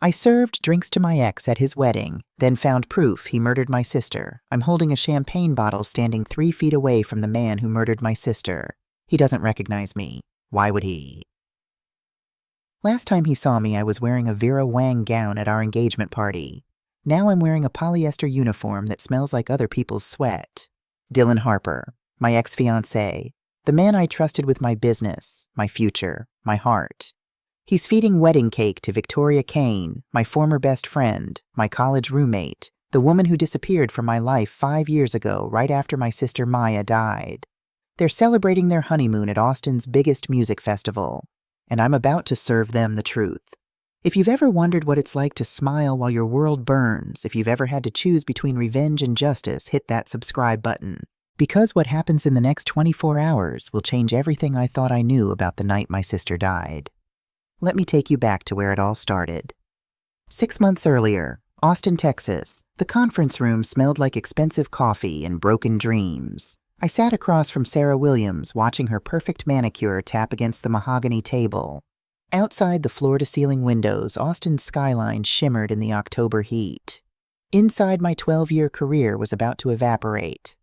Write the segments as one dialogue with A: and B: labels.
A: I served drinks to my ex at his wedding, then found proof he murdered my sister. I'm holding a champagne bottle standing 3 feet away from the man who murdered my sister. He doesn't recognize me. Why would he? Last time he saw me, I was wearing a Vera Wang gown at our engagement party. Now I'm wearing a polyester uniform that smells like other people's sweat. Dylan Harper, my ex-fiancé, the man I trusted with my business, my future, my heart. He's feeding wedding cake to Victoria Kane, my former best friend, my college roommate, the woman who disappeared from my life 5 years ago right after my sister Maya died. They're celebrating their honeymoon at Austin's biggest music festival, and I'm about to serve them the truth. If you've ever wondered what it's like to smile while your world burns, if you've ever had to choose between revenge and justice, hit that subscribe button. Because what happens in the next 24 hours will change everything I thought I knew about the night my sister died. Let me take you back to where it all started. 6 months earlier, Austin, Texas, the conference room smelled like expensive coffee and broken dreams. I sat across from Sarah Williams, watching her perfect manicure tap against the mahogany table. Outside the floor-to-ceiling windows, Austin's skyline shimmered in the October heat. Inside, my 12-year career was about to evaporate.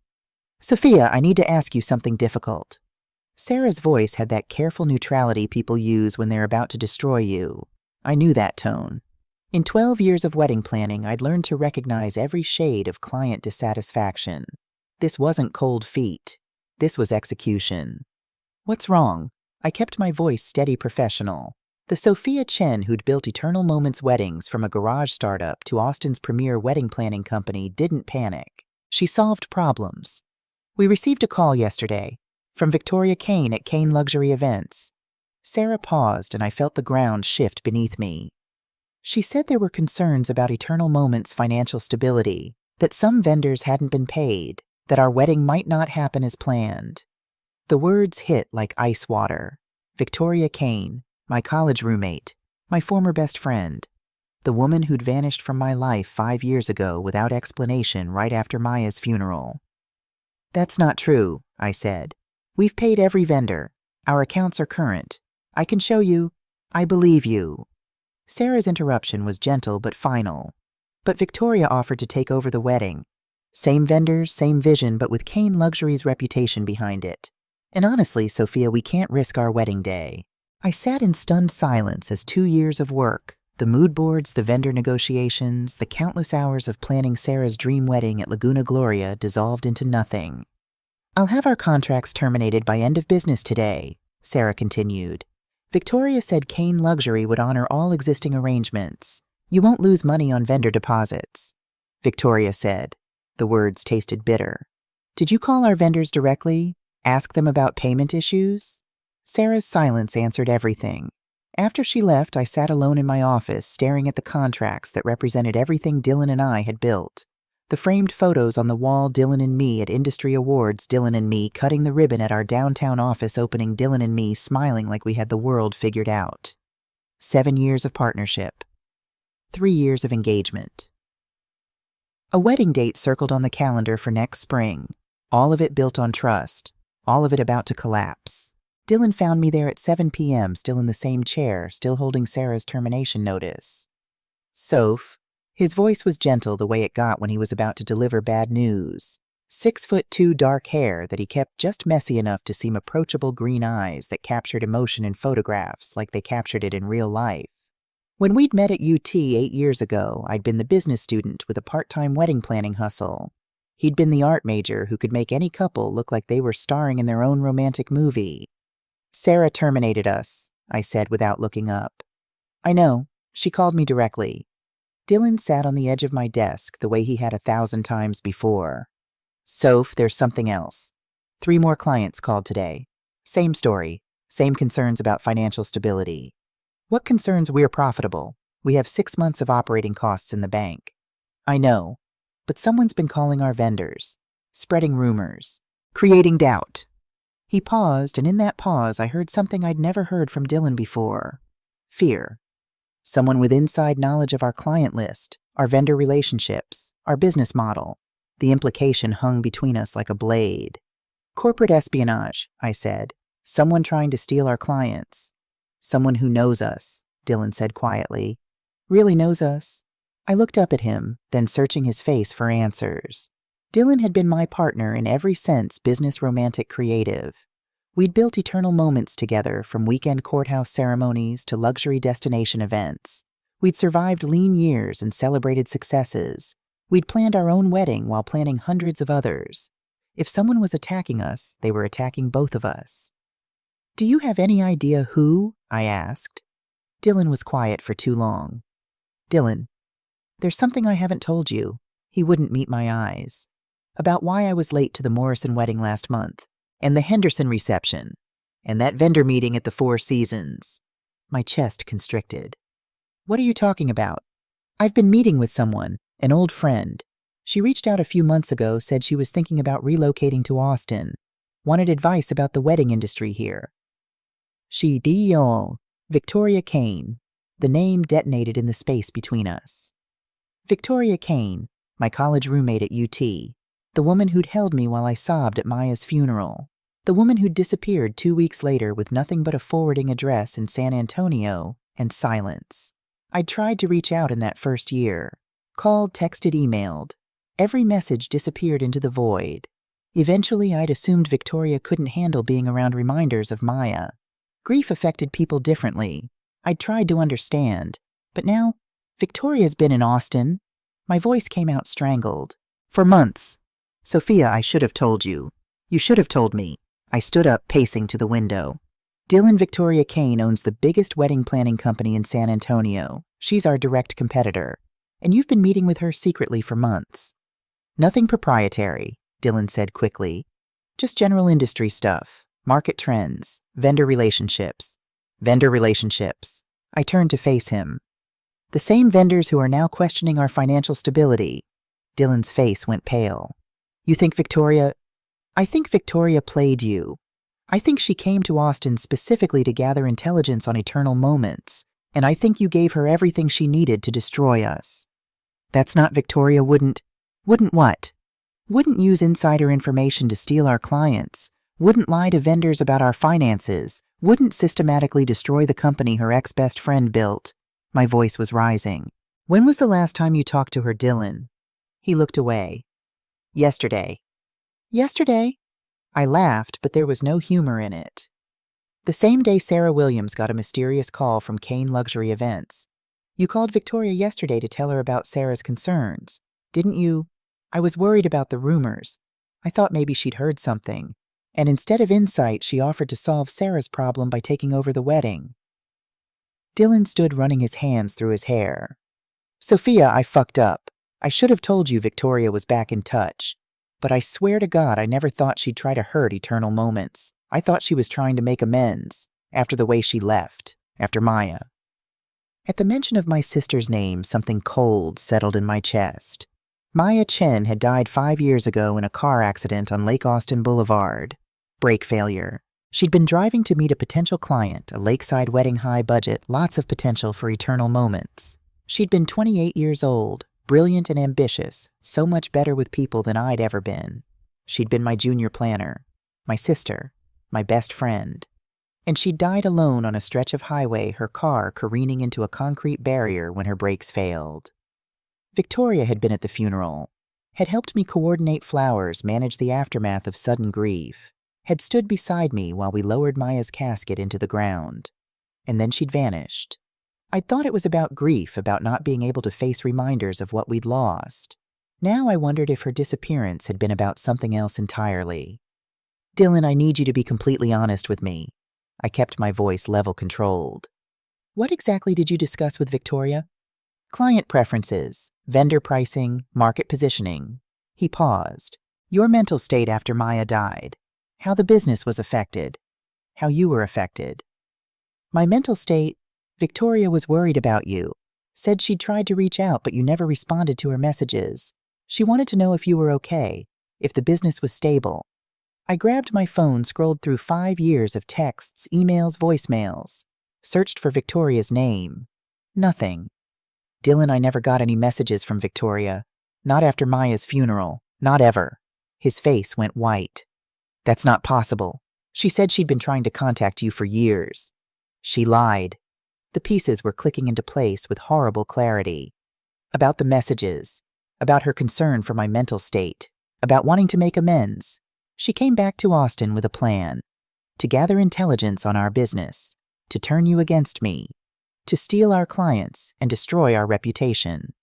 A: "Sophia, I need to ask you something difficult." Sarah's voice had that careful neutrality people use when they're about to destroy you. I knew that tone. In 12 years of wedding planning, I'd learned to recognize every shade of client dissatisfaction. This wasn't cold feet. This was execution. "What's wrong?" I kept my voice steady, professional. The Sophia Chen who'd built Eternal Moments weddings from a garage startup to Austin's premier wedding planning company didn't panic. She solved problems. "We received a call yesterday from Victoria Kane at Kane Luxury Events." Sarah paused, and I felt the ground shift beneath me. She said there were concerns about Eternal Moments' financial stability, that some vendors hadn't been paid, that our wedding might not happen as planned. The words hit like ice water. Victoria Kane, my college roommate, my former best friend, the woman who'd vanished from my life 5 years ago without explanation right after Maya's funeral. "That's not true," I said. "We've paid every vendor. Our accounts are current. I can show you. I believe you." Sarah's interruption was gentle but final. But Victoria offered to take over the wedding. Same vendors, same vision, but with Kane Luxury's reputation behind it. And honestly, Sophia, we can't risk our wedding day. I sat in stunned silence as 2 years of work, the mood boards, the vendor negotiations, the countless hours of planning Sarah's dream wedding at Laguna Gloria dissolved into nothing. "I'll have our contracts terminated by end of business today," Sarah continued. "Victoria said Kane Luxury would honor all existing arrangements. You won't lose money on vendor deposits." Victoria said. The words tasted bitter. "Did you call our vendors directly? Ask them about payment issues?" Sarah's silence answered everything. After she left, I sat alone in my office, staring at the contracts that represented everything Dylan and I had built. The framed photos on the wall, Dylan and me at industry awards, Dylan and me cutting the ribbon at our downtown office opening, Dylan and me smiling like we had the world figured out. 7 years of partnership. 3 years of engagement. A wedding date circled on the calendar for next spring. All of it built on trust. All of it about to collapse. Dylan found me there at 7 p.m., still in the same chair, still holding Sarah's termination notice. "Soph." His voice was gentle the way it got when he was about to deliver bad news. 6'2" dark hair that he kept just messy enough to seem approachable, green eyes that captured emotion in photographs like they captured it in real life. When we'd met at UT 8 years ago, I'd been the business student with a part-time wedding planning hustle. He'd been the art major who could make any couple look like they were starring in their own romantic movie. "Sarah terminated us," I said without looking up. "I know. She called me directly." Dylan sat on the edge of my desk the way he had 1,000 times before. "Soph, there's something else. 3 more clients called today. Same story. Same concerns about financial stability. What concerns? We're profitable. We have 6 months of operating costs in the bank." "I know. But someone's been calling our vendors, spreading rumors, creating doubt." He paused, and in that pause I heard something I'd never heard from Dylan before. Fear. Someone with inside knowledge of our client list, our vendor relationships, our business model. The implication hung between us like a blade. "Corporate espionage," I said. "Someone trying to steal our clients." "Someone who knows us," Dylan said quietly. Really knows us? I looked up at him, then searching his face for answers. Dylan had been my partner in every sense, business, romantic, creative. We'd built eternal moments together, from weekend courthouse ceremonies to luxury destination events. We'd survived lean years and celebrated successes. We'd planned our own wedding while planning hundreds of others. If someone was attacking us, they were attacking both of us. Do you have any idea who? I asked. Dylan was quiet for too long. Dylan, there's something I haven't told you. He wouldn't meet my eyes. About why I was late to the Morrison wedding last month, and the Henderson reception, and that vendor meeting at the Four Seasons. My chest constricted. What are you talking about? I've been meeting with someone, an old friend. She reached out a few months ago, said she was thinking about relocating to Austin. Wanted advice about the wedding industry here. She Dion, Victoria Kane. The name detonated in the space between us. Victoria Kane, my college roommate at UT. The woman who'd held me while I sobbed at Maya's funeral. The woman who'd disappeared 2 weeks later with nothing but a forwarding address in San Antonio and silence. I'd tried to reach out in that first year. Called, texted, emailed. Every message disappeared into the void. Eventually, I'd assumed Victoria couldn't handle being around reminders of Maya. Grief affected people differently. I'd tried to understand. But now, Victoria's been in Austin. My voice came out strangled. For months. Sophia, I should have told you. You should have told me. I stood up, pacing to the window. Dylan Victoria Kane owns the biggest wedding planning company in San Antonio. She's our direct competitor. And you've been meeting with her secretly for months. Nothing proprietary, Dylan said quickly. Just general industry stuff. Market trends. Vendor relationships. Vendor relationships. I turned to face him. The same vendors who are now questioning our financial stability. Dylan's face went pale. You think Victoria... I think Victoria played you. I think she came to Austin specifically to gather intelligence on eternal moments, and I think you gave her everything she needed to destroy us. That's not Victoria wouldn't... Wouldn't what? Wouldn't use insider information to steal our clients, wouldn't lie to vendors about our finances, wouldn't systematically destroy the company her ex-best friend built. My voice was rising. When was the last time you talked to her, Dylan? He looked away. Yesterday. Yesterday? I laughed, but there was no humor in it. The same day Sarah Williams got a mysterious call from Kane Luxury Events. You called Victoria yesterday to tell her about Sarah's concerns, didn't you? I was worried about the rumors. I thought maybe she'd heard something. And instead of insight, she offered to solve Sarah's problem by taking over the wedding. Dylan stood running his hands through his hair. Sophia, I fucked up. I should have told you Victoria was back in touch. But I swear to God, I never thought she'd try to hurt eternal moments. I thought she was trying to make amends, after the way she left, after Maya. At the mention of my sister's name, something cold settled in my chest. Maya Chen had died 5 years ago in a car accident on Lake Austin Boulevard. Brake failure. She'd been driving to meet a potential client, a lakeside wedding, high budget, lots of potential for eternal moments. She'd been 28 years old. Brilliant and ambitious, so much better with people than I'd ever been. She'd been my junior planner, my sister, my best friend. And she'd died alone on a stretch of highway, her car careening into a concrete barrier when her brakes failed. Victoria had been at the funeral, had helped me coordinate flowers, manage the aftermath of sudden grief, had stood beside me while we lowered Maya's casket into the ground. And then she'd vanished. I'd thought it was about grief, about not being able to face reminders of what we'd lost. Now I wondered if her disappearance had been about something else entirely. Dylan, I need you to be completely honest with me. I kept my voice level controlled. What exactly did you discuss with Victoria? Client preferences, vendor pricing, market positioning. He paused. Your mental state after Maya died. How the business was affected. How you were affected. My mental state... Victoria was worried about you. Said she'd tried to reach out, but you never responded to her messages. She wanted to know if you were okay, if the business was stable. I grabbed my phone, scrolled through 5 years of texts, emails, voicemails. Searched for Victoria's name. Nothing. Dylan, I never got any messages from Victoria. Not after Maya's funeral. Not ever. His face went white. That's not possible. She said she'd been trying to contact you for years. She lied. The pieces were clicking into place with horrible clarity. About the messages, about her concern for my mental state, about wanting to make amends. She came back to Austin with a plan. To gather intelligence on our business, to turn you against me, to steal our clients and destroy our reputation.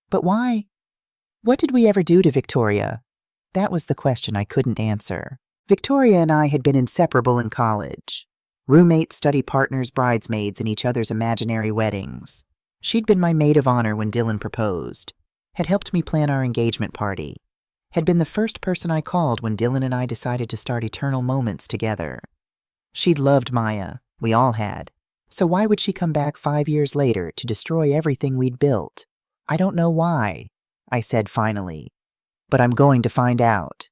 A: But why? What did we ever do to Victoria? That was the question I couldn't answer. Victoria and I had been inseparable in college. Roommates, study partners, bridesmaids in each other's imaginary weddings. She'd been my maid of honor when Dylan proposed, had helped me plan our engagement party, had been the first person I called when Dylan and I decided to start eternal moments together. She'd loved Maya, we all had, so why would she come back 5 years later to destroy everything we'd built? I don't know why, I said finally, but I'm going to find out.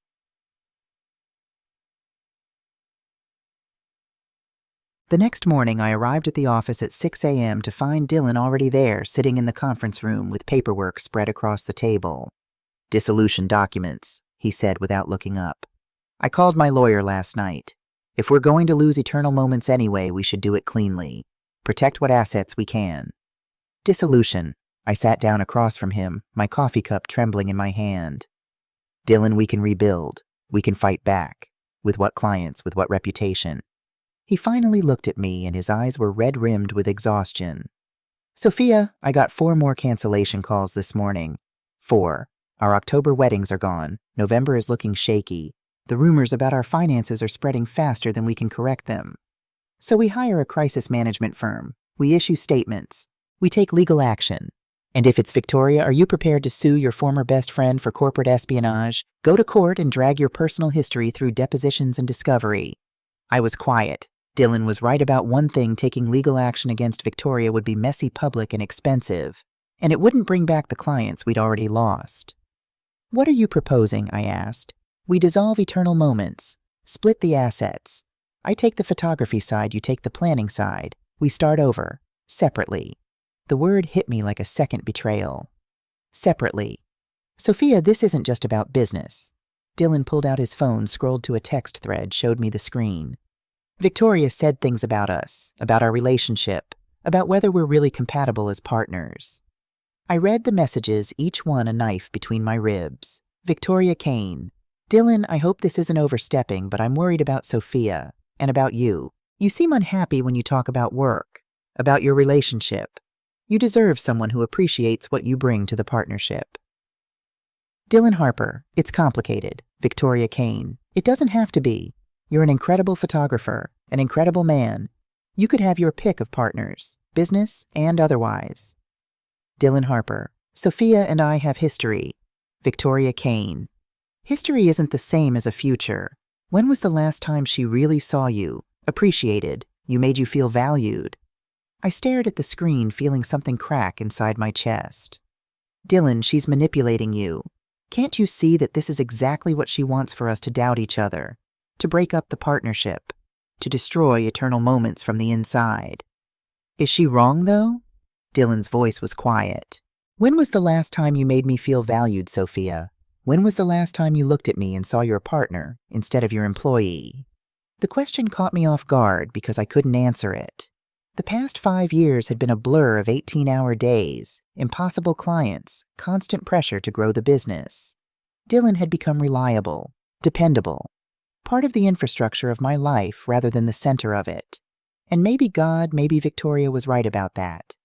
A: The next morning, I arrived at the office at 6 a.m. to find Dylan already there, sitting in the conference room with paperwork spread across the table. "Dissolution documents," he said without looking up. "I called my lawyer last night. If we're going to lose eternal moments anyway, we should do it cleanly. Protect what assets we can." "Dissolution." I sat down across from him, my coffee cup trembling in my hand. "Dylan, we can rebuild. We can fight back. With what clients, with what reputation?" He finally looked at me and his eyes were red-rimmed with exhaustion. "Sophia, I got 4 more cancellation calls this morning. 4. Our October weddings are gone. November is looking shaky. The rumors about our finances are spreading faster than we can correct them. So we hire a crisis management firm. We issue statements. We take legal action. And if it's Victoria, are you prepared to sue your former best friend for corporate espionage, go to court and drag your personal history through depositions and discovery?" I was quiet. Dylan was right about one thing: taking legal action against Victoria would be messy, public, and expensive, and it wouldn't bring back the clients we'd already lost. "What are you proposing?" I asked. "We dissolve eternal moments, split the assets. I take the photography side, you take the planning side. We start over, separately." The word hit me like a second betrayal. Separately. "Sophia, this isn't just about business." Dylan pulled out his phone, scrolled to a text thread, showed me the screen. "Victoria said things about us, about our relationship, about whether we're really compatible as partners." I read the messages, each one a knife between my ribs. Victoria Kane. "Dylan, I hope this isn't overstepping, but I'm worried about Sophia, and about you. You seem unhappy when you talk about work, about your relationship. You deserve someone who appreciates what you bring to the partnership." Dylan Harper. "It's complicated." Victoria Kane. "It doesn't have to be. You're an incredible photographer, an incredible man. You could have your pick of partners, business and otherwise." Dylan Harper. "Sophia and I have history." Victoria Kane. "History isn't the same as a future. When was the last time she really saw you, appreciated, you made you feel valued?" I stared at the screen, feeling something crack inside my chest. "Dylan, she's manipulating you. Can't you see that this is exactly what she wants for us to doubt each other, to break up the partnership, to destroy eternal moments from the inside?" "Is she wrong, though?" Dylan's voice was quiet. "When was the last time you made me feel valued, Sophia? When was the last time you looked at me and saw your partner instead of your employee?" The question caught me off guard because I couldn't answer it. The past 5 years had been a blur of 18-hour days, impossible clients, constant pressure to grow the business. Dylan had become reliable, dependable, part of the infrastructure of my life rather than the center of it. And maybe God, maybe Victoria was right about that.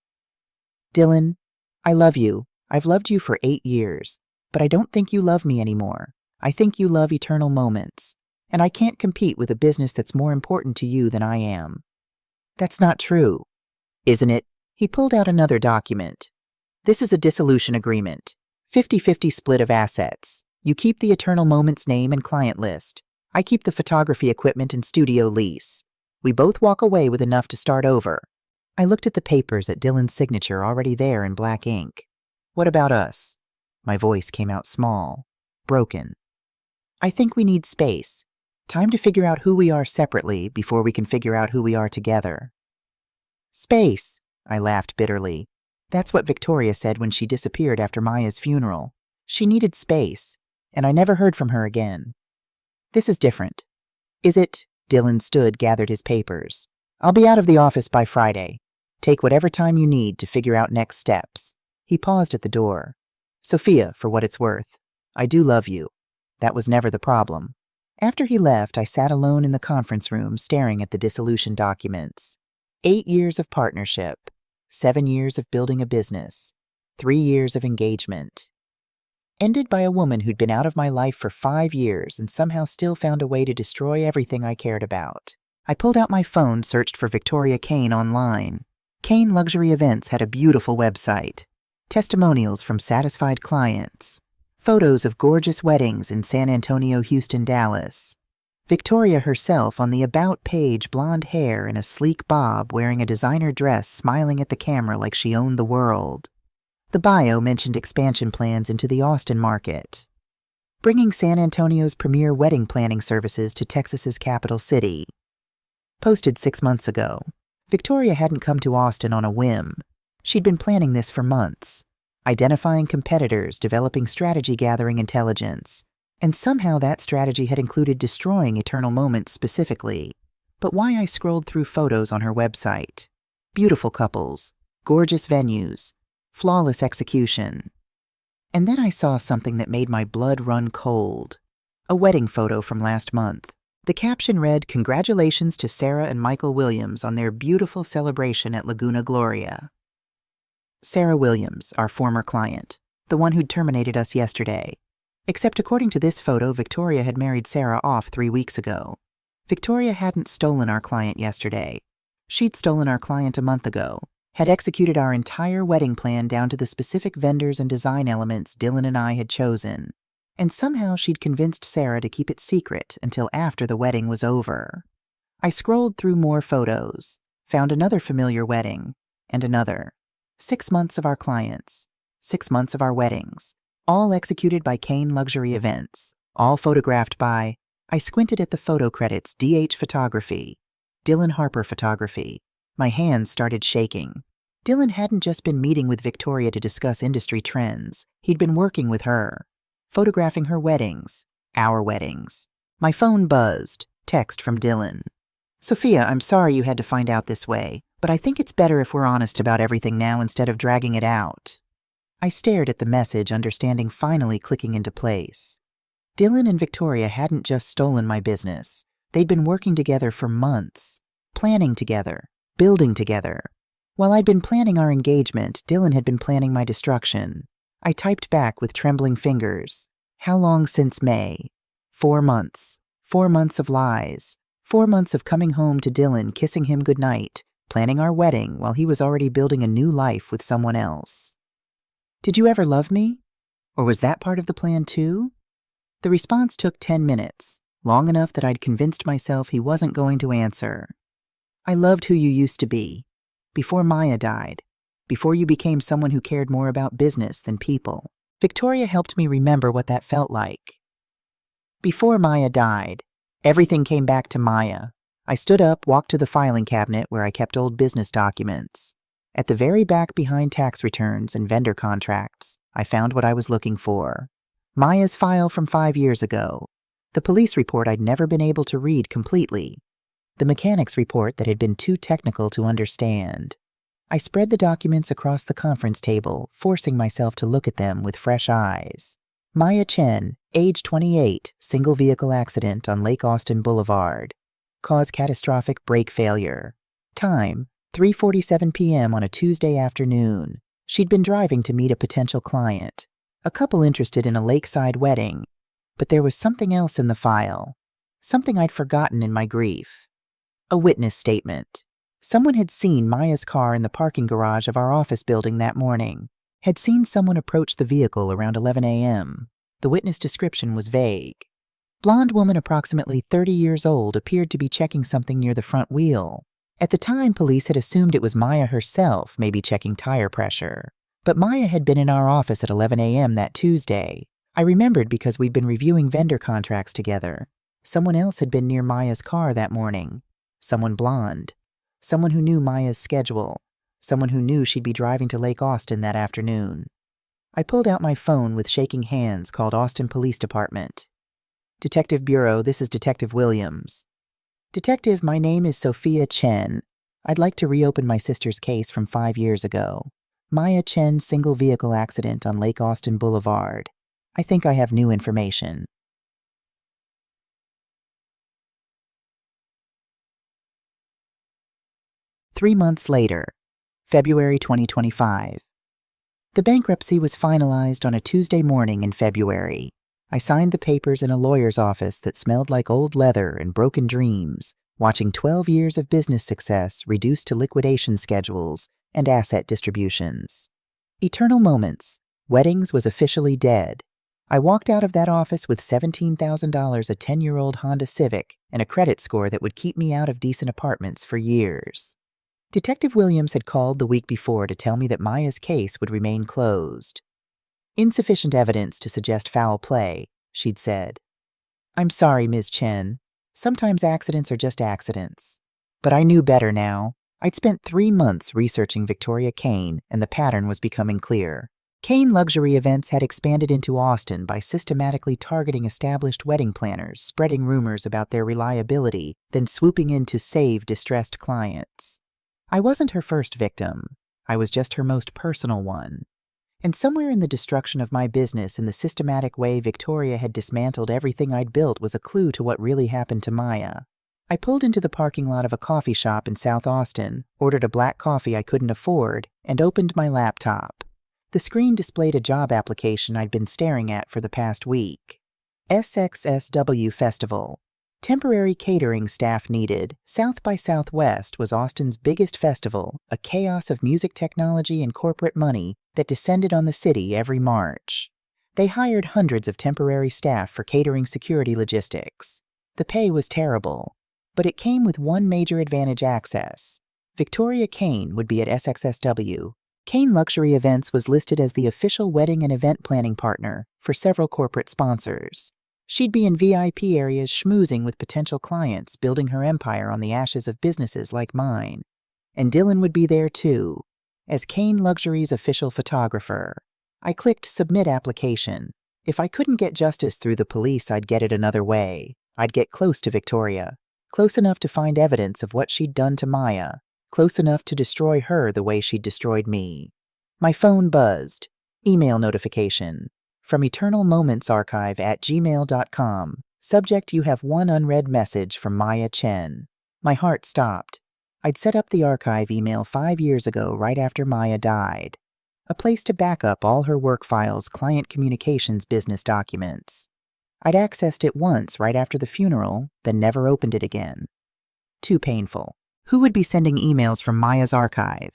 A: "Dylan, I love you. I've loved you for 8 years, but I don't think you love me anymore. I think you love eternal moments, and I can't compete with a business that's more important to you than I am." "That's not true." "Isn't it?" He pulled out another document. "This is a dissolution agreement. 50-50 split of assets. You keep the Eternal Moments name and client list. I keep the photography equipment and studio lease. We both walk away with enough to start over." I looked at the papers, at Dylan's signature already there in black ink. "What about us?" My voice came out small, broken. "I think we need space. Time to figure out who we are separately before we can figure out who we are together." "Space," I laughed bitterly. "That's what Victoria said when she disappeared after Maya's funeral. She needed space, and I never heard from her again." "This is different." "Is it?" Dylan stood, gathered his papers. "I'll be out of the office by Friday. Take whatever time you need to figure out next steps." He paused at the door. "Sophia, for what it's worth, I do love you. That was never the problem." After he left, I sat alone in the conference room staring at the dissolution documents. 8 years of partnership, 7 years of building a business, 3 years of engagement. Ended by a woman who'd been out of my life for 5 years and somehow still found a way to destroy everything I cared about. I pulled out my phone, searched for Victoria Kane online. Kane Luxury Events had a beautiful website. Testimonials from satisfied clients. Photos of gorgeous weddings in San Antonio, Houston, Dallas. Victoria herself on the About page, blonde hair in a sleek bob, wearing a designer dress, smiling at the camera like she owned the world. The bio mentioned expansion plans into the Austin market. Bringing San Antonio's premier wedding planning services to Texas's capital city. Posted 6 months ago. Victoria hadn't come to Austin on a whim. She'd been planning this for months. Identifying competitors, developing strategy, gathering intelligence. And somehow that strategy had included destroying Eternal Moments specifically. But why I scrolled through photos on her website. Beautiful couples, gorgeous venues, flawless execution. And then I saw something that made my blood run cold. A wedding photo from last month. The caption read, "Congratulations to Sarah and Michael Williams on their beautiful celebration at Laguna Gloria." Sarah Williams, our former client, the one who'd terminated us yesterday. Except according to this photo, Victoria had married Sarah off 3 weeks ago. Victoria hadn't stolen our client yesterday. She'd stolen our client a month ago, had executed our entire wedding plan down to the specific vendors and design elements Dylan and I had chosen. And somehow she'd convinced Sarah to keep it secret until after the wedding was over. I scrolled through more photos, found another familiar wedding, and another. 6 months of our clients, 6 months of our weddings, all executed by Kane Luxury Events, all photographed by, I squinted at the photo credits, DH Photography, Dylan Harper Photography. My hands started shaking. Dylan hadn't just been meeting with Victoria to discuss industry trends. He'd been working with her, photographing her weddings, our weddings. My phone buzzed. Text from Dylan. "Sophia, I'm sorry you had to find out this way, but I think it's better if we're honest about everything now instead of dragging it out." I stared at the message, understanding finally clicking into place. Dylan and Victoria hadn't just stolen my business. They'd been working together for months, planning together, building together. While I'd been planning our engagement, Dylan had been planning my destruction. I typed back with trembling fingers. How long since May? 4 months. 4 months of lies. 4 months of coming home to Dylan, kissing him goodnight, planning our wedding while he was already building a new life with someone else. "Did you ever love me? Or was that part of the plan too?" The response took 10 minutes, long enough that I'd convinced myself he wasn't going to answer. "I loved who you used to be. Before Maya died. Before you became someone who cared more about business than people." Victoria helped me remember what that felt like. Before Maya died, everything came back to Maya. I stood up, walked to the filing cabinet where I kept old business documents. At the very back, behind tax returns and vendor contracts, I found what I was looking for. Maya's file from 5 years ago. The police report I'd never been able to read completely. The mechanics report that had been too technical to understand. I spread the documents across the conference table, forcing myself to look at them with fresh eyes. Maya Chen, age 28, single vehicle accident on Lake Austin Boulevard. Cause catastrophic brake failure. Time, 3:47 p.m. on a Tuesday afternoon. She'd been driving to meet a potential client, a couple interested in a lakeside wedding. But there was something else in the file, something I'd forgotten in my grief. A witness statement. Someone had seen Maya's car in the parking garage of our office building that morning, had seen someone approach the vehicle around 11 a.m. The witness description was vague. Blonde woman approximately 30 years old appeared to be checking something near the front wheel. At the time, police had assumed it was Maya herself, maybe checking tire pressure. But Maya had been in our office at 11 a.m. that Tuesday. I remembered because we'd been reviewing vendor contracts together. Someone else had been near Maya's car that morning. Someone blonde. Someone who knew Maya's schedule. Someone who knew she'd be driving to Lake Austin that afternoon. I pulled out my phone with shaking hands, called Austin Police Department. "Detective Bureau, this is Detective Williams." "Detective, my name is Sophia Chen. I'd like to reopen my sister's case from 5 years ago. Maya Chen's single vehicle accident on Lake Austin Boulevard. I think I have new information. Three months later, February 2025. The bankruptcy was finalized on a Tuesday morning in February. I signed the papers in a lawyer's office that smelled like old leather and broken dreams, watching 12 years of business success reduced to liquidation schedules and asset distributions. Eternal moments. Weddings was officially dead. I walked out of that office with $17,000, a 10-year-old Honda Civic, and a credit score that would keep me out of decent apartments for years. Detective Williams had called the week before to tell me that Maya's case would remain closed. Insufficient evidence to suggest foul play, she'd said. I'm sorry, Ms. Chen. Sometimes accidents are just accidents. But I knew better now. I'd spent 3 months researching Victoria Kane, and the pattern was becoming clear. Kane Luxury Events had expanded into Austin by systematically targeting established wedding planners, spreading rumors about their reliability, then swooping in to save distressed clients. I wasn't her first victim. I was just her most personal one. And somewhere in the destruction of my business and the systematic way Victoria had dismantled everything I'd built was a clue to what really happened to Maya. I pulled into the parking lot of a coffee shop in South Austin, ordered a black coffee I couldn't afford, and opened my laptop. The screen displayed a job application I'd been staring at for the past week. SXSW Festival. Temporary catering staff needed. South by Southwest was Austin's biggest festival, a chaos of music technology and corporate money that descended on the city every March. They hired hundreds of temporary staff for catering security logistics. The pay was terrible, but it came with one major advantage: access. Victoria Kane would be at SXSW. Kane Luxury Events was listed as the official wedding and event planning partner for several corporate sponsors. She'd be in VIP areas schmoozing with potential clients, building her empire on the ashes of businesses like mine. And Dylan would be there too, as Kane Luxury's official photographer. I clicked Submit Application. If I couldn't get justice through the police, I'd get it another way. I'd get close to Victoria, close enough to find evidence of what she'd done to Maya, close enough to destroy her the way she'd destroyed me. My phone buzzed. Email notification. From eternalmomentsarchive@gmail.com. Subject: you have one unread message from Maya Chen. My heart stopped. I'd set up the archive email 5 years ago, right after Maya died. A place to back up all her work files, client communications, business documents. I'd accessed it once right after the funeral, then never opened it again. Too painful. Who would be sending emails from Maya's archive?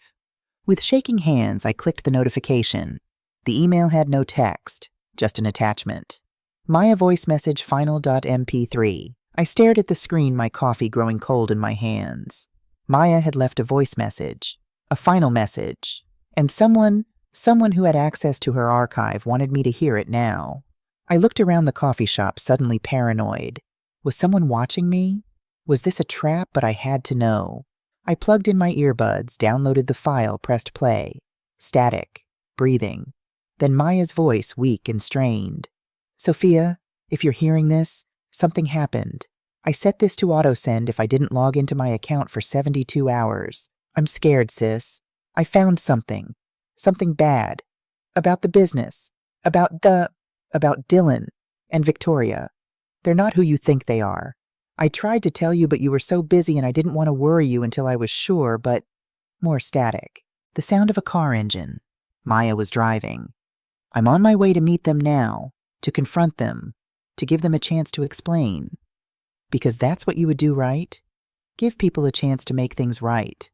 A: With shaking hands, I clicked the notification. The email had no text, just an attachment. Maya voice message final.mp3. I stared at the screen, my coffee growing cold in my hands. Maya had left a voice message, a final message, and someone who had access to her archive wanted me to hear it now. I looked around the coffee shop, suddenly paranoid. Was someone watching me? Was this a trap? But I had to know. I plugged in my earbuds, downloaded the file, pressed play. Static. Breathing. Then Maya's voice, weak and strained. Sophia, if you're hearing this, something happened. I set this to autosend if I didn't log into my account for 72 hours. I'm scared, sis. I found something. Something bad. About the business. About Dylan and Victoria. They're not who you think they are. I tried to tell you, but you were so busy and I didn't want to worry you until I was sure, but... More static. The sound of a car engine. Maya was driving. I'm on my way to meet them now, to confront them, to give them a chance to explain. Because that's what you would do, right? Give people a chance to make things right.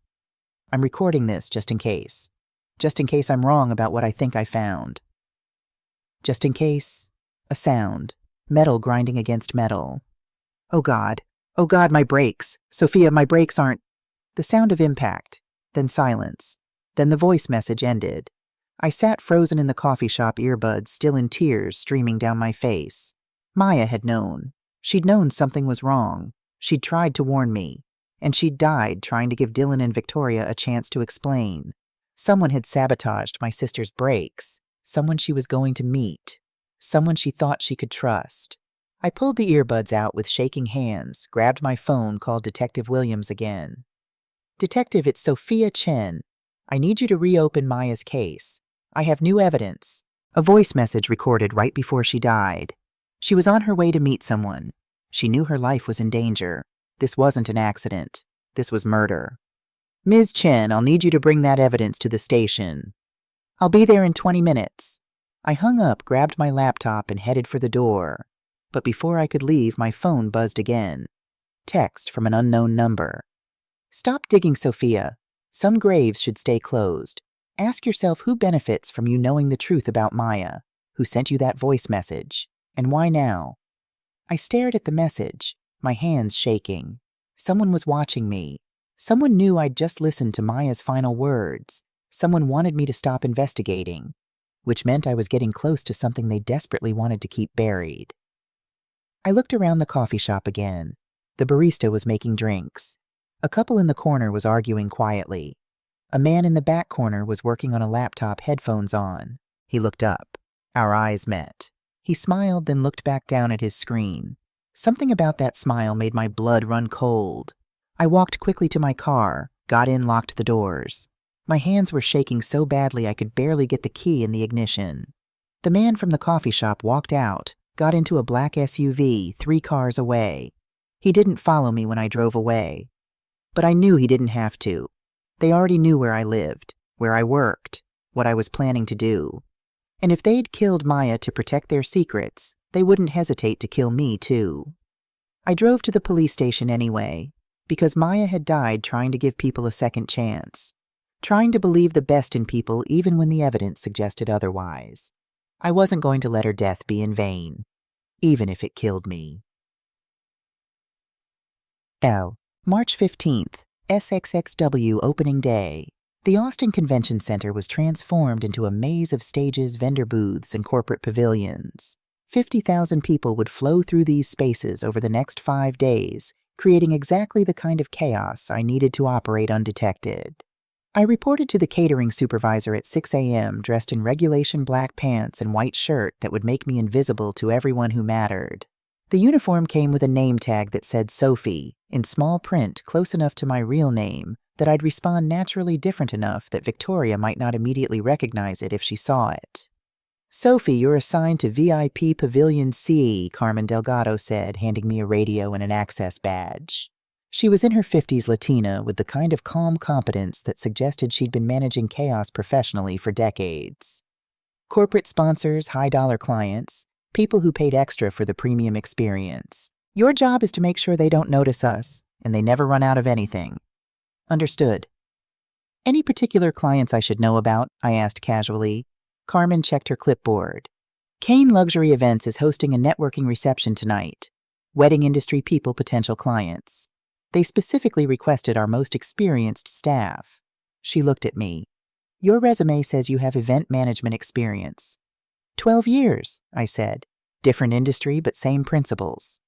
A: I'm recording this just in case. Just in case I'm wrong about what I think I found. Just in case. A sound. Metal grinding against metal. Oh God, my brakes. Sophia, my brakes aren't... The sound of impact. Then silence. Then the voice message ended. I sat frozen in the coffee shop, earbuds still in tears streaming down my face. Maya had known. She'd known something was wrong. She'd tried to warn me. And she'd died trying to give Dylan and Victoria a chance to explain. Someone had sabotaged my sister's brakes. Someone she was going to meet. Someone she thought she could trust. I pulled the earbuds out with shaking hands, grabbed my phone, called Detective Williams again. Detective, it's Sophia Chen. I need you to reopen Maya's case. I have new evidence. A voice message recorded right before she died. She was on her way to meet someone. She knew her life was in danger. This wasn't an accident. This was murder. Ms. Chen, I'll need you to bring that evidence to the station. I'll be there in 20 minutes. I hung up, grabbed my laptop, and headed for the door. But before I could leave, my phone buzzed again. Text from an unknown number. Stop digging, Sophia. Some graves should stay closed. Ask yourself who benefits from you knowing the truth about Maya, who sent you that voice message, and why now? I stared at the message, my hands shaking. Someone was watching me. Someone knew I'd just listened to Maya's final words. Someone wanted me to stop investigating, which meant I was getting close to something they desperately wanted to keep buried. I looked around the coffee shop again. The barista was making drinks. A couple in the corner was arguing quietly. A man in the back corner was working on a laptop, headphones on. He looked up. Our eyes met. He smiled, then looked back down at his screen. Something about that smile made my blood run cold. I walked quickly to my car, got in, locked the doors. My hands were shaking so badly I could barely get the key in the ignition. The man from the coffee shop walked out, got into a black SUV 3 cars away. He didn't follow me when I drove away. But I knew he didn't have to. They already knew where I lived, where I worked, what I was planning to do. And if they'd killed Maya to protect their secrets, they wouldn't hesitate to kill me too. I drove to the police station anyway, because Maya had died trying to give people a second chance, trying to believe the best in people even when the evidence suggested otherwise. I wasn't going to let her death be in vain, even if it killed me. March 15th, SXXW opening day. The Austin Convention Center was transformed into a maze of stages, vendor booths, and corporate pavilions. 50,000 people would flow through these spaces over the next 5 days, creating exactly the kind of chaos I needed to operate undetected. I reported to the catering supervisor at 6 a.m. dressed in regulation black pants and white shirt that would make me invisible to everyone who mattered. The uniform came with a name tag that said Sophie, in small print close enough to my real name that I'd respond naturally different enough that Victoria might not immediately recognize it if she saw it. Sophie, you're assigned to VIP Pavilion C, Carmen Delgado said, handing me a radio and an access badge. She was in her 50s, Latina, with the kind of calm competence that suggested she'd been managing chaos professionally for decades. Corporate sponsors, high-dollar clients, people who paid extra for the premium experience. Your job is to make sure they don't notice us, and they never run out of anything. Understood. Any particular clients I should know about? I asked casually. Carmen checked her clipboard. Kane Luxury Events is hosting a networking reception tonight. Wedding industry people, potential clients. They specifically requested our most experienced staff. She looked at me. Your resume says you have event management experience. 12 years, I said. Different industry, but same principles.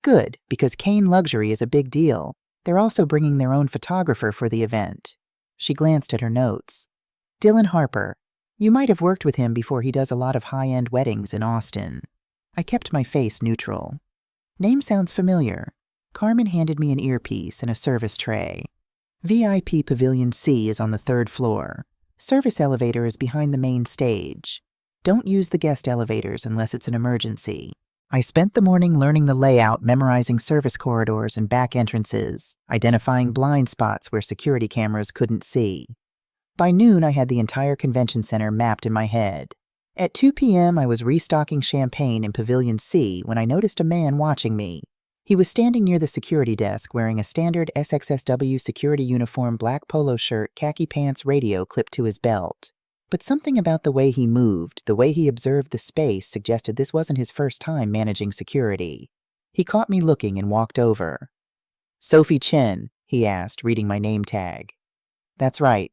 A: Good, because Kane Luxury is a big deal. They're also bringing their own photographer for the event. She glanced at her notes. Dylan Harper. You might have worked with him before. He does a lot of high-end weddings in Austin. I kept my face neutral. Name sounds familiar. Carmen handed me an earpiece and a service tray. VIP Pavilion C is on the 3rd floor. Service elevator is behind the main stage. Don't use the guest elevators unless it's an emergency. I spent the morning learning the layout, memorizing service corridors and back entrances, identifying blind spots where security cameras couldn't see. By noon, I had the entire convention center mapped in my head. At 2 p.m., I was restocking champagne in Pavilion C when I noticed a man watching me. He was standing near the security desk wearing a standard SXSW security uniform, black polo shirt, khaki pants, radio clipped to his belt. But something about the way he moved, the way he observed the space, suggested this wasn't his first time managing security. He caught me looking and walked over. Sophie Chen, he asked, reading my name tag. That's right.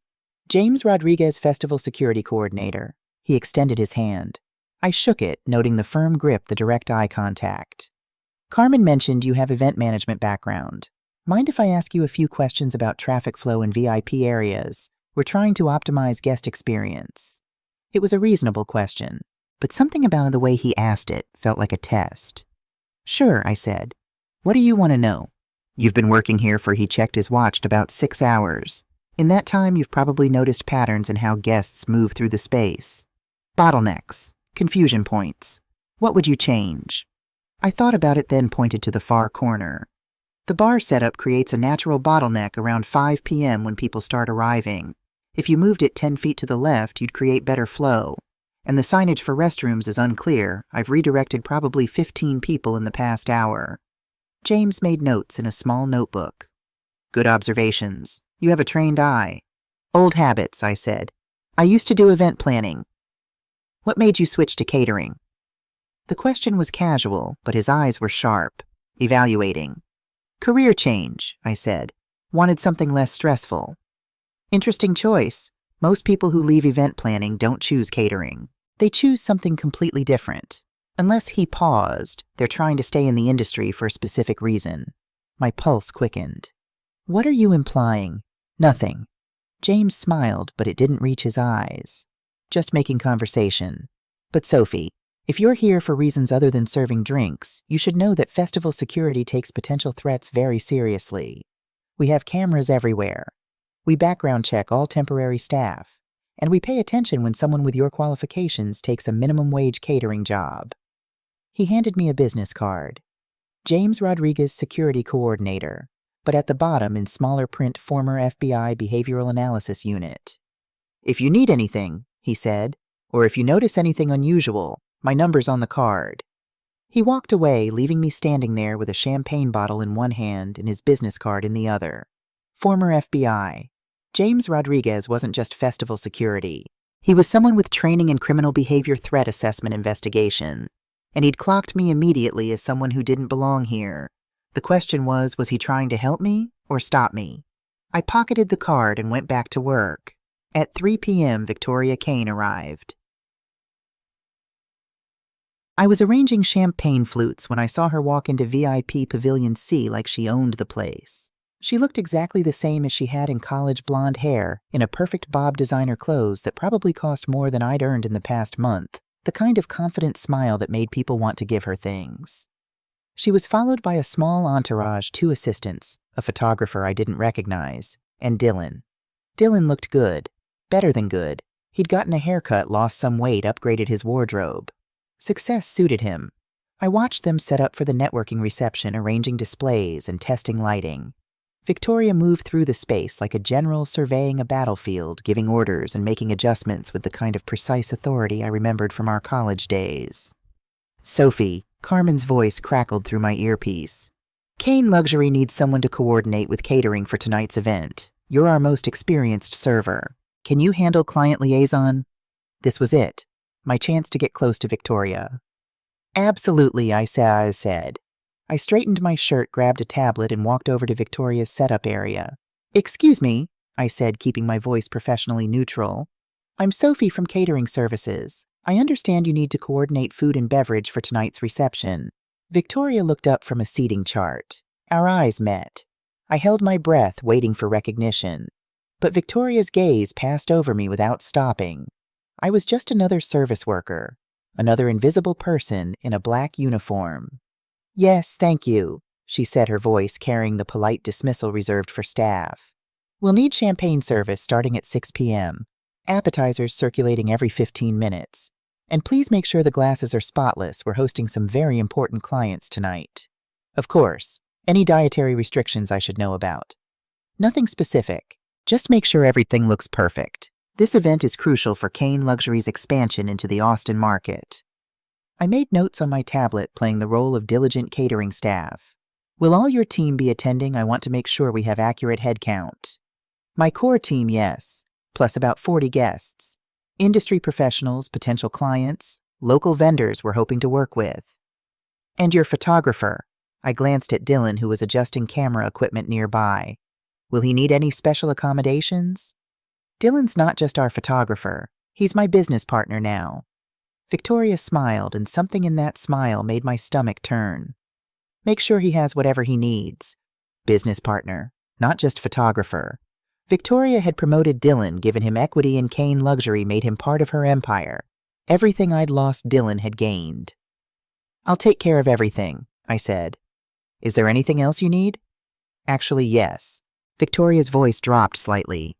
A: James Rodriguez, Festival Security Coordinator. He extended his hand. I shook it, noting the firm grip, the direct eye contact. Carmen mentioned you have event management background. Mind if I ask you a few questions about traffic flow in VIP areas? We're trying to optimize guest experience. It was a reasonable question, but something about the way he asked it felt like a test. Sure, I said. What do you want to know? You've been working here for, he checked his watch, about 6 hours. In that time, you've probably noticed patterns in how guests move through the space. Bottlenecks, confusion points. What would you change? I thought about it, then pointed to the far corner. The bar setup creates a natural bottleneck around 5 p.m. when people start arriving. If you moved it 10 feet to the left, you'd create better flow. And the signage for restrooms is unclear. I've redirected probably 15 people in the past hour. James made notes in a small notebook. Good observations. You have a trained eye. Old habits, I said. I used to do event planning. What made you switch to catering? The question was casual, but his eyes were sharp, evaluating. Career change, I said. Wanted something less stressful. Interesting choice. Most people who leave event planning don't choose catering. They choose something completely different. Unless he paused, they're trying to stay in the industry for a specific reason. My pulse quickened. What are you implying? Nothing. James smiled, but it didn't reach his eyes. Just making conversation. But Sophie, if you're here for reasons other than serving drinks, you should know that festival security takes potential threats very seriously. We have cameras everywhere. We background check all temporary staff. And we pay attention when someone with your qualifications takes a minimum wage catering job. He handed me a business card. James Rodriguez, Security Coordinator, but at the bottom in smaller print, former FBI Behavioral Analysis Unit. If you need anything, he said, or if you notice anything unusual, my number's on the card. He walked away, leaving me standing there with a champagne bottle in one hand and his business card in the other. Former FBI. James Rodriguez wasn't just festival security. He was someone with training in criminal behavior threat assessment investigation. And he'd clocked me immediately as someone who didn't belong here. The question was he trying to help me or stop me? I pocketed the card and went back to work. At 3 p.m., Victoria Kane arrived. I was arranging champagne flutes when I saw her walk into VIP Pavilion C like she owned the place. She looked exactly the same as she had in college, blonde hair, in a perfect bob designer clothes that probably cost more than I'd earned in the past month. The kind of confident smile that made people want to give her things. She was followed by a small entourage, 2 assistants, a photographer I didn't recognize, and Dylan. Dylan looked good. Better than good. He'd gotten a haircut, lost some weight, upgraded his wardrobe. Success suited him. I watched them set up for the networking reception, arranging displays and testing lighting. Victoria moved through the space like a general surveying a battlefield, giving orders and making adjustments with the kind of precise authority I remembered from our college days. Sophie, Carmen's voice crackled through my earpiece. Kane Luxury needs someone to coordinate with catering for tonight's event. You're our most experienced server. Can you handle client liaison? This was it. My chance to get close to Victoria. Absolutely, I said. I straightened my shirt, grabbed a tablet, and walked over to Victoria's setup area. Excuse me, I said, keeping my voice professionally neutral. I'm Sophie from Catering Services. I understand you need to coordinate food and beverage for tonight's reception. Victoria looked up from a seating chart. Our eyes met. I held my breath, waiting for recognition. But Victoria's gaze passed over me without stopping. I was just another service worker, another invisible person in a black uniform. Yes, thank you, she said, her voice carrying the polite dismissal reserved for staff. We'll need champagne service starting at 6 p.m. Appetizers circulating every 15 minutes. And please make sure the glasses are spotless. We're hosting some very important clients tonight. Of course, any dietary restrictions I should know about. Nothing specific. Just make sure everything looks perfect. This event is crucial for Kane Luxury's expansion into the Austin market. I made notes on my tablet, playing the role of diligent catering staff. Will all your team be attending? I want to make sure we have accurate head count. My core team, yes, plus about 40 guests. Industry professionals, potential clients, local vendors we're hoping to work with. And your photographer. I glanced at Dylan, who was adjusting camera equipment nearby. Will he need any special accommodations? Dylan's not just our photographer. He's my business partner now. Victoria smiled, and something in that smile made my stomach turn. Make sure he has whatever he needs. Business partner, not just photographer. Victoria had promoted Dylan, given him equity in Kane Luxury, made him part of her empire. Everything I'd lost, Dylan had gained. I'll take care of everything, I said. Is there anything else you need? Actually, yes. Victoria's voice dropped slightly.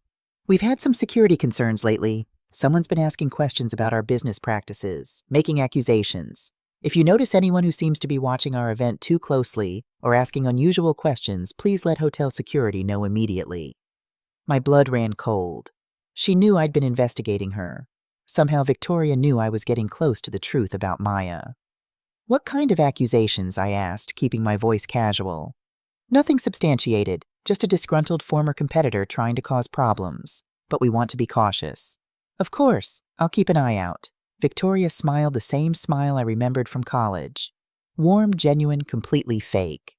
A: We've had some security concerns lately. Someone's been asking questions about our business practices, making accusations. If you notice anyone who seems to be watching our event too closely or asking unusual questions, please let hotel security know immediately. My blood ran cold. She knew I'd been investigating her. Somehow Victoria knew I was getting close to the truth about Maya. What kind of accusations? I asked, keeping my voice casual. Nothing substantiated, just a disgruntled former competitor trying to cause problems. But we want to be cautious. Of course, I'll keep an eye out. Victoria smiled the same smile I remembered from college. Warm, genuine, completely fake.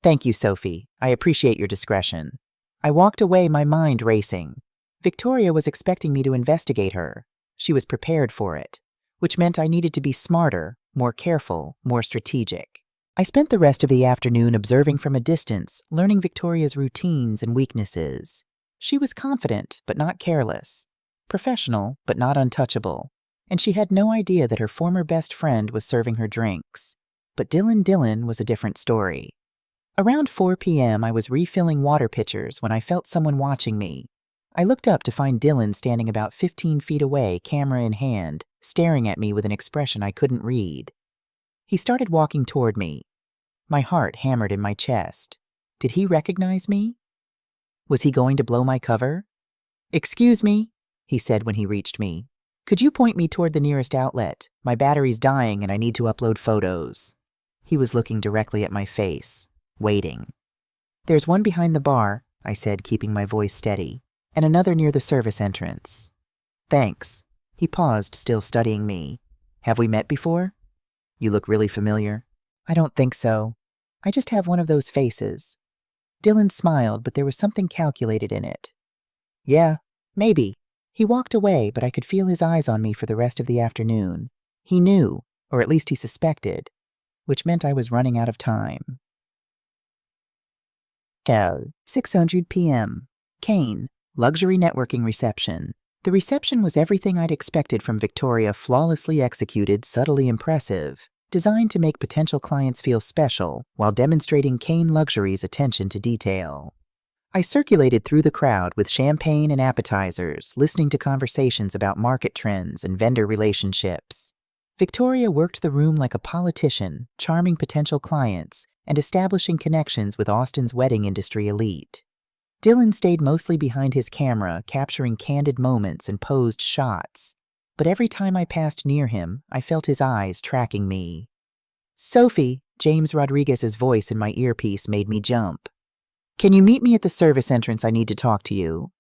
A: Thank you, Sophie. I appreciate your discretion. I walked away, my mind racing. Victoria was expecting me to investigate her. She was prepared for it, which meant I needed to be smarter, more careful, more strategic. I spent the rest of the afternoon observing from a distance, learning Victoria's routines and weaknesses. She was confident, but not careless. Professional, but not untouchable. And she had no idea that her former best friend was serving her drinks. But Dylan was a different story. Around 4 p.m., I was refilling water pitchers when I felt someone watching me. I looked up to find Dylan standing about 15 feet away, camera in hand, staring at me with an expression I couldn't read. He started walking toward me. My heart hammered in my chest. Did he recognize me? Was he going to blow my cover? "Excuse me," he said when he reached me. "Could you point me toward the nearest outlet? My battery's dying and I need to upload photos." He was looking directly at my face, waiting. "There's one behind the bar," I said, keeping my voice steady, "and another near the service entrance." "Thanks." He paused, still studying me. "Have we met before?" "You look really familiar." "I don't think so. I just have one of those faces." Dylan smiled, but there was something calculated in it. "Yeah, maybe." He walked away, but I could feel his eyes on me for the rest of the afternoon. He knew, or at least he suspected, which meant I was running out of time. 6:00 p.m. Kane, luxury networking reception. The reception was everything I'd expected from Victoria, flawlessly executed, subtly impressive, designed to make potential clients feel special while demonstrating Kane Luxury's attention to detail. I circulated through the crowd with champagne and appetizers, listening to conversations about market trends and vendor relationships. Victoria worked the room like a politician, charming potential clients and establishing connections with Austin's wedding industry elite. Dylan stayed mostly behind his camera, capturing candid moments and posed shots. But every time I passed near him, I felt his eyes tracking me. "Sophie," James Rodriguez's voice in my earpiece made me jump. "Can you meet me at the service entrance? I need to talk to you."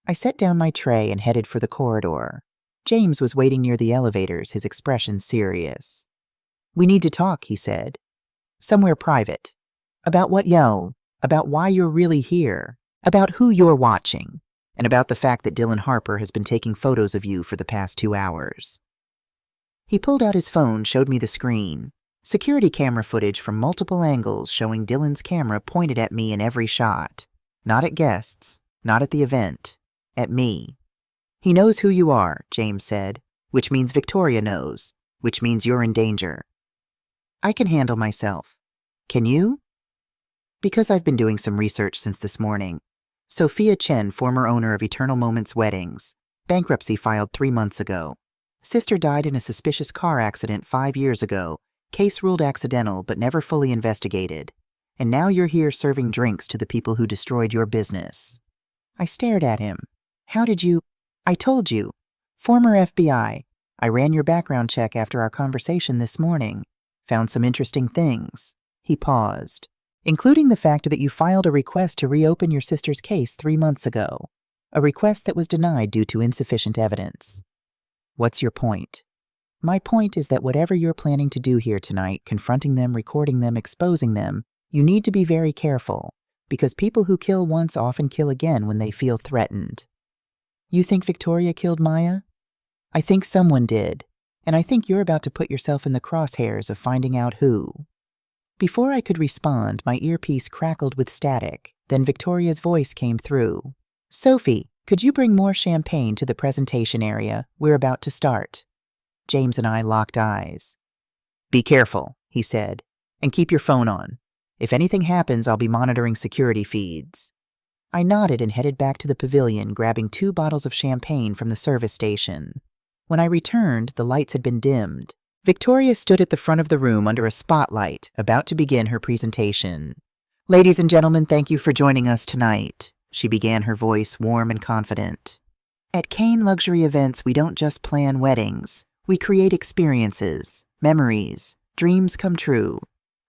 A: I set down my tray and headed for the corridor. James was waiting near the elevators, his expression serious. "We need to talk," he said. "Somewhere private." "About what, yo? About why you're really here. About who you're watching. And about the fact that Dylan Harper has been taking photos of you for the past 2 hours. He pulled out his phone, showed me the screen. Security camera footage from multiple angles showing Dylan's camera pointed at me in every shot. Not at guests, not at the event, at me. "He knows who you are," James said, "which means Victoria knows, which means you're in danger." "I can handle myself." "Can you?" "Because I've been doing some research since this morning. Sophia Chen, former owner of Eternal Moments Weddings. Bankruptcy filed 3 months ago. Sister died in a suspicious car accident 5 years ago. Case ruled accidental, but never fully investigated. And now you're here serving drinks to the people who destroyed your business." I stared at him. "How did you—" "I told you. Former FBI. I ran your background check after our conversation this morning. Found some interesting things." He paused. "Including the fact that you filed a request to reopen your sister's case 3 months ago. A request that was denied due to insufficient evidence." "What's your point?" "My point is that whatever you're planning to do here tonight, confronting them, recording them, exposing them, you need to be very careful, because people who kill once often kill again when they feel threatened." "You think Victoria killed Maya?" "I think someone did, and I think you're about to put yourself in the crosshairs of finding out who." Before I could respond, my earpiece crackled with static. Then Victoria's voice came through. "Sophie, could you bring more champagne to the presentation area? We're about to start." James and I locked eyes. "Be careful," he said, "and keep your phone on. If anything happens, I'll be monitoring security feeds." I nodded and headed back to the pavilion, grabbing 2 bottles of champagne from the service station. When I returned, the lights had been dimmed. Victoria stood at the front of the room under a spotlight, about to begin her presentation. "Ladies and gentlemen, thank you for joining us tonight," she began, her voice warm and confident. "At Kane Luxury Events, we don't just plan weddings. We create experiences, memories, dreams come true.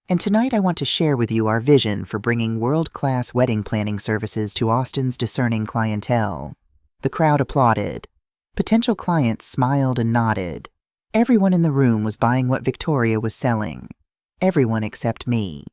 A: And tonight I want to share with you our vision for bringing world-class wedding planning services to Austin's discerning clientele." The crowd applauded. Potential clients smiled and nodded. Everyone in the room was buying what Victoria was selling. Everyone except me.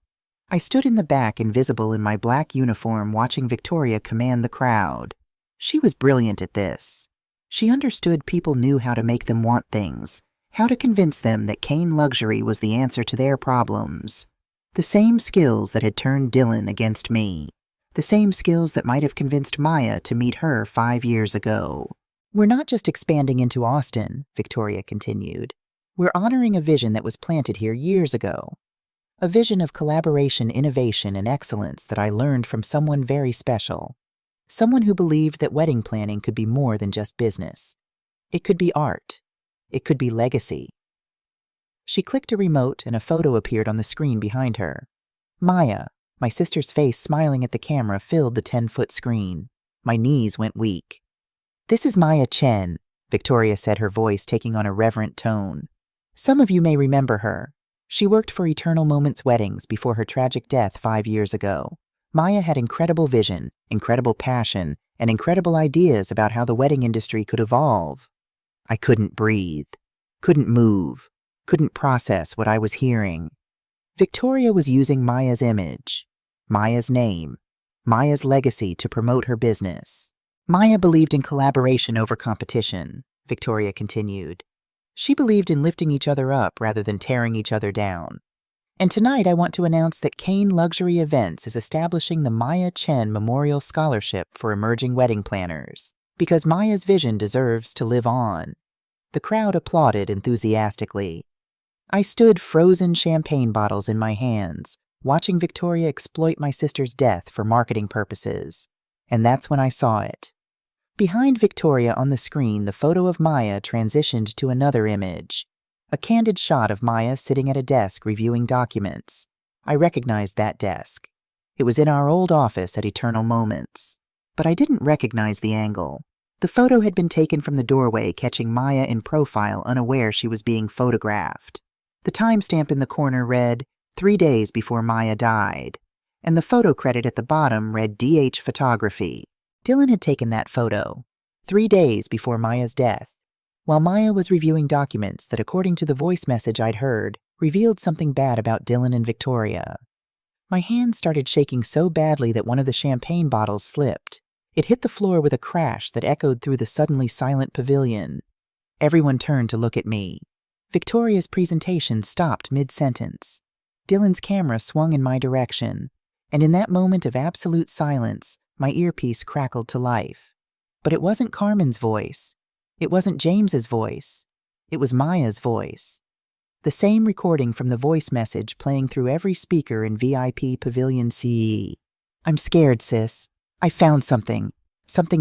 A: I stood in the back, invisible in my black uniform, watching Victoria command the crowd. She was brilliant at this. She understood people knew how to make them want things, how to convince them that Kane Luxury was the answer to their problems. The same skills that had turned Dylan against me. The same skills that might have convinced Maya to meet her 5 years ago. "We're not just expanding into Austin," Victoria continued. "We're honoring a vision that was planted here years ago. A vision of collaboration, innovation, and excellence that I learned from someone very special. Someone who believed that wedding planning could be more than just business. It could be art. It could be legacy." She clicked a remote and a photo appeared on the screen behind her. Maya, my sister's face smiling at the camera, filled the 10-foot screen. My knees went weak. "This is Maya Chen," Victoria said, her voice taking on a reverent tone. "Some of you may remember her. She worked for Eternal Moments Weddings before her tragic death 5 years ago. Maya had incredible vision, incredible passion, and incredible ideas about how the wedding industry could evolve." I couldn't breathe, couldn't move, couldn't process what I was hearing. Victoria was using Maya's image, Maya's name, Maya's legacy to promote her business. "Maya believed in collaboration over competition," Victoria continued. "She believed in lifting each other up rather than tearing each other down. And tonight I want to announce that Kane Luxury Events is establishing the Maya Chen Memorial Scholarship for emerging wedding planners, because Maya's vision deserves to live on." The crowd applauded enthusiastically. I stood, frozen champagne bottles in my hands, watching Victoria exploit my sister's death for marketing purposes. And that's when I saw it. Behind Victoria on the screen, the photo of Maya transitioned to another image. A candid shot of Maya sitting at a desk reviewing documents. I recognized that desk. It was in our old office at Eternal Moments. But I didn't recognize the angle. The photo had been taken from the doorway, catching Maya in profile, unaware she was being photographed. The timestamp in the corner read, 3 days before Maya died, and the photo credit at the bottom read DH Photography. Dylan had taken that photo 3 days before Maya's death, while Maya was reviewing documents that, according to the voice message I'd heard, revealed something bad about Dylan and Victoria. My hands started shaking so badly that one of the champagne bottles slipped. It hit the floor with a crash that echoed through the suddenly silent pavilion. Everyone turned to look at me. Victoria's presentation stopped mid-sentence. Dylan's camera swung in my direction, and in that moment of absolute silence, my earpiece crackled to life. But it wasn't Carmen's voice. It wasn't James's voice. It was Maya's voice. The same recording from the voice message playing through every speaker in VIP Pavilion CE. "I'm scared, sis. I found something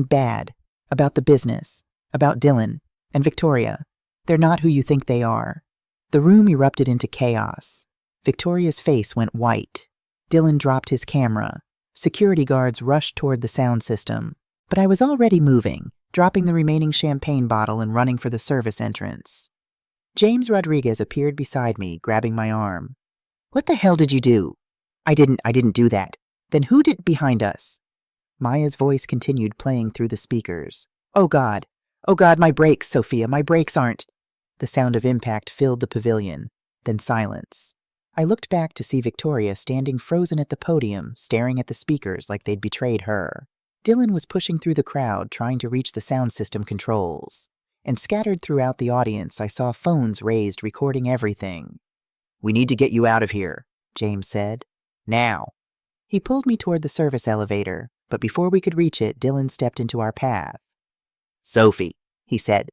A: bad, about the business, about Dylan and Victoria. They're not who you think they are." The room erupted into chaos. Victoria's face went white. Dylan dropped his camera. Security guards rushed toward the sound system. But I was already moving, dropping the remaining champagne bottle and running for the service entrance. James Rodriguez appeared beside me, grabbing my arm. "What the hell did you do?" I didn't do that." "Then who did behind us?" Maya's voice continued playing through the speakers. Oh God, my brakes, Sophia, my brakes aren't." The sound of impact filled the pavilion, then silence. I looked back to see Victoria standing frozen at the podium, staring at the speakers like they'd betrayed her. Dylan was pushing through the crowd, trying to reach the sound system controls. And scattered throughout the audience, I saw phones raised, recording everything. "We need to get you out of here," James said. "Now." He pulled me toward the service elevator, but before we could reach it, Dylan stepped into our path. "Sophie," he said.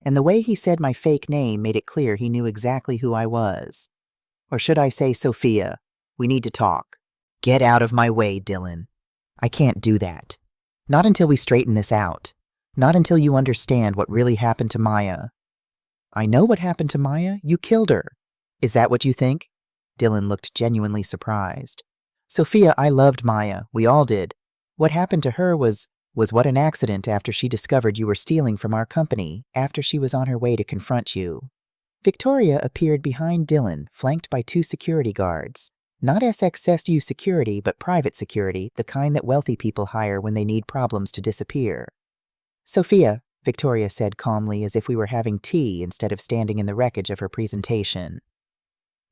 A: And the way he said my fake name made it clear he knew exactly who I was. Or should I say Sophia? We need to talk. Get out of my way, Dylan. I can't do that. Not until we straighten this out. Not until you understand what really happened to Maya. I know what happened to Maya. You killed her. Is that what you think? Dylan looked genuinely surprised. Sophia, I loved Maya. We all did. What happened to her was what an accident after she discovered you were stealing from our company, after she was on her way to confront you. Victoria appeared behind Dylan, flanked by 2 security guards. Not SXSU security, but private security, the kind that wealthy people hire when they need problems to disappear. Sophia, Victoria said calmly, as if we were having tea instead of standing in the wreckage of her presentation.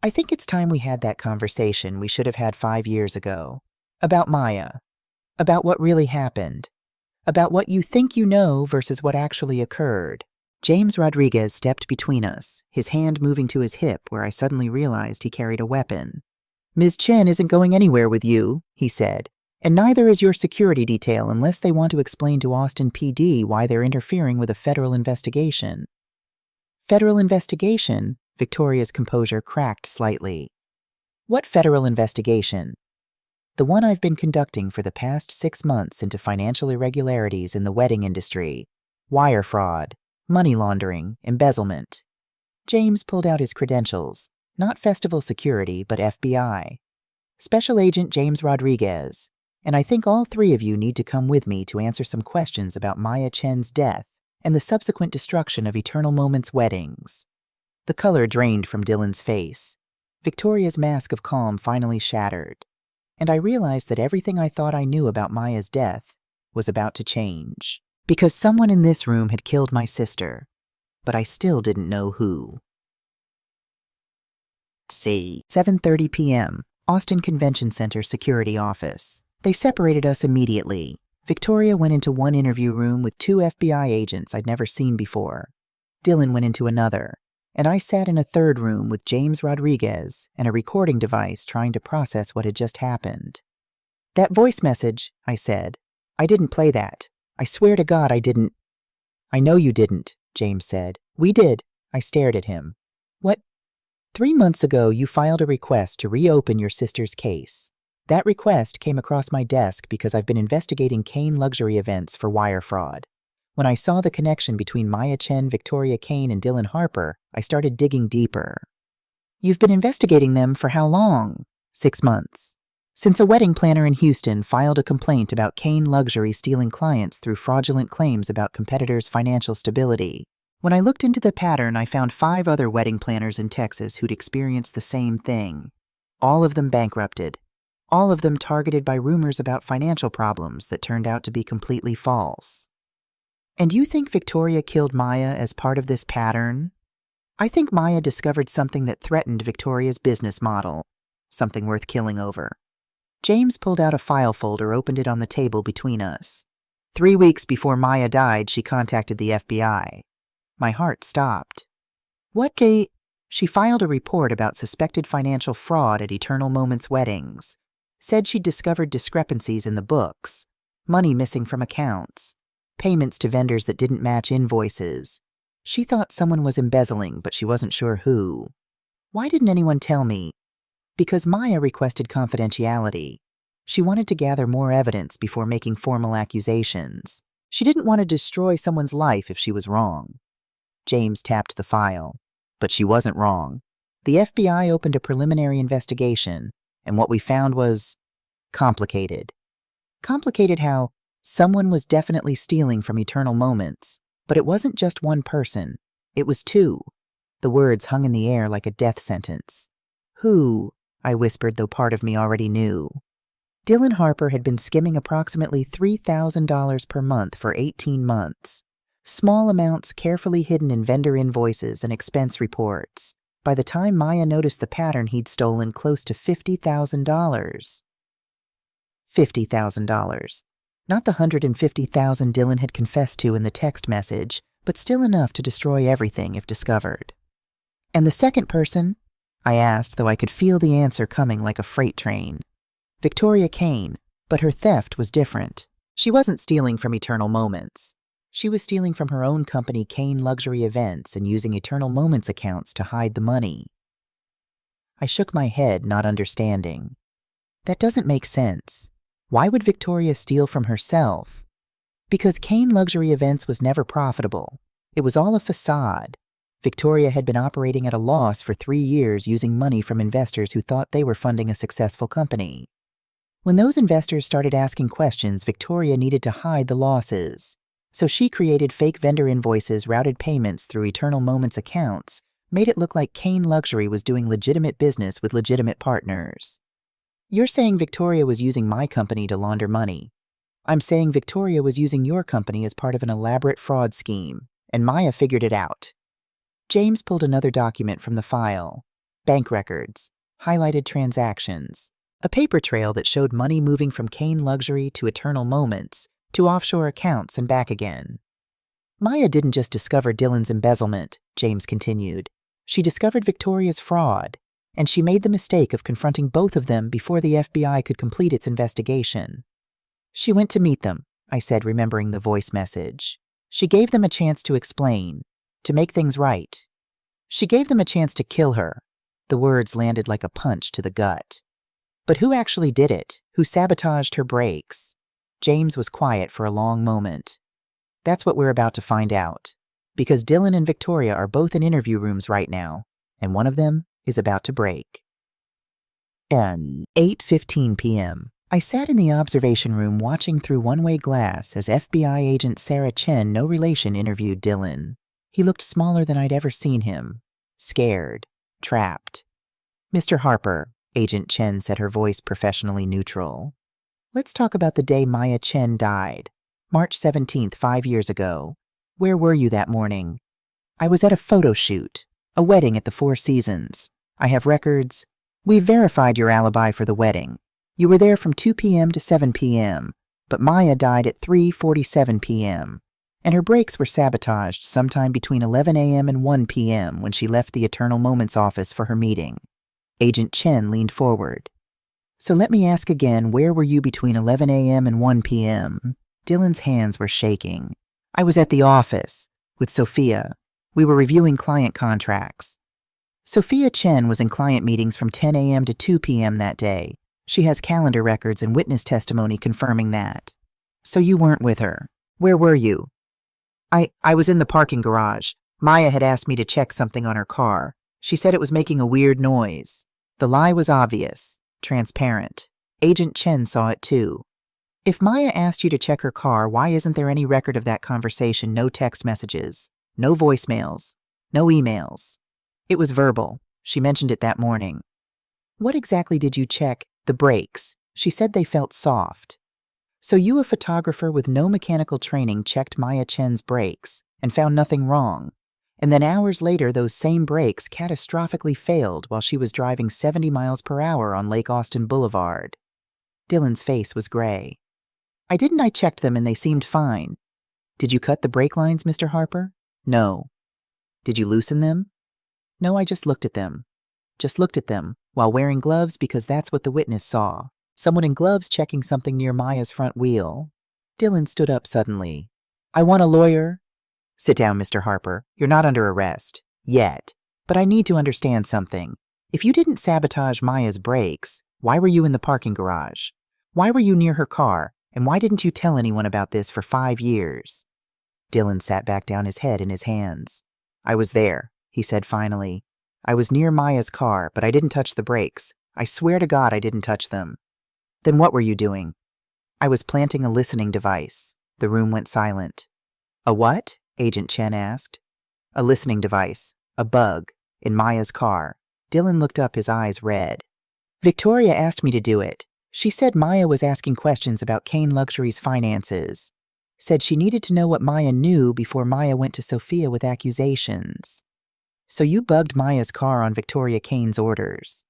A: I think it's time we had that conversation we should have had 5 years ago. About Maya. About what really happened. About what you think you know versus what actually occurred. James Rodriguez stepped between us, his hand moving to his hip where I suddenly realized he carried a weapon. Ms. Chen isn't going anywhere with you, he said, and neither is your security detail unless they want to explain to Austin PD why they're interfering with a federal investigation. Federal investigation? Victoria's composure cracked slightly. What federal investigation? The one I've been conducting for the past 6 months into financial irregularities in the wedding industry, wire fraud, money laundering, embezzlement. James pulled out his credentials, not festival security, but FBI. Special Agent James Rodriguez, and I think all 3 of you need to come with me to answer some questions about Maya Chen's death and the subsequent destruction of Eternal Moments weddings. The color drained from Dylan's face. Victoria's mask of calm finally shattered, and I realized that everything I thought I knew about Maya's death was about to change. Because someone in this room had killed my sister, but I still didn't know who. 7:30 p.m., Austin Convention Center security office. They separated us immediately. Victoria went into one interview room with 2 FBI agents I'd never seen before. Dylan went into another, and I sat in a third room with James Rodriguez and a recording device trying to process what had just happened. That voice message, I said. I didn't play that. I swear to God I didn't. I know you didn't, James said. We did. I stared at him. What? 3 months ago, you filed a request to reopen your sister's case. That request came across my desk because I've been investigating Kane luxury events for wire fraud. When I saw the connection between Maya Chen, Victoria Kane, and Dylan Harper, I started digging deeper. You've been investigating them for how long? 6 months. Since a wedding planner in Houston filed a complaint about Kane Luxury stealing clients through fraudulent claims about competitors' financial stability. When I looked into the pattern, I found 5 other wedding planners in Texas who'd experienced the same thing. All of them bankrupted. All of them targeted by rumors about financial problems that turned out to be completely false. And you think Victoria killed Maya as part of this pattern? I think Maya discovered something that threatened Victoria's business model, something worth killing over. James pulled out a file folder, opened it on the table between us. 3 weeks before Maya died, she contacted the FBI. My heart stopped. What gay? She filed a report about suspected financial fraud at Eternal Moments weddings. Said she'd discovered discrepancies in the books, money missing from accounts, payments to vendors that didn't match invoices. She thought someone was embezzling, but she wasn't sure who. Why didn't anyone tell me? Because Maya requested confidentiality. She wanted to gather more evidence before making formal accusations. She didn't want to destroy someone's life if she was wrong. James tapped the file. But she wasn't wrong. The FBI opened a preliminary investigation, and what we found was complicated. Complicated how someone was definitely stealing from Eternal Moments, but it wasn't just one person. It was 2. The words hung in the air like a death sentence. Who? I whispered, though part of me already knew. Dylan Harper had been skimming approximately $3,000 per month for 18 months. Small amounts carefully hidden in vendor invoices and expense reports. By the time Maya noticed the pattern, he'd stolen close to $50,000. $50,000. Not the $150,000 Dylan had confessed to in the text message, but still enough to destroy everything if discovered. And the second person? I asked, though I could feel the answer coming like a freight train. Victoria Kane, but her theft was different. She wasn't stealing from Eternal Moments. She was stealing from her own company, Kane Luxury Events, and using Eternal Moments accounts to hide the money. I shook my head, not understanding. That doesn't make sense. Why would Victoria steal from herself? Because Kane Luxury Events was never profitable. It was all a facade. Victoria had been operating at a loss for 3 years using money from investors who thought they were funding a successful company. When those investors started asking questions, Victoria needed to hide the losses. So she created fake vendor invoices, routed payments through Eternal Moments accounts, made it look like Kane Luxury was doing legitimate business with legitimate partners. You're saying Victoria was using my company to launder money. I'm saying Victoria was using your company as part of an elaborate fraud scheme, and Maya figured it out. James pulled another document from the file. Bank records, highlighted transactions, a paper trail that showed money moving from Kane Luxury to Eternal Moments to offshore accounts and back again. Maya didn't just discover Dylan's embezzlement, James continued. She discovered Victoria's fraud, and she made the mistake of confronting both of them before the FBI could complete its investigation. She went to meet them, I said, remembering the voice message. She gave them a chance to explain, to make things right. She gave them a chance to kill her. The words landed like a punch to the gut. But who actually did it? Who sabotaged her brakes? James was quiet for a long moment. That's what we're about to find out. Because Dylan and Victoria are both in interview rooms right now, and one of them is about to break. 8:15 p.m. I sat in the observation room watching through one-way glass as FBI agent Sarah Chen, no relation, interviewed Dylan. He looked smaller than I'd ever seen him. Scared. Trapped. Mr. Harper, Agent Chen said, her voice professionally neutral. Let's talk about the day Maya Chen died. March 17th, 5 years ago. Where were you that morning? I was at a photo shoot. A wedding at the Four Seasons. I have records. We've verified your alibi for the wedding. You were there from 2 p.m. to 7 p.m., but Maya died at 3:47 p.m., and her brakes were sabotaged sometime between 11 a.m. and 1 p.m. when she left the Eternal Moments office for her meeting. Agent Chen leaned forward. So let me ask again, where were you between 11 a.m. and 1 p.m.? Dylan's hands were shaking. I was at the office with Sophia. We were reviewing client contracts. Sophia Chen was in client meetings from 10 a.m. to 2 p.m. that day. She has calendar records and witness testimony confirming that. So you weren't with her. Where were you? I was in the parking garage. Maya had asked me to check something on her car. She said it was making a weird noise. The lie was obvious, transparent. Agent Chen saw it too. If Maya asked you to check her car, why isn't there any record of that conversation? No text messages, no voicemails, no emails. It was verbal. She mentioned it that morning. What exactly did you check? The brakes. She said they felt soft. So you, a photographer with no mechanical training, checked Maya Chen's brakes and found nothing wrong. And then hours later, those same brakes catastrophically failed while she was driving 70 miles per hour on Lake Austin Boulevard. Dylan's face was gray. I checked them and they seemed fine. Did you cut the brake lines, Mr. Harper? No. Did you loosen them? No, I just looked at them. Just looked at them while wearing gloves because that's what the witness saw. Someone in gloves checking something near Maya's front wheel. Dylan stood up suddenly. I want a lawyer. Sit down, Mr. Harper. You're not under arrest. Yet. But I need to understand something. If you didn't sabotage Maya's brakes, why were you in the parking garage? Why were you near her car? And why didn't you tell anyone about this for 5 years? Dylan sat back down, his head in his hands. I was there, he said finally. I was near Maya's car, but I didn't touch the brakes. I swear to God I didn't touch them. Then what were you doing? I was planting a listening device. The room went silent. A what? Agent Chen asked. A listening device. A bug. In Maya's car. Dylan looked up, his eyes red. Victoria asked me to do it. She said Maya was asking questions about Kane Luxury's finances. Said she needed to know what Maya knew before Maya went to Sophia with accusations. So you bugged Maya's car on Victoria Kane's orders?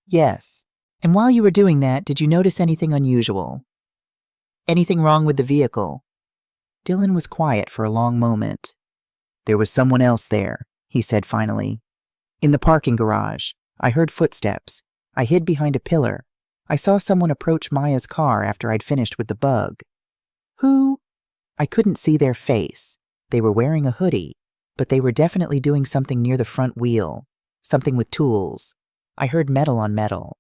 A: Yes. And while you were doing that, did you notice anything unusual? Anything wrong with the vehicle? Dylan was quiet for a long moment. There was someone else there, he said finally. In the parking garage. I heard footsteps. I hid behind a pillar. I saw someone approach Maya's car after I'd finished with the bug. Who? I couldn't see their face. They were wearing a hoodie, but they were definitely doing something near the front wheel. Something with tools. I heard metal on metal.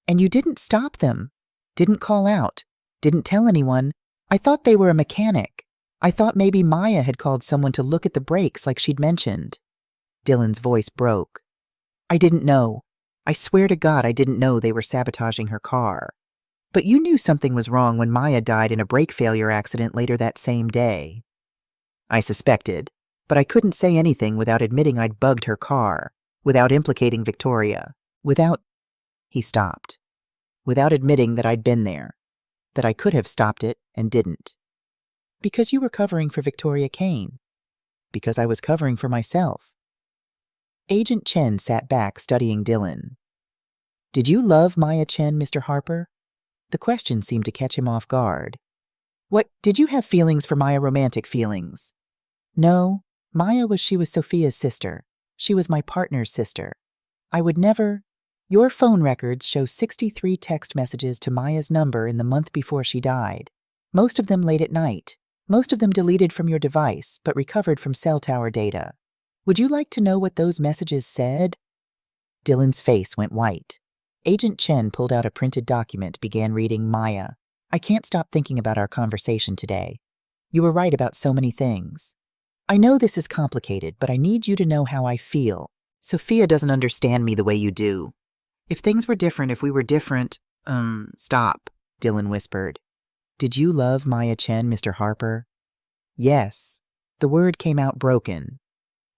A: And you didn't stop them. Didn't call out. Didn't tell anyone. I thought they were a mechanic. I thought maybe Maya had called someone to look at the brakes like she'd mentioned. Dylan's voice broke. I didn't know. I swear to God I didn't know they were sabotaging her car. But you knew something was wrong when Maya died in a brake failure accident later that same day. I suspected, but I couldn't say anything without admitting I'd bugged her car, without implicating Victoria, without... He stopped. Without admitting that I'd been there, that I could have stopped it and didn't. Because you were covering for Victoria Kane. Because I was covering for myself. Agent Chen sat back studying Dylan. Did you love Maya Chen, Mr. Harper? The question seemed to catch him off guard. What, did you have feelings for Maya, romantic feelings? No, Maya was Sophia's sister. She was my partner's sister. I would never... Your phone records show 63 text messages to Maya's number in the month before she died. Most of them late at night. Most of them deleted from your device, but recovered from cell tower data. Would you like to know what those messages said? Dylan's face went white. Agent Chen pulled out a printed document, began reading. Maya, I can't stop thinking about our conversation today. You were right about so many things. I know this is complicated, but I need you to know how I feel. Sophia doesn't understand me the way you do. If things were different, if we were different, stop, Dylan whispered. Did you love Maya Chen, Mr. Harper? Yes. The word came out broken.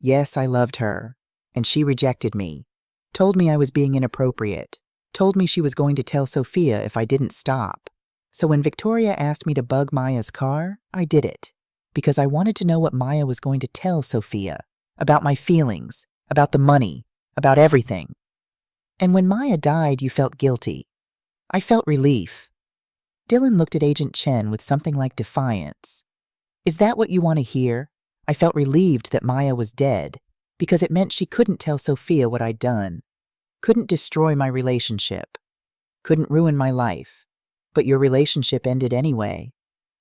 A: Yes, I loved her. And she rejected me. Told me I was being inappropriate. Told me she was going to tell Sophia if I didn't stop. So when Victoria asked me to bug Maya's car, I did it. Because I wanted to know what Maya was going to tell Sophia. About my feelings. About the money. About everything. And when Maya died, you felt guilty. I felt relief. Dylan looked at Agent Chen with something like defiance. Is that what you want to hear? I felt relieved that Maya was dead, because it meant she couldn't tell Sophia what I'd done. Couldn't destroy my relationship. Couldn't ruin my life. But your relationship ended anyway.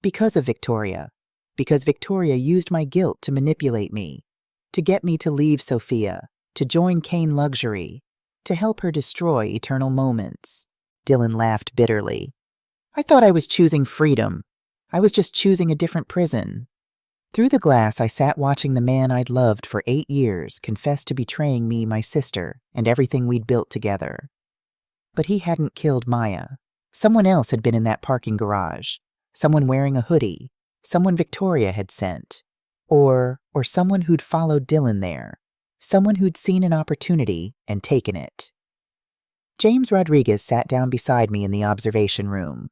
A: Because of Victoria. Because Victoria used my guilt to manipulate me. To get me to leave Sophia. To join Kane Luxury. To help her destroy eternal moments. Dylan laughed bitterly. I thought I was choosing freedom. I was just choosing a different prison. Through the glass, I sat watching the man I'd loved for 8 years confess to betraying me, my sister, and everything we'd built together. But he hadn't killed Maya. Someone else had been in that parking garage. Someone wearing a hoodie. Someone Victoria had sent. Or someone who'd followed Dylan there. Someone who'd seen an opportunity and taken it. James Rodriguez sat down beside me in the observation room.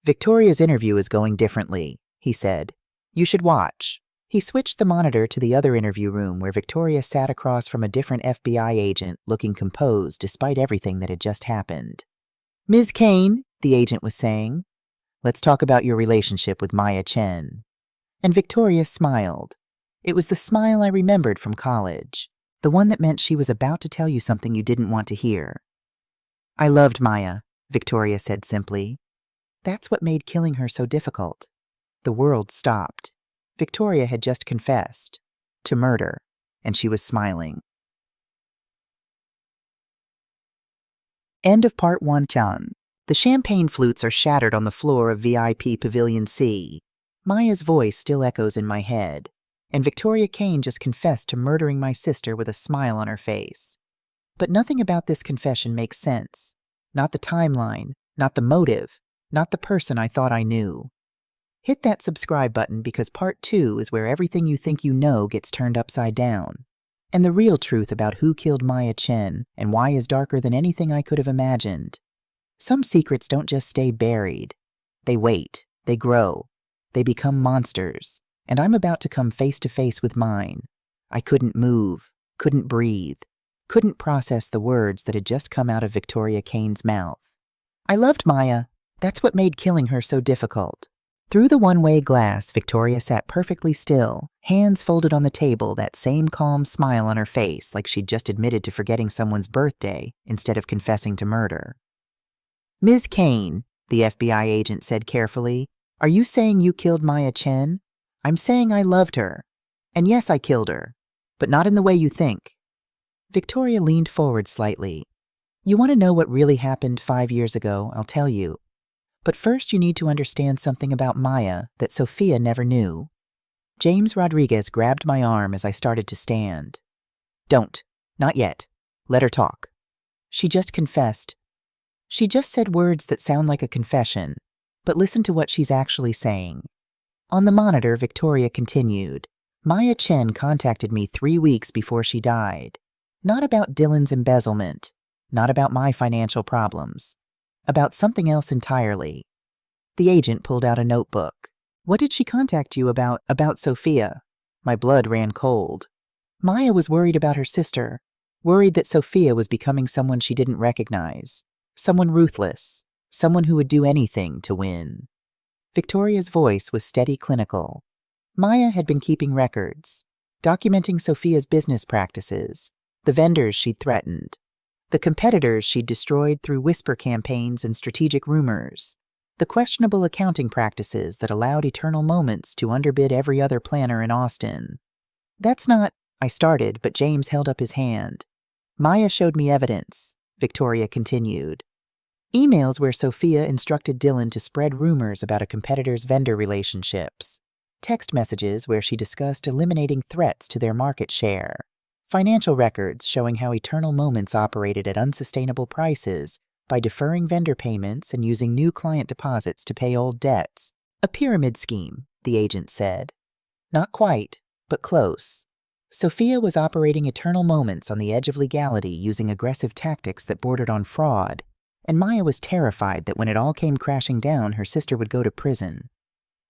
A: Victoria's interview is going differently, he said. You should watch. He switched the monitor to the other interview room where Victoria sat across from a different FBI agent, looking composed despite everything that had just happened. Ms. Kane, the agent was saying, let's talk about your relationship with Maya Chen. And Victoria smiled. It was the smile I remembered from college, the one that meant she was about to tell you something you didn't want to hear. I loved Maya, Victoria said simply. That's what made killing her so difficult. The world stopped. Victoria had just confessed to murder, and she was smiling. End of Part 1. The champagne flutes are shattered on the floor of VIP Pavilion C. Maya's voice still echoes in my head, and Victoria Kane just confessed to murdering my sister with a smile on her face. But nothing about this confession makes sense. Not the timeline, not the motive, not the person I thought I knew. Hit that subscribe button because Part 2 is where everything you think you know gets turned upside down. And the real truth about who killed Maya Chen and why is darker than anything I could have imagined. Some secrets don't just stay buried. They wait, they grow, they become monsters, and I'm about to come face to face with mine. I couldn't move, couldn't breathe, couldn't process the words that had just come out of Victoria Kane's mouth. I loved Maya. That's what made killing her so difficult. Through the one-way glass, Victoria sat perfectly still, hands folded on the table, that same calm smile on her face like she'd just admitted to forgetting someone's birthday instead of confessing to murder. Ms. Kane, the FBI agent said carefully, are you saying you killed Maya Chen? I'm saying I loved her. And yes, I killed her, but not in the way you think. Victoria leaned forward slightly. You want to know what really happened 5 years ago, I'll tell you. But first you need to understand something about Maya that Sophia never knew. James Rodriguez grabbed my arm as I started to stand. Don't. Not yet. Let her talk. She just confessed. She just said words that sound like a confession, but listen to what she's actually saying. On the monitor, Victoria continued. Maya Chen contacted me 3 weeks before she died. Not about Dylan's embezzlement. Not about my financial problems. About something else entirely. The agent pulled out a notebook. What did she contact you about? About Sophia. My blood ran cold. Maya was worried about her sister. Worried that Sophia was becoming someone she didn't recognize. Someone ruthless. Someone who would do anything to win. Victoria's voice was steady, clinical. Maya had been keeping records, documenting Sophia's business practices, the vendors she'd threatened, the competitors she'd destroyed through whisper campaigns and strategic rumors, the questionable accounting practices that allowed Eternal Moments to underbid every other planner in Austin. That's not, I started, but James held up his hand. Maya showed me evidence, Victoria continued. Emails where Sophia instructed Dylan to spread rumors about a competitor's vendor relationships. Text messages where she discussed eliminating threats to their market share. Financial records showing how Eternal Moments operated at unsustainable prices by deferring vendor payments and using new client deposits to pay old debts. A pyramid scheme, the agent said. Not quite, but close. Sophia was operating Eternal Moments on the edge of legality using aggressive tactics that bordered on fraud, and Maya was terrified that when it all came crashing down, her sister would go to prison.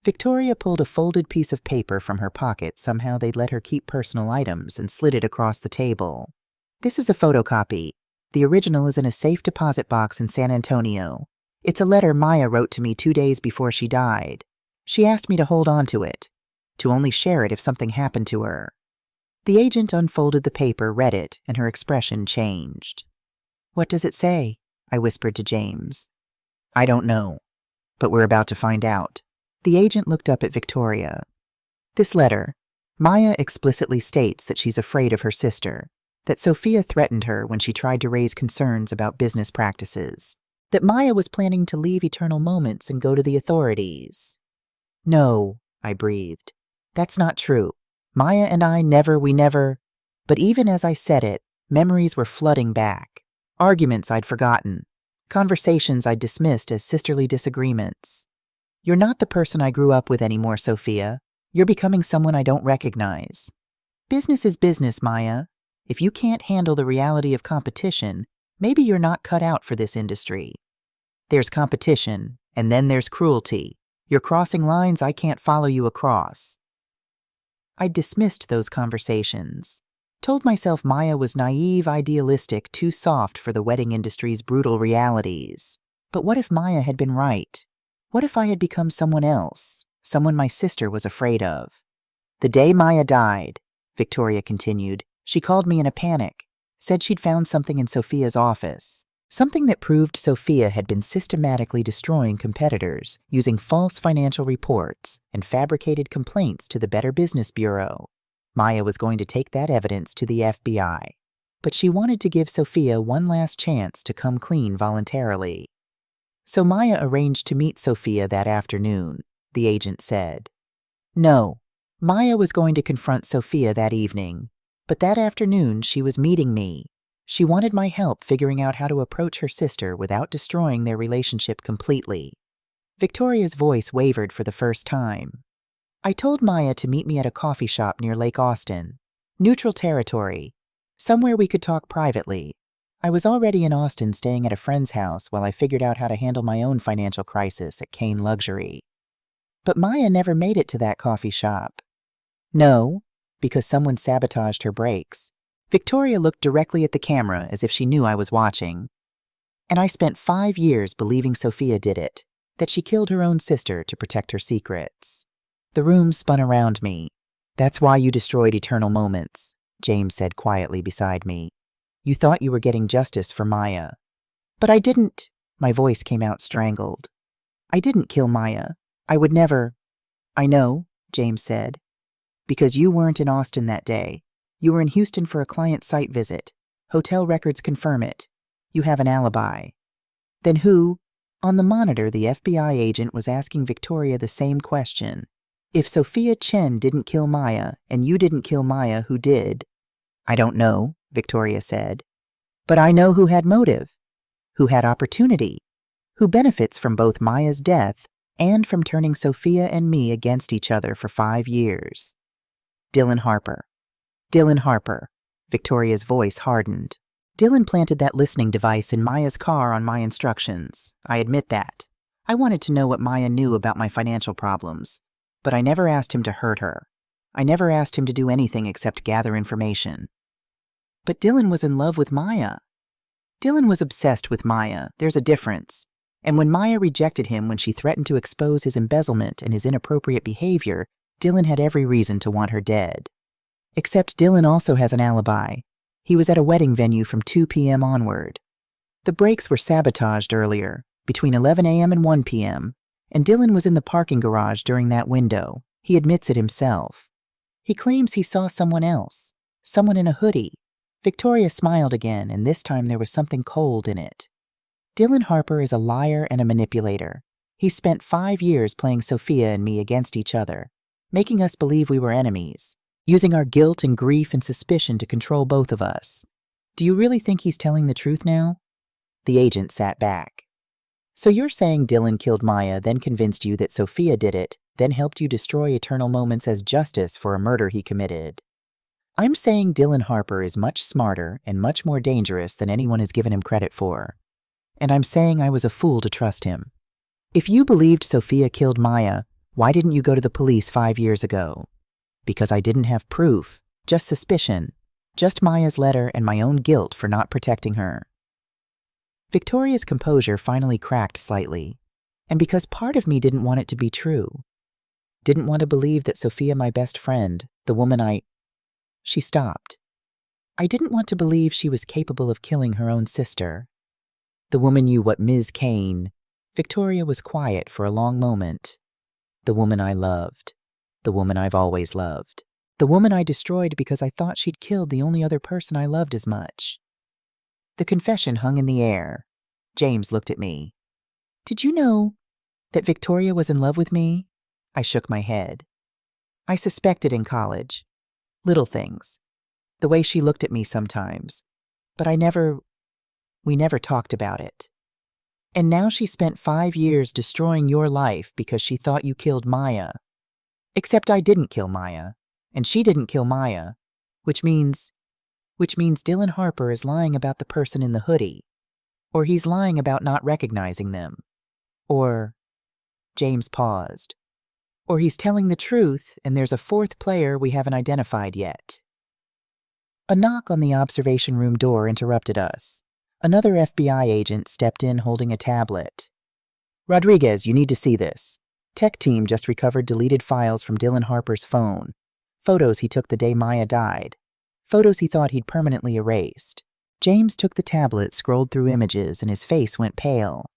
A: Victoria pulled a folded piece of paper from her pocket. Somehow they'd let her keep personal items and slid it across the table. This is a photocopy. The original is in a safe deposit box in San Antonio. It's a letter Maya wrote to me 2 days before she died. She asked me to hold on to it, to only share it if something happened to her. The agent unfolded the paper, read it, and her expression changed. What does it say? I whispered to James. I don't know, but we're about to find out. The agent looked up at Victoria. This letter, Maya explicitly states that she's afraid of her sister, that Sophia threatened her when she tried to raise concerns about business practices, that Maya was planning to leave Eternal Moments and go to the authorities. No, I breathed. That's not true. Maya and I never. But even as I said it, memories were flooding back. Arguments I'd forgotten. Conversations I'd dismissed as sisterly disagreements. You're not the person I grew up with anymore, Sophia. You're becoming someone I don't recognize. Business is business, Maya. If you can't handle the reality of competition, maybe you're not cut out for this industry. There's competition, and then there's cruelty. You're crossing lines I can't follow you across. I dismissed those conversations. Told myself Maya was naive, idealistic, too soft for the wedding industry's brutal realities. But what if Maya had been right? What if I had become someone else, someone my sister was afraid of? The day Maya died, Victoria continued, she called me in a panic, said she'd found something in Sophia's office, something that proved Sophia had been systematically destroying competitors using false financial reports and fabricated complaints to the Better Business Bureau. Maya was going to take that evidence to the FBI, but she wanted to give Sophia one last chance to come clean voluntarily. So Maya arranged to meet Sophia that afternoon, the agent said. No, Maya was going to confront Sophia that evening, but that afternoon she was meeting me. She wanted my help figuring out how to approach her sister without destroying their relationship completely. Victoria's voice wavered for the first time. I told Maya to meet me at a coffee shop near Lake Austin. Neutral territory. Somewhere we could talk privately. I was already in Austin staying at a friend's house while I figured out how to handle my own financial crisis at Kane Luxury. But Maya never made it to that coffee shop. No, because someone sabotaged her brakes. Victoria looked directly at the camera as if she knew I was watching. And I spent 5 years believing Sophia did it, that she killed her own sister to protect her secrets. The room spun around me. That's why you destroyed Eternal Moments, James said quietly beside me. You thought you were getting justice for Maya. But I didn't. My voice came out strangled. I didn't kill Maya. I would never. I know, James said. Because you weren't in Austin that day. You were in Houston for a client site visit. Hotel records confirm it. You have an alibi. Then who? On the monitor, the FBI agent was asking Victoria the same question. If Sophia Chen didn't kill Maya, and you didn't kill Maya, who did? I don't know, Victoria said. But I know who had motive, who had opportunity, who benefits from both Maya's death and from turning Sophia and me against each other for 5 years. Dylan Harper. Dylan Harper. Victoria's voice hardened. Dylan planted that listening device in Maya's car on my instructions. I admit that. I wanted to know what Maya knew about my financial problems, but I never asked him to hurt her. I never asked him to do anything except gather information. But Dylan was in love with Maya. Dylan was obsessed with Maya. There's a difference. And when Maya rejected him when she threatened to expose his embezzlement and his inappropriate behavior, Dylan had every reason to want her dead. Except Dylan also has an alibi. He was at a wedding venue from 2 p.m. onward. The brakes were sabotaged earlier, between 11 a.m. and 1 p.m., and Dylan was in the parking garage during that window. He admits it himself. He claims he saw someone else, someone in a hoodie. Victoria smiled again, and this time there was something cold in it. Dylan Harper is a liar and a manipulator. He spent 5 years playing Sophia and me against each other, making us believe we were enemies, using our guilt and grief and suspicion to control both of us. Do you really think he's telling the truth now? The agent sat back. So you're saying Dylan killed Maya, then convinced you that Sophia did it, then helped you destroy eternal moments as justice for a murder he committed. I'm saying Dylan Harper is much smarter and much more dangerous than anyone has given him credit for. And I'm saying I was a fool to trust him. If you believed Sophia killed Maya, why didn't you go to the police 5 years ago? Because I didn't have proof, just suspicion, just Maya's letter and my own guilt for not protecting her. Victoria's composure finally cracked slightly, and because part of me didn't want it to be true. Didn't want to believe that Sophia, my best friend, the woman She stopped. I didn't want to believe she was capable of killing her own sister. The woman you, what Ms. Kane. Victoria was quiet for a long moment. The woman I loved. The woman I've always loved. The woman I destroyed because I thought she'd killed the only other person I loved as much. The confession hung in the air. James looked at me. Did you know that Victoria was in love with me? I shook my head. I suspected in college. Little things. The way she looked at me sometimes. But we never talked about it. And now she spent 5 years destroying your life because she thought you killed Maya. Except I didn't kill Maya, and she didn't kill Maya, which means Dylan Harper is lying about the person in the hoodie, or he's lying about not recognizing them, or, James paused, or he's telling the truth and there's a fourth player we haven't identified yet. A knock on the observation room door interrupted us. Another FBI agent stepped in holding a tablet. Rodriguez, you need to see this. Tech team just recovered deleted files from Dylan Harper's phone. Photos he took the day Maya died. Photos he thought he'd permanently erased. James took the tablet, scrolled through images, and his face went pale.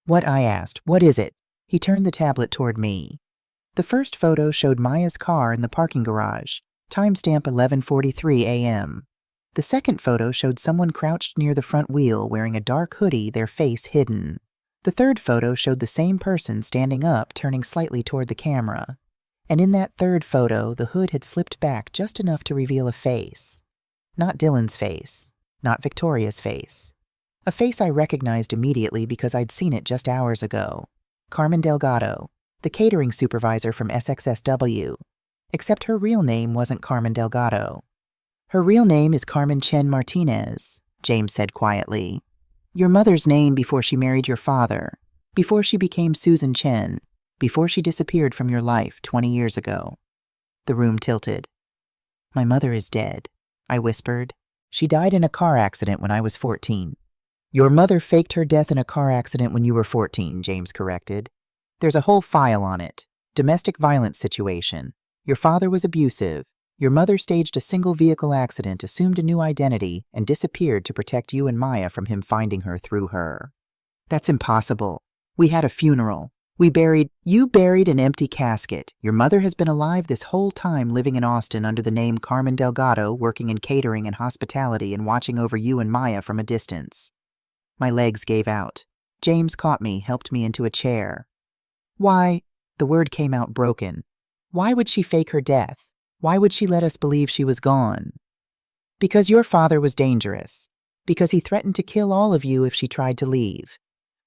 A: What? I asked. What is it? He turned the tablet toward me. The first photo showed Maya's car in the parking garage. Timestamp 11:43 a.m. The second photo showed someone crouched near the front wheel wearing a dark hoodie, their face hidden. The third photo showed the same person standing up, turning slightly toward the camera. And in that third photo, the hood had slipped back just enough to reveal a face. Not Dylan's face. Not Victoria's face. A face I recognized immediately because I'd seen it just hours ago. Carmen Delgado, the catering supervisor from SXSW. Except her real name wasn't Carmen Delgado. Her real name is Carmen Chen Martinez, James said quietly. Your mother's name before she married your father, before she became Susan Chen, before she disappeared from your life 20 years ago. The room tilted. My mother is dead, I whispered. She died in a car accident when I was 14. Your mother faked her death in a car accident when you were 14, James corrected. There's a whole file on it. Domestic violence situation. Your father was abusive. Your mother staged a single vehicle accident, assumed a new identity, and disappeared to protect you and Maya from him finding her through her. That's impossible. We had a funeral. You buried an empty casket. Your mother has been alive this whole time, living in Austin under the name Carmen Delgado, working in catering and hospitality and watching over you and Maya from a distance. My legs gave out. James caught me, helped me into a chair. Why? The word came out broken. Why would she fake her death? Why would she let us believe she was gone? Because your father was dangerous. Because he threatened to kill all of you if she tried to leave.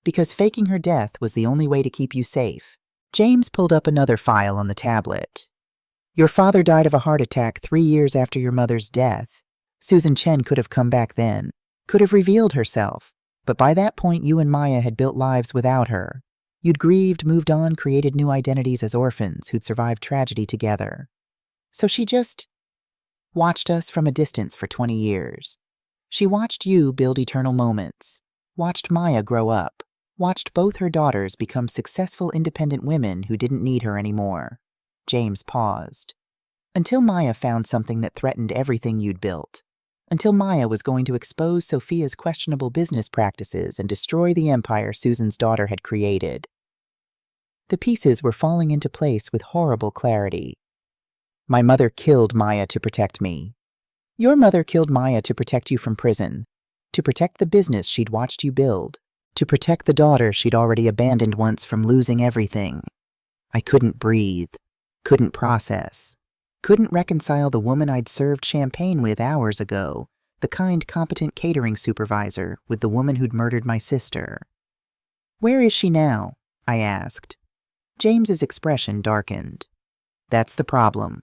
A: Because faking her death was the only way to keep you safe. James pulled up another file on the tablet. Your father died of a heart attack 3 years after your mother's death. Susan Chen could have come back then, could have revealed herself, but by that point you and Maya had built lives without her. You'd grieved, moved on, created new identities as orphans who'd survived tragedy together. So she just watched us from a distance for 20 years. She watched you build eternal moments, watched Maya grow up, watched both her daughters become successful independent women who didn't need her anymore. James paused. Until Maya found something that threatened everything you'd built. Until Maya was going to expose Sophia's questionable business practices and destroy the empire Susan's daughter had created. The pieces were falling into place with horrible clarity. My mother killed Maya to protect me. Your mother killed Maya to protect you from prison, to protect the business she'd watched you build, to protect the daughter she'd already abandoned once from losing everything. I couldn't breathe, couldn't process, couldn't reconcile the woman I'd served champagne with hours ago, the kind, competent catering supervisor, with the woman who'd murdered my sister. Where is she now? I asked. James's expression darkened. That's the problem.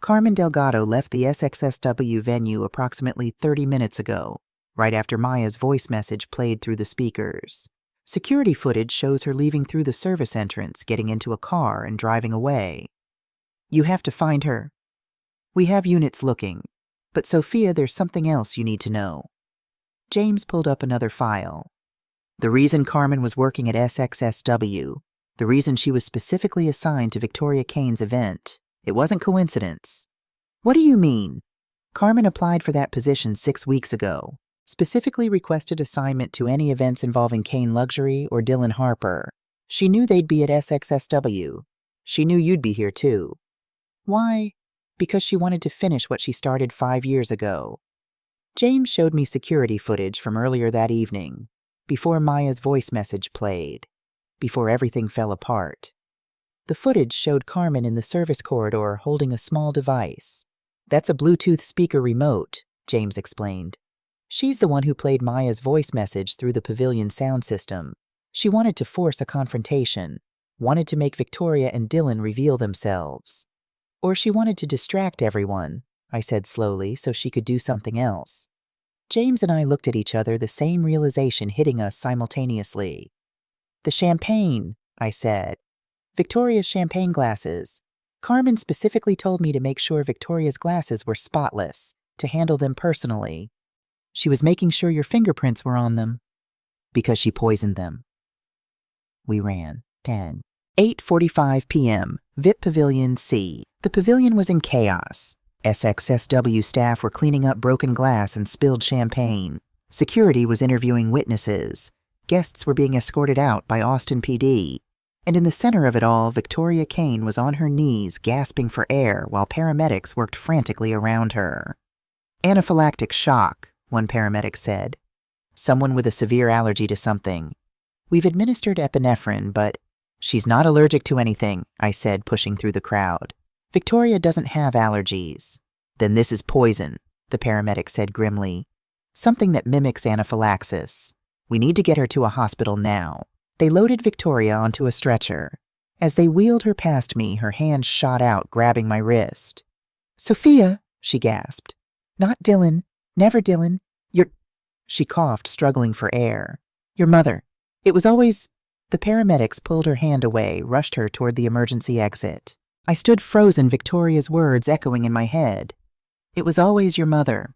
A: Carmen Delgado left the SXSW venue approximately 30 minutes ago, right after Maya's voice message played through the speakers. Security footage shows her leaving through the service entrance, getting into a car, and driving away. You have to find her. We have units looking. But Sophia, there's something else you need to know. James pulled up another file. The reason Carmen was working at SXSW, the reason she was specifically assigned to Victoria Kane's event, it wasn't coincidence. What do you mean? Carmen applied for that position 6 weeks ago, specifically requested assignment to any events involving Kane Luxury or Dylan Harper. She knew they'd be at SXSW. She knew you'd be here too. Why? Because she wanted to finish what she started 5 years ago. James showed me security footage from earlier that evening, before Maya's voice message played, before everything fell apart. The footage showed Carmen in the service corridor holding a small device. That's a Bluetooth speaker remote, James explained. She's the one who played Maya's voice message through the pavilion sound system. She wanted to force a confrontation, wanted to make Victoria and Dylan reveal themselves. Or she wanted to distract everyone, I said slowly, so she could do something else. James and I looked at each other, the same realization hitting us simultaneously. The champagne, I said. Victoria's champagne glasses. Carmen specifically told me to make sure Victoria's glasses were spotless, to handle them personally. She was making sure your fingerprints were on them. Because she poisoned them. We ran. 10. 8:45 p.m. VIP Pavilion C. The pavilion was in chaos. SXSW staff were cleaning up broken glass and spilled champagne. Security was interviewing witnesses. Guests were being escorted out by Austin PD. And in the center of it all, Victoria Kane was on her knees, gasping for air, while paramedics worked frantically around her. Anaphylactic shock, one paramedic said. Someone with a severe allergy to something. We've administered epinephrine, but she's not allergic to anything, I said, pushing through the crowd. Victoria doesn't have allergies. Then this is poison, the paramedic said grimly. Something that mimics anaphylaxis. We need to get her to a hospital now. They loaded Victoria onto a stretcher. As they wheeled her past me, her hand shot out, grabbing my wrist. Sophia, she gasped. Not Dylan. Never Dylan. She coughed, struggling for air. Your mother. It was always... The paramedics pulled her hand away, rushed her toward the emergency exit. I stood frozen, Victoria's words echoing in my head. It was always your mother.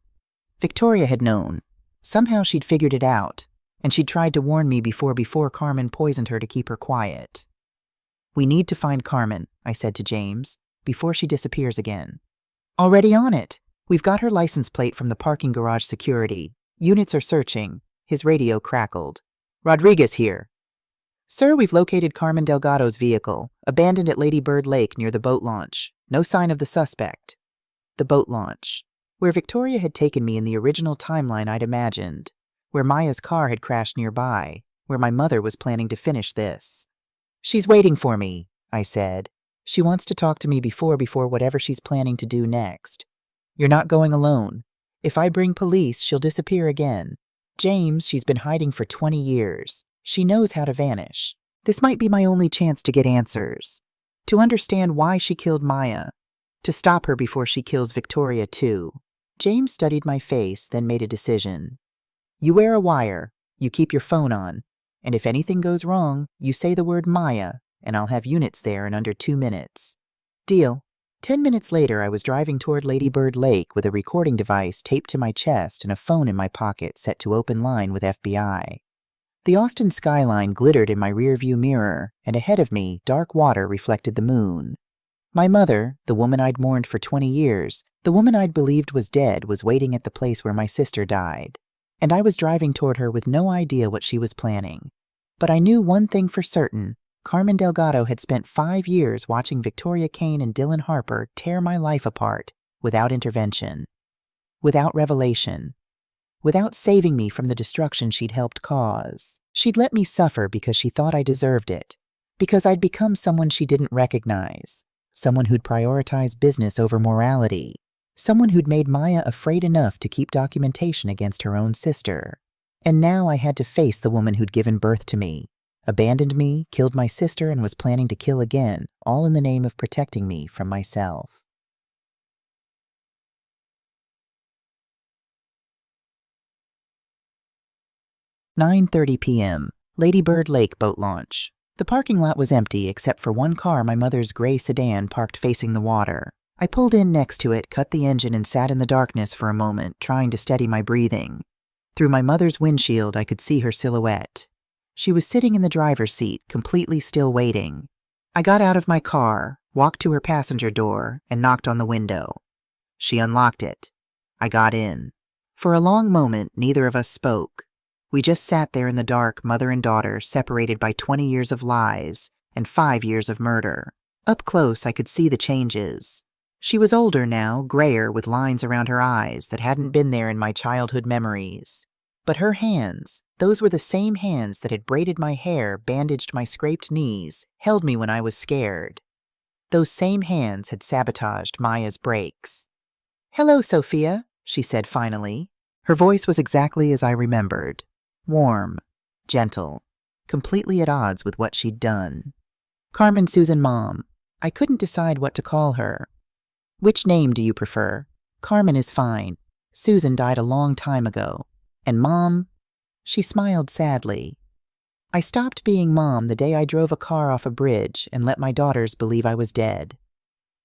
A: Victoria had known. Somehow she'd figured it out, and she'd tried to warn me before Carmen poisoned her to keep her quiet. We need to find Carmen, I said to James, before she disappears again. Already on it. We've got her license plate from the parking garage security. Units are searching. His radio crackled. Rodriguez here. Sir, we've located Carmen Delgado's vehicle, abandoned at Lady Bird Lake near the boat launch. No sign of the suspect. The boat launch. Where Victoria had taken me in the original timeline I'd imagined. where Maya's car had crashed nearby, where my mother was planning to finish this. "She's waiting for me," I said. "She wants to talk to me before whatever she's planning to do next. You're not going alone. If I bring police, she'll disappear again. James, she's been hiding for 20 years. She knows how to vanish. This might be my only chance to get answers. To understand why she killed Maya. To stop her before she kills Victoria too." James studied my face, then made a decision. "You wear a wire, you keep your phone on, and if anything goes wrong, you say the word Maya, and I'll have units there in under 2 minutes. Deal." 10 minutes later, I was driving toward Lady Bird Lake with a recording device taped to my chest and a phone in my pocket set to open line with FBI. The Austin skyline glittered in my rearview mirror, and ahead of me, dark water reflected the moon. My mother, the woman I'd mourned for 20 years, the woman I'd believed was dead, was waiting at the place where my sister died. And I was driving toward her with no idea what she was planning. But I knew one thing for certain. Carmen Delgado had spent 5 years watching Victoria Kane and Dylan Harper tear my life apart without intervention, without revelation, without saving me from the destruction she'd helped cause. She'd let me suffer because she thought I deserved it, because I'd become someone she didn't recognize, someone who'd prioritize business over morality, someone who'd made Maya afraid enough to keep documentation against her own sister. And now I had to face the woman who'd given birth to me, abandoned me, killed my sister, and was planning to kill again, all in the name of protecting me from myself. "9:30 p.m. Lady Bird Lake boat launch. The parking lot was empty except for one car, my mother's gray sedan, parked facing the water. I pulled in next to it, cut the engine, and sat in the darkness for a moment, trying to steady my breathing. Through my mother's windshield, I could see her silhouette. She was sitting in the driver's seat, completely still waiting. I got out of my car, walked to her passenger door, and knocked on the window. She unlocked it. I got in. For a long moment, neither of us spoke. We just sat there in the dark, mother and daughter, separated by 20 years of lies and 5 years of murder. Up close, I could see the changes. She was older now, grayer, with lines around her eyes that hadn't been there in my childhood memories. But her hands, those were the same hands that had braided my hair, bandaged my scraped knees, held me when I was scared. Those same hands had sabotaged Maya's brakes. "Hello, Sophia," she said finally. Her voice was exactly as I remembered. Warm, gentle, completely at odds with what she'd done. "Carmen Susan Mom." I couldn't decide what to call her. "Which name do you prefer?" "Carmen is fine. Susan died a long time ago. And Mom," she smiled sadly. "I stopped being Mom the day I drove a car off a bridge and let my daughters believe I was dead."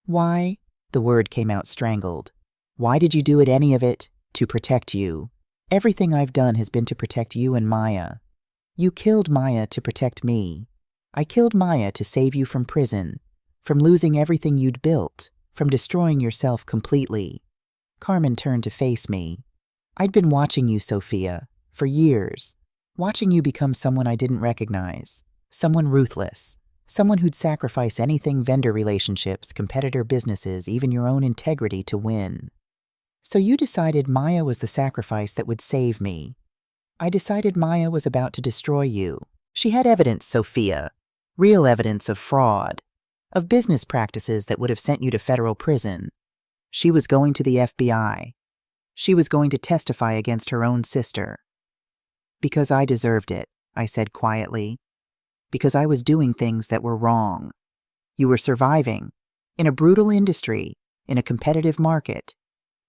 A: "Why?" The word came out strangled. "Why did you do it, any of it?" "To protect you. Everything I've done has been to protect you and Maya. You killed Maya to protect me. I killed Maya to save you from prison, from losing everything you'd built, from destroying yourself completely." Carmen turned to face me. "I'd been watching you, Sophia, for years, watching you become someone I didn't recognize, someone ruthless, someone who'd sacrifice anything, vendor relationships, competitor businesses, even your own integrity to win. So you decided Maya was the sacrifice that would save me. I decided Maya was about to destroy you. She had evidence, Sophia, real evidence of fraud, of business practices that would have sent you to federal prison. She was going to the FBI. She was going to testify against her own sister. Because I deserved it," I said quietly. "Because I was doing things that were wrong. You were surviving, in a brutal industry, in a competitive market.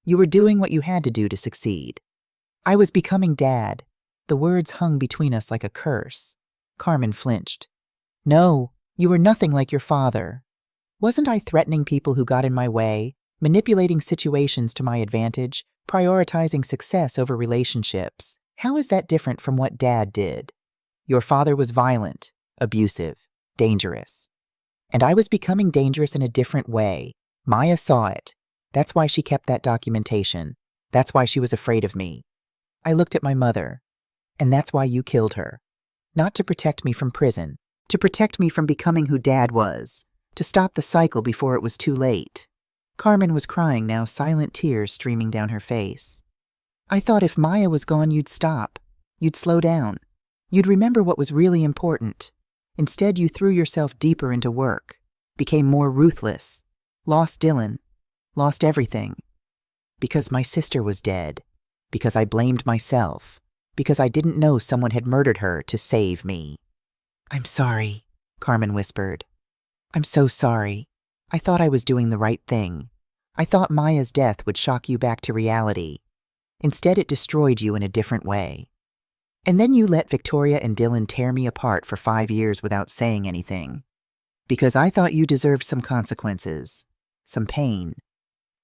A: You were doing what you had to do to succeed. I was becoming Dad." The words hung between us like a curse. Carmen flinched. "No, you were nothing like your father. Wasn't I threatening people who got in my way, manipulating situations to my advantage, prioritizing success over relationships? How is that different from what Dad did? Your father was violent, abusive, dangerous. And I was becoming dangerous in a different way. Maya saw it. That's why she kept that documentation. That's why she was afraid of me. I looked at my mother. And that's why you killed her. Not to protect me from prison, to protect me from becoming who Dad was, to stop the cycle before it was too late." Carmen was crying now, silent tears streaming down her face. "I thought if Maya was gone, you'd stop. You'd slow down. You'd remember what was really important. Instead, you threw yourself deeper into work, became more ruthless, lost Dylan, lost everything. Because my sister was dead, because I blamed myself, because I didn't know someone had murdered her to save me. I'm sorry, Carmen whispered. I'm so sorry. I thought I was doing the right thing. I thought Maya's death would shock you back to reality. Instead, it destroyed you in a different way. And then you let Victoria and Dylan tear me apart for 5 years without saying anything. Because I thought you deserved some consequences, some pain,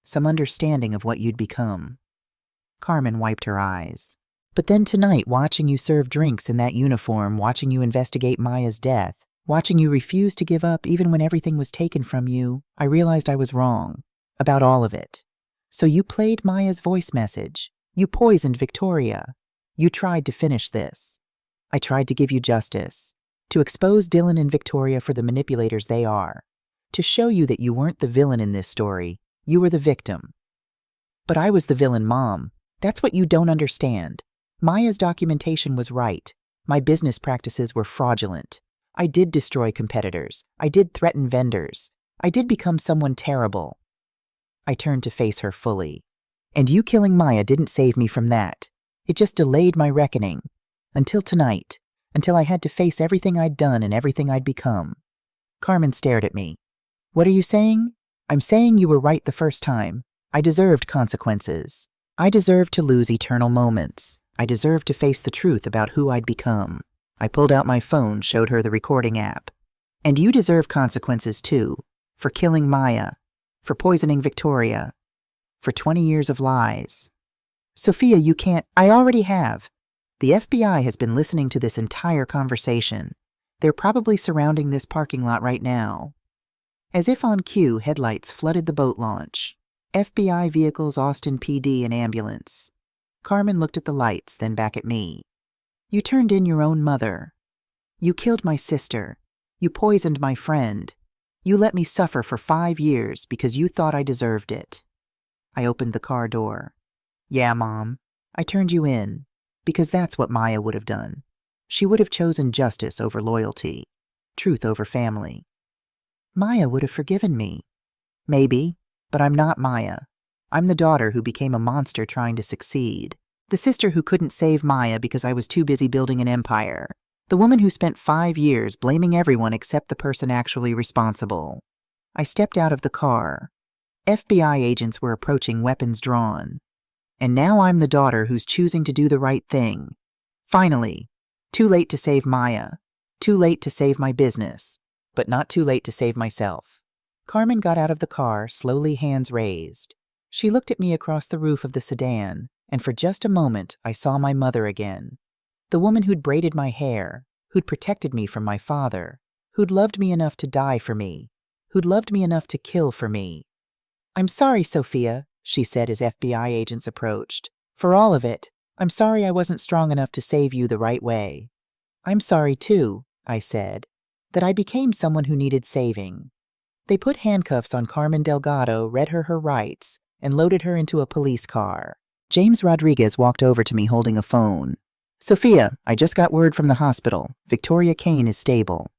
A: some understanding of what you'd become. Carmen wiped her eyes. But then tonight, watching you serve drinks in that uniform, watching you investigate Maya's death, watching you refuse to give up even when everything was taken from you, I realized I was wrong. About all of it. So you played Maya's voice message. You poisoned Victoria. You tried to finish this. I tried to give you justice. To expose Dylan and Victoria for the manipulators they are. To show you that you weren't the villain in this story. You were the victim. But I was the villain, Mom. That's what you don't understand. Maya's documentation was right. My business practices were fraudulent. I did destroy competitors. I did threaten vendors. I did become someone terrible. I turned to face her fully. And you killing Maya didn't save me from that. It just delayed my reckoning. Until tonight. Until I had to face everything I'd done and everything I'd become. Carmen stared at me. What are you saying? I'm saying you were right the first time. I deserved consequences. I deserved to lose eternal moments. I deserved to face the truth about who I'd become. I pulled out my phone, showed her the recording app. And you deserve consequences too. For killing Maya. For poisoning Victoria. For 20 years of lies. Sophia, you can't. I already have. The FBI has been listening to this entire conversation. They're probably surrounding this parking lot right now. As if on cue, headlights flooded the boat launch. FBI vehicles, Austin PD, and ambulance. Carmen looked at the lights, then back at me. You turned in your own mother. You killed my sister. You poisoned my friend. You let me suffer for 5 years because you thought I deserved it. I opened the car door. Yeah, Mom. I turned you in. Because that's what Maya would have done. She would have chosen justice over loyalty. Truth over family. Maya would have forgiven me. Maybe, but I'm not Maya. I'm the daughter who became a monster trying to succeed. The sister who couldn't save Maya because I was too busy building an empire. The woman who spent 5 years blaming everyone except the person actually responsible. I stepped out of the car. FBI agents were approaching, weapons drawn. And now I'm the daughter who's choosing to do the right thing. Finally. Too late to save Maya. Too late to save my business. But not too late to save myself. Carmen got out of the car, slowly, hands raised. She looked at me across the roof of the sedan, and for just a moment I saw my mother again. The woman who'd braided my hair, who'd protected me from my father, who'd loved me enough to die for me, who'd loved me enough to kill for me. I'm sorry, Sophia, she said as FBI agents approached. For all of it, I'm sorry I wasn't strong enough to save you the right way. I'm sorry too, I said, that I became someone who needed saving. They put handcuffs on Carmen Delgado, read her rights, and loaded her into a police car. James Rodriguez walked over to me holding a phone. Sophia, I just got word from the hospital. Victoria Kane is stable.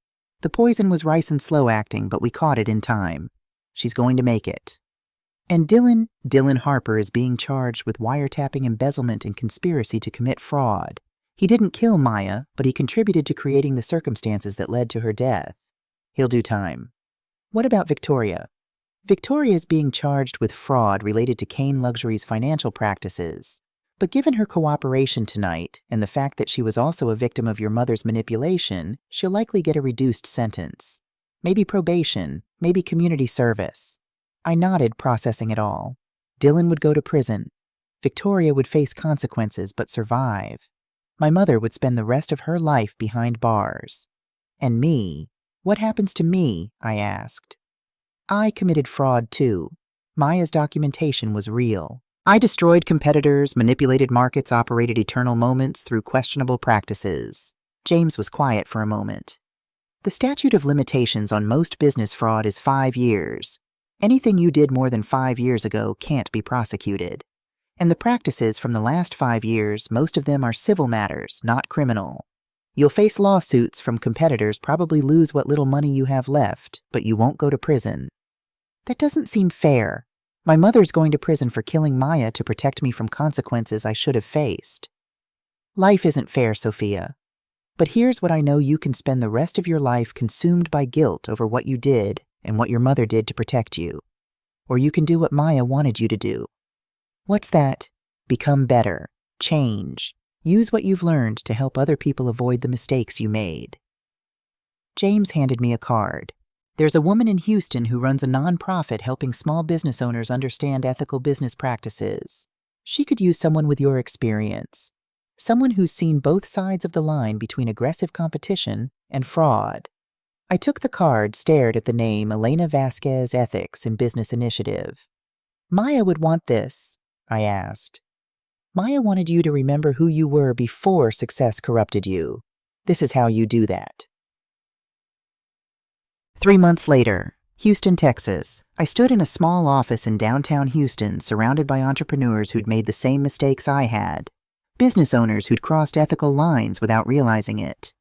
A: The poison was ricin slow-acting, but we caught it in time. She's going to make it. And Dylan Harper is being charged with wiretapping, embezzlement, and conspiracy to commit fraud. He didn't kill Maya, but he contributed to creating the circumstances that led to her death. He'll do time. What about Victoria? Victoria is being charged with fraud related to Kane Luxury's financial practices. But given her cooperation tonight, and the fact that she was also a victim of your mother's manipulation, she'll likely get a reduced sentence. Maybe probation, maybe community service. I nodded, processing it all. Dylan would go to prison. Victoria would face consequences but survive. My mother would spend the rest of her life behind bars. And me? What happens to me? I asked. I committed fraud too. Maya's documentation was real. I destroyed competitors, manipulated markets, operated eternal moments through questionable practices. James was quiet for a moment. The statute of limitations on most business fraud is 5 years. Anything you did more than 5 years ago can't be prosecuted. And the practices from the last 5 years, most of them are civil matters, not criminal. You'll face lawsuits from competitors, probably lose what little money you have left, but you won't go to prison. That doesn't seem fair. My mother's going to prison for killing Maya to protect me from consequences I should have faced. Life isn't fair, Sophia. But here's what I know: you can spend the rest of your life consumed by guilt over what you did and what your mother did to protect you. Or you can do what Maya wanted you to do. What's that? Become better. Change. Use what you've learned to help other people avoid the mistakes you made. James handed me a card. There's a woman in Houston who runs a nonprofit helping small business owners understand ethical business practices. She could use someone with your experience. Someone who's seen both sides of the line between aggressive competition and fraud. I took the card, stared at the name Elena Vasquez Ethics and Business Initiative. Maya would want this, I asked. Maya wanted you to remember who you were before success corrupted you. This is how you do that. 3 months later, Houston, Texas. I stood in a small office in downtown Houston, surrounded by entrepreneurs who'd made the same mistakes I had. Business owners who'd crossed ethical lines without realizing it.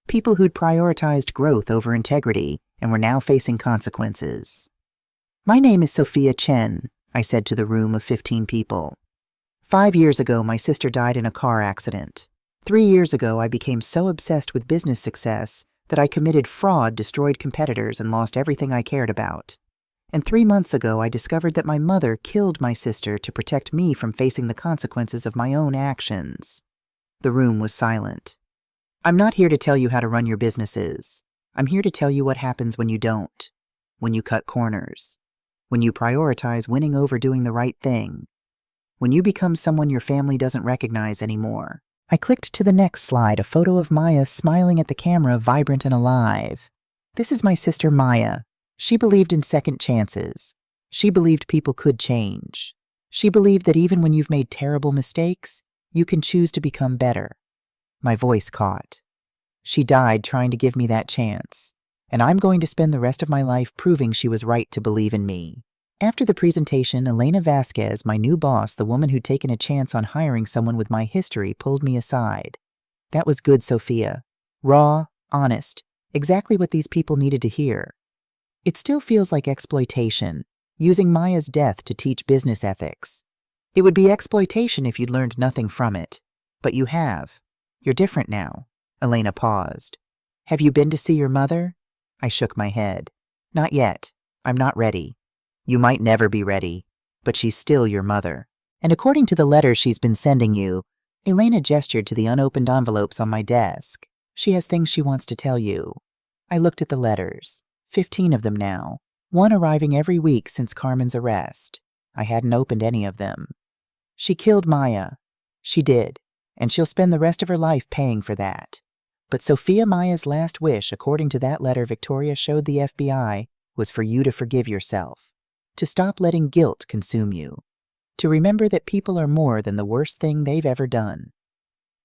A: People who'd prioritized growth over integrity and were now facing consequences. My name is Sophia Chen, I said to the room of 15 people. 5 years ago, my sister died in a car accident. 3 years ago, I became so obsessed with business success that I committed fraud, destroyed competitors, and lost everything I cared about. And 3 months ago, I discovered that my mother killed my sister to protect me from facing the consequences of my own actions. The room was silent. I'm not here to tell you how to run your businesses. I'm here to tell you what happens when you don't. When you cut corners. When you prioritize winning over doing the right thing. When you become someone your family doesn't recognize anymore. I clicked to the next slide, a photo of Maya smiling at the camera, vibrant and alive. This is my sister Maya. She believed in second chances. She believed people could change. She believed that even when you've made terrible mistakes, you can choose to become better. My voice caught. She died trying to give me that chance, and I'm going to spend the rest of my life proving she was right to believe in me. After the presentation, Elena Vasquez, my new boss, the woman who'd taken a chance on hiring someone with my history, pulled me aside. That was good, Sophia. Raw, honest, exactly what these people needed to hear. It still feels like exploitation, using Maya's death to teach business ethics. It would be exploitation if you'd learned nothing from it. But you have. You're different now. Elena paused. Have you been to see your mother? I shook my head. Not yet. I'm not ready. You might never be ready, but she's still your mother. And according to the letters she's been sending you, Elena gestured to the unopened envelopes on my desk. She has things she wants to tell you. I looked at the letters. 15 of them now. One arriving every week since Carmen's arrest. I hadn't opened any of them. She killed Maya. She did, and she'll spend the rest of her life paying for that. But Sophia, Maya's last wish, according to that letter Victoria showed the FBI, was for you to forgive yourself. To stop letting guilt consume you. To remember that people are more than the worst thing they've ever done.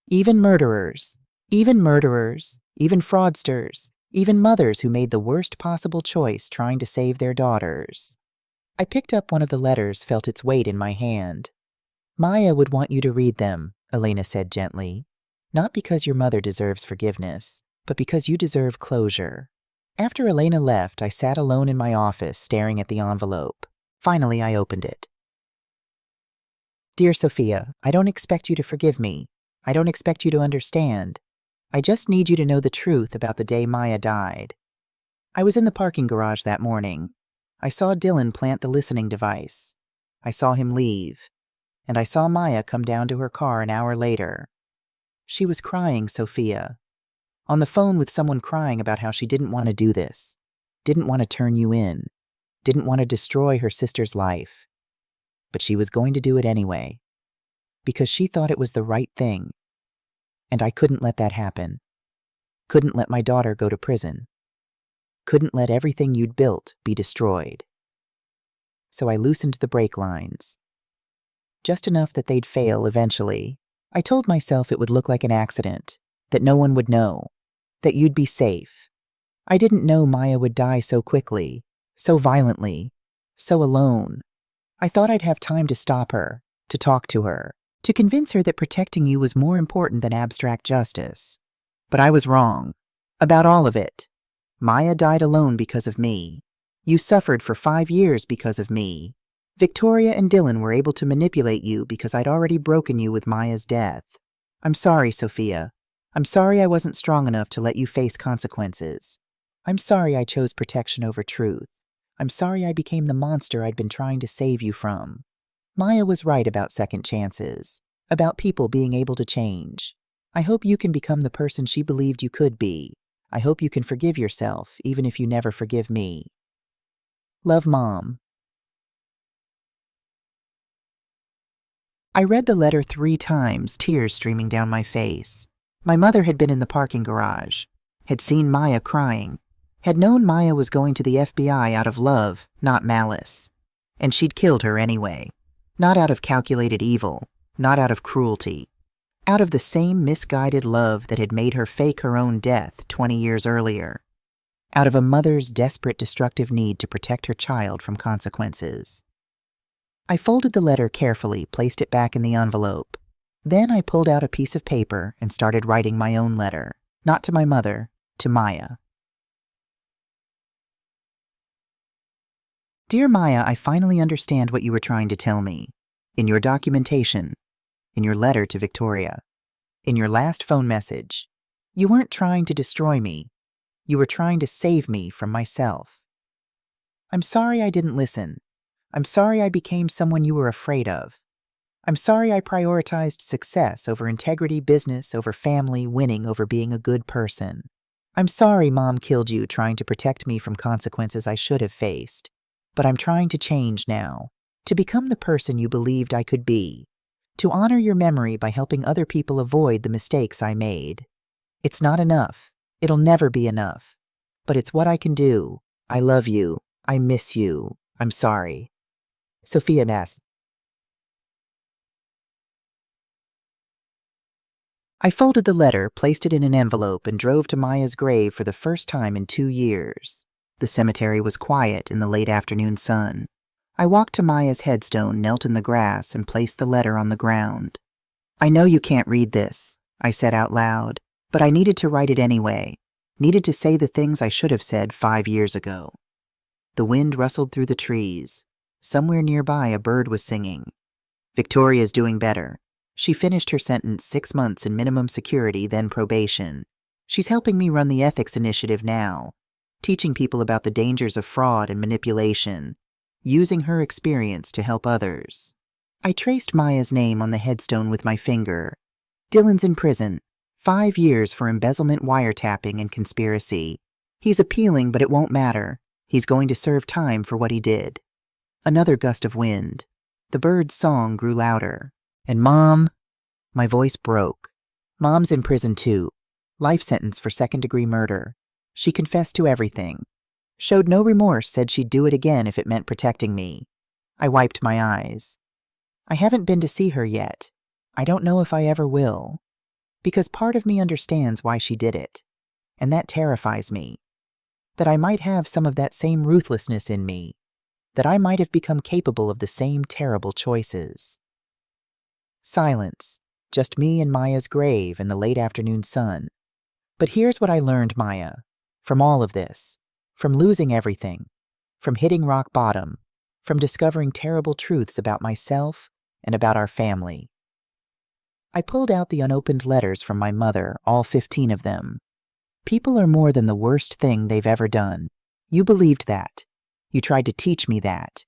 A: Even murderers, even fraudsters, even mothers who made the worst possible choice trying to save their daughters. I picked up one of the letters, felt its weight in my hand. Maya would want you to read them, Elena said gently. Not because your mother deserves forgiveness, but because you deserve closure. After Elena left, I sat alone in my office, staring at the envelope. Finally, I opened it. Dear Sophia, I don't expect you to forgive me. I don't expect you to understand. I just need you to know the truth about the day Maya died. I was in the parking garage that morning. I saw Dylan plant the listening device. I saw him leave. And I saw Maya come down to her car an hour later. She was crying, Sophia. On the phone with someone crying about how she didn't want to do this, didn't want to turn you in, didn't want to destroy her sister's life. But she was going to do it anyway, because she thought it was the right thing. And I couldn't let that happen. Couldn't let my daughter go to prison. Couldn't let everything you'd built be destroyed. So I loosened the brake lines. Just enough that they'd fail eventually. I told myself it would look like an accident, that no one would know, that you'd be safe. I didn't know Maya would die so quickly, so violently, so alone. I thought I'd have time to stop her, to talk to her, to convince her that protecting you was more important than abstract justice. But I was wrong. About all of it. Maya died alone because of me. You suffered for 5 years because of me. Victoria and Dylan were able to manipulate you because I'd already broken you with Maya's death. I'm sorry, Sophia. I'm sorry I wasn't strong enough to let you face consequences. I'm sorry I chose protection over truth. I'm sorry I became the monster I'd been trying to save you from. Maya was right about second chances, about people being able to change. I hope you can become the person she believed you could be. I hope you can forgive yourself, even if you never forgive me. Love, Mom. I read the letter 3 times, tears streaming down my face. My mother had been in the parking garage, had seen Maya crying, had known Maya was going to the FBI out of love, not malice. And she'd killed her anyway. Not out of calculated evil, not out of cruelty. Out of the same misguided love that had made her fake her own death 20 years earlier. Out of a mother's desperate destructive need to protect her child from consequences. I folded the letter carefully, placed it back in the envelope. Then I pulled out a piece of paper and started writing my own letter, not to my mother, to Maya. Dear Maya, I finally understand what you were trying to tell me. In your documentation, in your letter to Victoria, in your last phone message. You weren't trying to destroy me. You were trying to save me from myself. I'm sorry I didn't listen. I'm sorry I became someone you were afraid of. I'm sorry I prioritized success over integrity, business over family, winning over being a good person. I'm sorry Mom killed you trying to protect me from consequences I should have faced. But I'm trying to change now, to become the person you believed I could be, to honor your memory by helping other people avoid the mistakes I made. It's not enough. It'll never be enough. But it's what I can do. I love you. I miss you. I'm sorry. Sophia Ness. I folded the letter, placed it in an envelope, and drove to Maya's grave for the first time in 2 years. The cemetery was quiet in the late afternoon sun. I walked to Maya's headstone, knelt in the grass, and placed the letter on the ground. I know you can't read this, I said out loud, but I needed to write it anyway, needed to say the things I should have said 5 years ago. The wind rustled through the trees. Somewhere nearby, a bird was singing. Victoria's doing better. She finished her sentence 6 months in minimum security, then probation. She's helping me run the ethics initiative now, teaching people about the dangers of fraud and manipulation, using her experience to help others. I traced Maya's name on the headstone with my finger. Dylan's in prison, 5 years for embezzlement, wiretapping, and conspiracy. He's appealing, but it won't matter. He's going to serve time for what he did. Another gust of wind. The bird's song grew louder. And Mom, my voice broke. Mom's in prison too. Life sentence for second-degree murder. She confessed to everything. Showed no remorse, said she'd do it again if it meant protecting me. I wiped my eyes. I haven't been to see her yet. I don't know if I ever will. Because part of me understands why she did it. And that terrifies me. That I might have some of that same ruthlessness in me. That I might have become capable of the same terrible choices. Silence. Just me and Maya's grave in the late afternoon sun. But here's what I learned, Maya, from all of this. From losing everything. From hitting rock bottom. From discovering terrible truths about myself and about our family. I pulled out the unopened letters from my mother, all 15 of them. People are more than the worst thing they've ever done. You believed that. You tried to teach me that.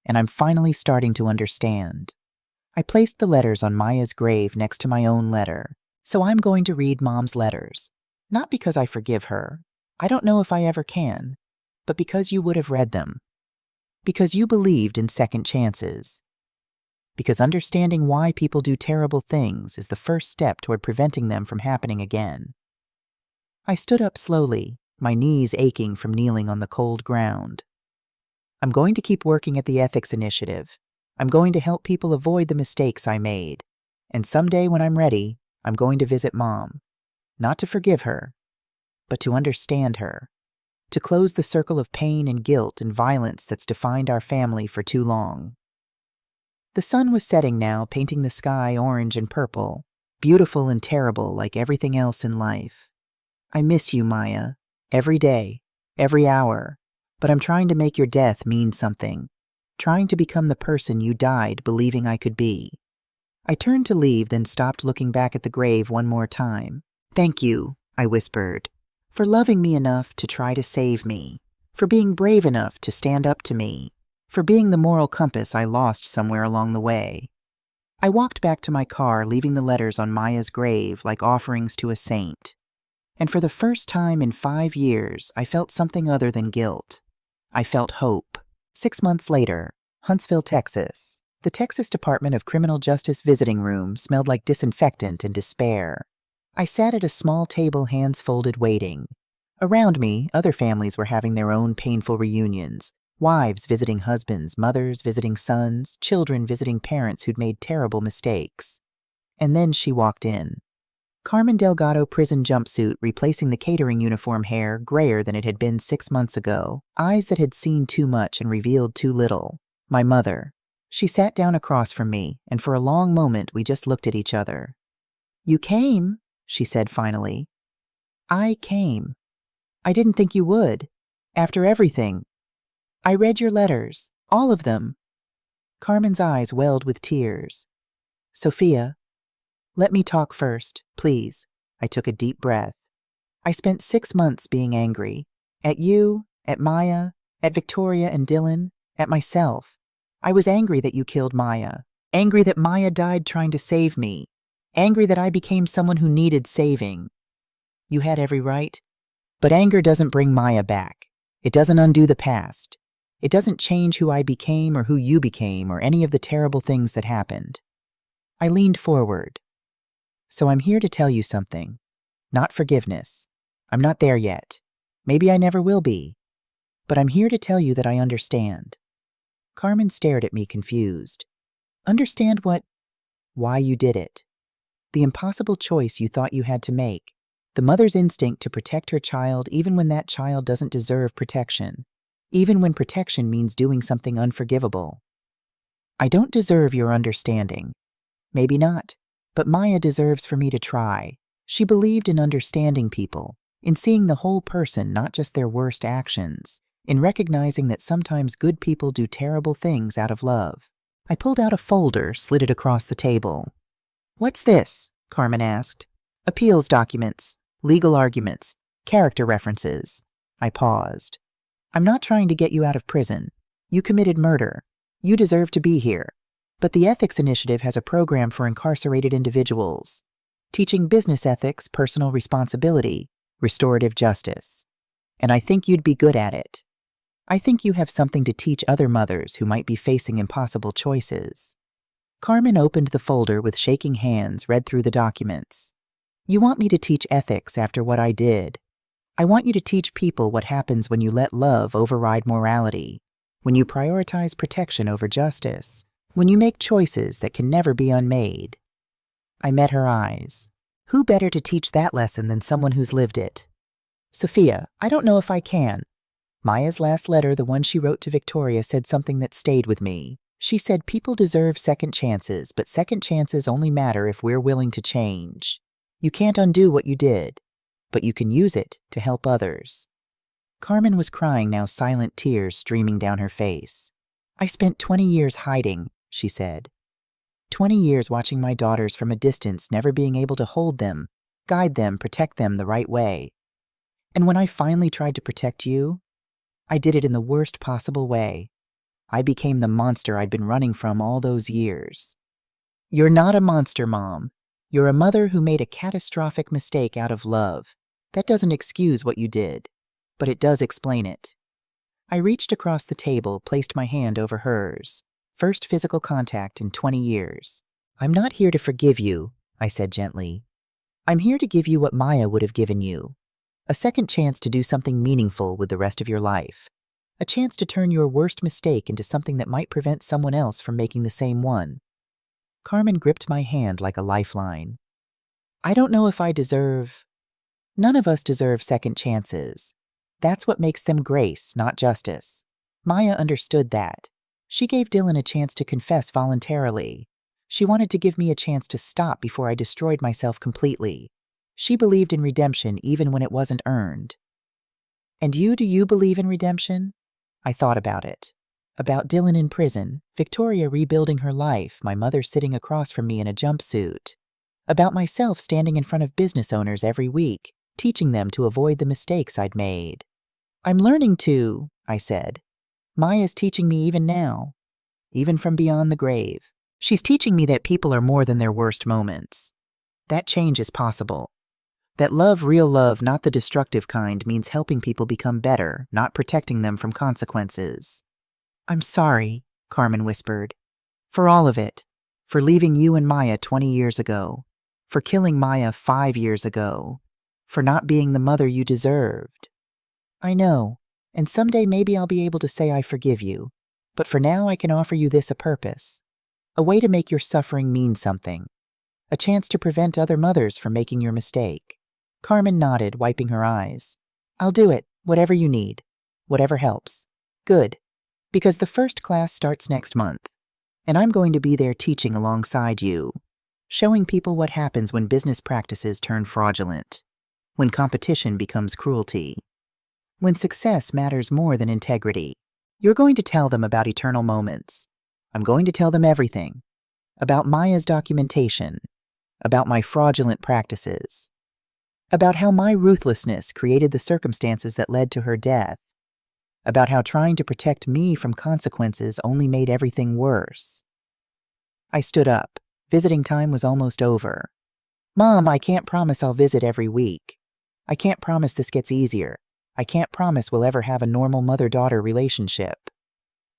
A: And I'm finally starting to understand. I placed the letters on Maya's grave next to my own letter. So I'm going to read Mom's letters. Not because I forgive her. I don't know if I ever can. But because you would have read them. Because you believed in second chances. Because understanding why people do terrible things is the first step toward preventing them from happening again. I stood up slowly, my knees aching from kneeling on the cold ground. I'm going to keep working at the ethics initiative. I'm going to help people avoid the mistakes I made. And someday when I'm ready, I'm going to visit Mom. Not to forgive her, but to understand her. To close the circle of pain and guilt and violence that's defined our family for too long. The sun was setting now, painting the sky orange and purple, beautiful and terrible like everything else in life. I miss you, Maya, every day, every hour, but I'm trying to make your death mean something, trying to become the person you died believing I could be. I turned to leave, then stopped looking back at the grave one more time. Thank you, I whispered, for loving me enough to try to save me, for being brave enough to stand up to me, for being the moral compass I lost somewhere along the way. I walked back to my car, leaving the letters on Maya's grave like offerings to a saint. And for the first time in 5 years, I felt something other than guilt. I felt hope. 6 months later, Huntsville, Texas. The Texas Department of Criminal Justice visiting room smelled like disinfectant and despair. I sat at a small table, hands folded, waiting. Around me, other families were having their own painful reunions. Wives visiting husbands, mothers visiting sons, children visiting parents who'd made terrible mistakes. And then she walked in. Carmen Delgado prison jumpsuit replacing the catering uniform, hair grayer than it had been 6 months ago, eyes that had seen too much and revealed too little. My mother. She sat down across from me, and for a long moment we just looked at each other. You came, she said finally. I came. I didn't think you would. After everything. I read your letters, all of them. Carmen's eyes welled with tears. Sophia, let me talk first, please. I took a deep breath. I spent 6 months being angry. At you, at Maya, at Victoria and Dylan, at myself. I was angry that you killed Maya. Angry that Maya died trying to save me. Angry that I became someone who needed saving. You had every right. But anger doesn't bring Maya back. It doesn't undo the past. It doesn't change who I became or who you became or any of the terrible things that happened. I leaned forward. So I'm here to tell you something. Not forgiveness. I'm not there yet. Maybe I never will be. But I'm here to tell you that I understand. Carmen stared at me confused. Understand what? Why you did it. The impossible choice you thought you had to make. The mother's instinct to protect her child even when that child doesn't deserve protection. Even when protection means doing something unforgivable. I don't deserve your understanding. Maybe not. But Maya deserves for me to try. She believed in understanding people, in seeing the whole person, not just their worst actions, in recognizing that sometimes good people do terrible things out of love. I pulled out a folder, slid it across the table. What's this? Carmen asked. Appeals documents, legal arguments, character references. I paused. I'm not trying to get you out of prison. You committed murder. You deserve to be here. But the Ethics Initiative has a program for incarcerated individuals, teaching business ethics, personal responsibility, restorative justice. And I think you'd be good at it. I think you have something to teach other mothers who might be facing impossible choices. Carmen opened the folder with shaking hands, read through the documents. You want me to teach ethics after what I did. I want you to teach people what happens when you let love override morality, when you prioritize protection over justice, when you make choices that can never be unmade. I met her eyes. Who better to teach that lesson than someone who's lived it? Sophia, I don't know if I can. Maya's last letter, the one she wrote to Victoria, said something that stayed with me. She said people deserve second chances, but second chances only matter if we're willing to change. You can't undo what you did, but you can use it to help others. Carmen was crying now, silent tears streaming down her face. I spent 20 years hiding, she said. 20 years watching my daughters from a distance, never being able to hold them, guide them, protect them the right way. And when I finally tried to protect you, I did it in the worst possible way. I became the monster I'd been running from all those years. You're not a monster, Mom. You're a mother who made a catastrophic mistake out of love. That doesn't excuse what you did, but it does explain it. I reached across the table, placed my hand over hers. First physical contact in 20 years. I'm not here to forgive you, I said gently. I'm here to give you what Maya would have given you. A second chance to do something meaningful with the rest of your life. A chance to turn your worst mistake into something that might prevent someone else from making the same one. Carmen gripped my hand like a lifeline. I don't know if I deserve... None of us deserve second chances. That's what makes them grace, not justice. Maya understood that. She gave Dylan a chance to confess voluntarily. She wanted to give me a chance to stop before I destroyed myself completely. She believed in redemption even when it wasn't earned. And do you believe in redemption? I thought about it. About Dylan in prison, Victoria rebuilding her life, my mother sitting across from me in a jumpsuit. About myself standing in front of business owners every week, teaching them to avoid the mistakes I'd made. I'm learning to, I said. Maya's teaching me even now, even from beyond the grave. She's teaching me that people are more than their worst moments. That change is possible. That love, real love, not the destructive kind, means helping people become better, not protecting them from consequences. I'm sorry, Carmen whispered. For all of it. For leaving you and Maya 20 years ago. For killing Maya 5 years ago. For not being the mother you deserved. I know, and someday maybe I'll be able to say I forgive you. But for now I can offer you this: a purpose. A way to make your suffering mean something. A chance to prevent other mothers from making your mistake. Carmen nodded, wiping her eyes. I'll do it, whatever you need. Whatever helps. Good. Because the first class starts next month. And I'm going to be there teaching alongside you. Showing people what happens when business practices turn fraudulent. When competition becomes cruelty. When success matters more than integrity. You're going to tell them about eternal moments. I'm going to tell them everything. About Maya's documentation. About my fraudulent practices. About how my ruthlessness created the circumstances that led to her death. About how trying to protect me from consequences only made everything worse. I stood up. Visiting time was almost over. Mom, I can't promise I'll visit every week. I can't promise this gets easier. I can't promise we'll ever have a normal mother-daughter relationship.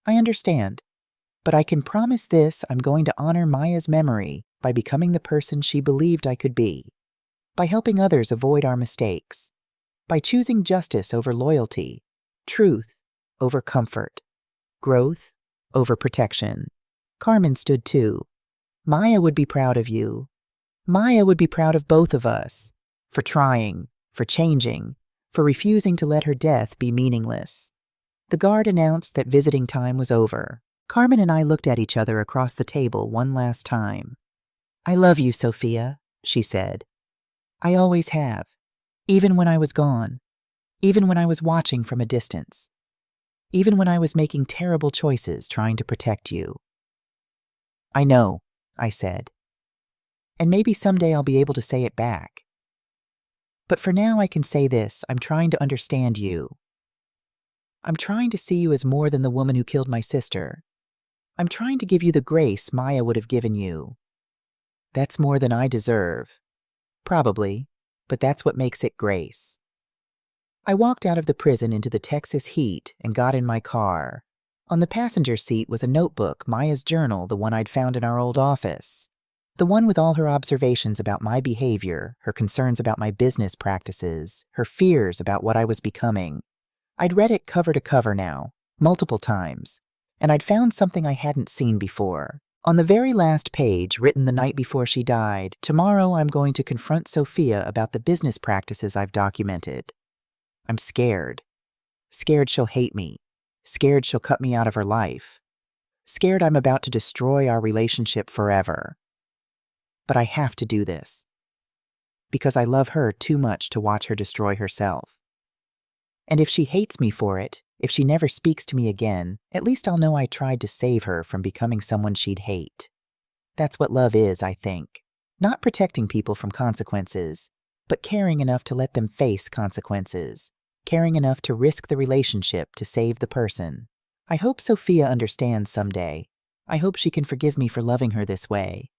A: I understand. But I can promise this: I'm going to honor Maya's memory by becoming the person she believed I could be. By helping others avoid our mistakes. By choosing justice over loyalty. Truth over comfort. Growth over protection. Carmen stood too. Maya would be proud of you. Maya would be proud of both of us. For trying, for changing, for refusing to let her death be meaningless. The guard announced that visiting time was over. Carmen and I looked at each other across the table one last time. I love you, Sophia, she said. I always have. Even when I was gone. Even when I was watching from a distance. Even when I was making terrible choices trying to protect you. I know, I said. And maybe someday I'll be able to say it back. But for now I can say this: I'm trying to understand you. I'm trying to see you as more than the woman who killed my sister. I'm trying to give you the grace Maya would have given you. That's more than I deserve. Probably, but that's what makes it grace. I walked out of the prison into the Texas heat and got in my car. On the passenger seat was a notebook, Maya's journal, the one I'd found in our old office. The one with all her observations about my behavior, her concerns about my business practices, her fears about what I was becoming. I'd read it cover to cover now, multiple times, and I'd found something I hadn't seen before. On the very last page, written the night before she died, tomorrow I'm going to confront Sophia about the business practices I've documented. I'm scared. Scared she'll hate me. Scared she'll cut me out of her life. Scared I'm about to destroy our relationship forever. But I have to do this. Because I love her too much to watch her destroy herself. And if she hates me for it, if she never speaks to me again, at least I'll know I tried to save her from becoming someone she'd hate. That's what love is, I think. Not protecting people from consequences, but caring enough to let them face consequences. Caring enough to risk the relationship to save the person. I hope Sophia understands someday. I hope she can forgive me for loving her this way.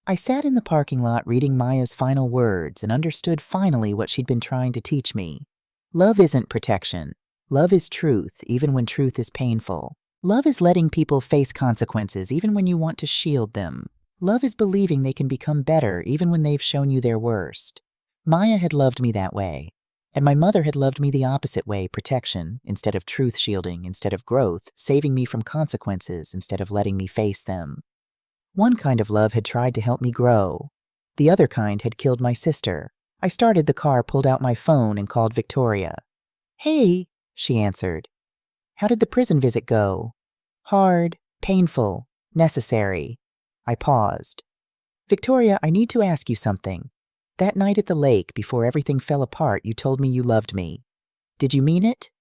A: I sat in the parking lot reading Maya's final words and understood finally what she'd been trying to teach me. Love isn't protection. Love is truth, even when truth is painful. Love is letting people face consequences, even when you want to shield them. Love is believing they can become better, even when they've shown you their worst. Maya had loved me that way. And my mother had loved me the opposite way: protection instead of truth, shielding instead of growth, saving me from consequences instead of letting me face them. One kind of love had tried to help me grow. The other kind had killed my sister. I started the car, pulled out my phone, and called Victoria. Hey, she answered. How did the prison visit go? Hard, painful, necessary. I paused. Victoria, I need to ask you something. That night at the lake, before everything fell apart, you told me you loved me. Did you mean it?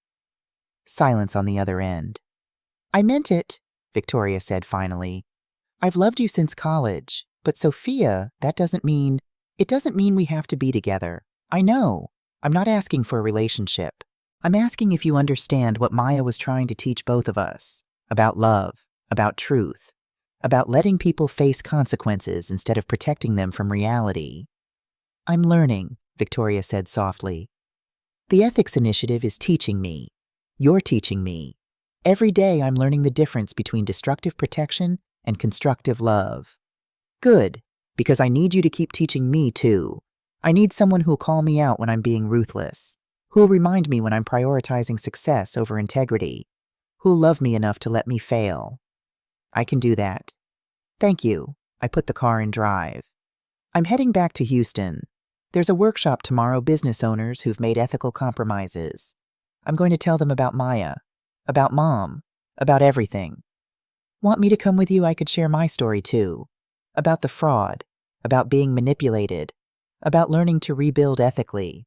A: Silence on the other end. I meant it, Victoria said finally. I've loved you since college, but Sophia, it doesn't mean we have to be together. I know. I'm not asking for a relationship. I'm asking if you understand what Maya was trying to teach both of us. About love, about truth, about letting people face consequences instead of protecting them from reality. I'm learning, Victoria said softly. The Ethics Initiative is teaching me. You're teaching me. Every day I'm learning the difference between destructive protection and constructive love. Good, because I need you to keep teaching me too. I need someone who'll call me out when I'm being ruthless, who'll remind me when I'm prioritizing success over integrity, who'll love me enough to let me fail. I can do that. Thank you. I put the car in drive. I'm heading back to Houston. There's a workshop tomorrow, business owners who've made ethical compromises. I'm going to tell them about Maya, about Mom, about everything. Want me to come with you? I could share my story too. About the fraud, about being manipulated, about learning to rebuild ethically.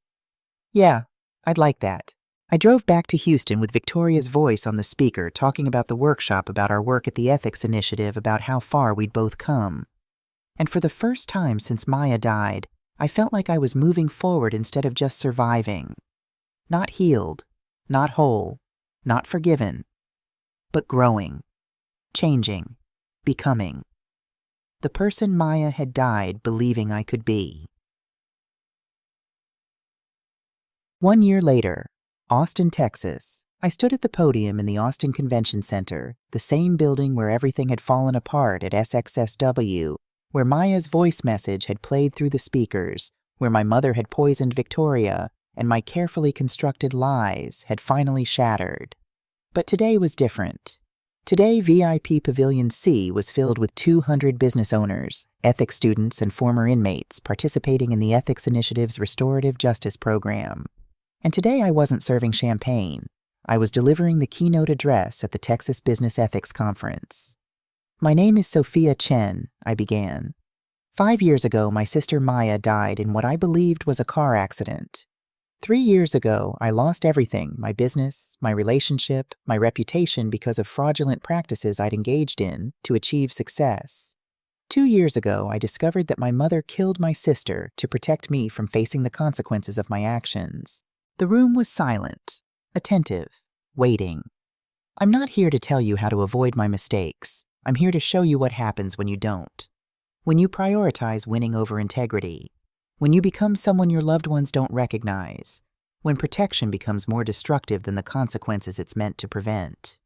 A: Yeah, I'd like that. I drove back to Houston with Victoria's voice on the speaker talking about the workshop, about our work at the Ethics Initiative, about how far we'd both come. And for the first time since Maya died, I felt like I was moving forward instead of just surviving. Not healed, not whole, not forgiven, but growing, changing, becoming. The person Maya had died believing I could be. 1 year later, Austin, Texas. I stood at the podium in the Austin Convention Center, the same building where everything had fallen apart at SXSW, where Maya's voice message had played through the speakers, where my mother had poisoned Victoria, and my carefully constructed lies had finally shattered. But today was different. Today, VIP Pavilion C was filled with 200 business owners, ethics students, and former inmates participating in the Ethics Initiative's Restorative Justice Program. And today I wasn't serving champagne. I was delivering the keynote address at the Texas Business Ethics Conference. My name is Sophia Chen, I began. 5 years ago, my sister Maya died in what I believed was a car accident. 3 years ago, I lost everything, my business, my relationship, my reputation, because of fraudulent practices I'd engaged in to achieve success. 2 years ago, I discovered that my mother killed my sister to protect me from facing the consequences of my actions. The room was silent, attentive, waiting. I'm not here to tell you how to avoid my mistakes. I'm here to show you what happens when you don't. When you prioritize winning over integrity. When you become someone your loved ones don't recognize. When protection becomes more destructive than the consequences it's meant to prevent.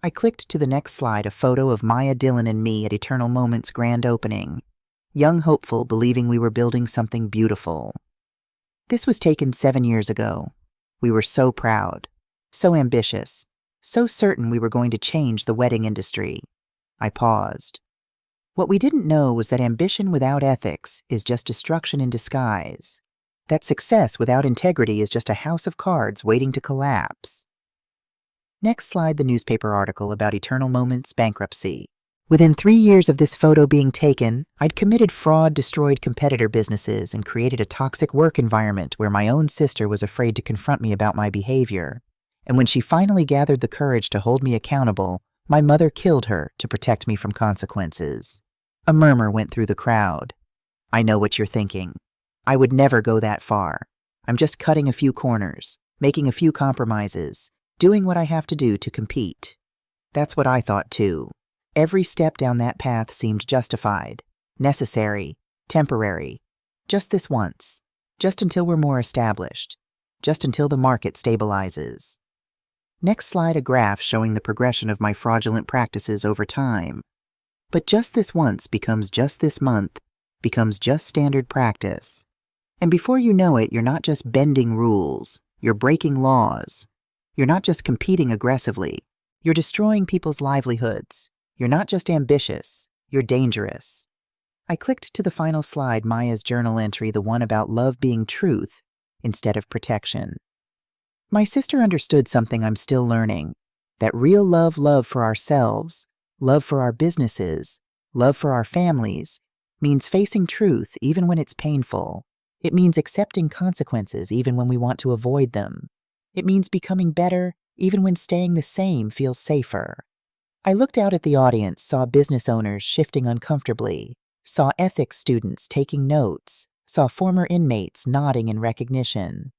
A: I clicked to the next slide, a photo of Maya Dillon and me at Eternal Moments' grand opening. Young hopeful, believing we were building something beautiful. This was taken 7 years ago. We were so proud, so ambitious, so certain we were going to change the wedding industry. I paused. What we didn't know was that ambition without ethics is just destruction in disguise. That success without integrity is just a house of cards waiting to collapse. Next slide, the newspaper article about Eternal Moments' bankruptcy. Within 3 years of this photo being taken, I'd committed fraud, destroyed competitor businesses, and created a toxic work environment where my own sister was afraid to confront me about my behavior. And when she finally gathered the courage to hold me accountable, my mother killed her to protect me from consequences. A murmur went through the crowd. I know what you're thinking. I would never go that far. I'm just cutting a few corners, making a few compromises, doing what I have to do to compete. That's what I thought too. Every step down that path seemed justified, necessary, temporary. Just this once. Just until we're more established. Just until the market stabilizes. Next slide, a graph showing the progression of my fraudulent practices over time. But just this once becomes just this month, becomes just standard practice. And before you know it, you're not just bending rules, you're breaking laws. You're not just competing aggressively, you're destroying people's livelihoods. You're not just ambitious, you're dangerous. I clicked to the final slide, Maya's journal entry, the one about love being truth instead of protection. My sister understood something I'm still learning. That real love for ourselves, love for our businesses, love for our families, means facing truth even when it's painful. It means accepting consequences even when we want to avoid them. It means becoming better even when staying the same feels safer. I looked out at the audience, saw business owners shifting uncomfortably, saw ethics students taking notes, saw former inmates nodding in recognition.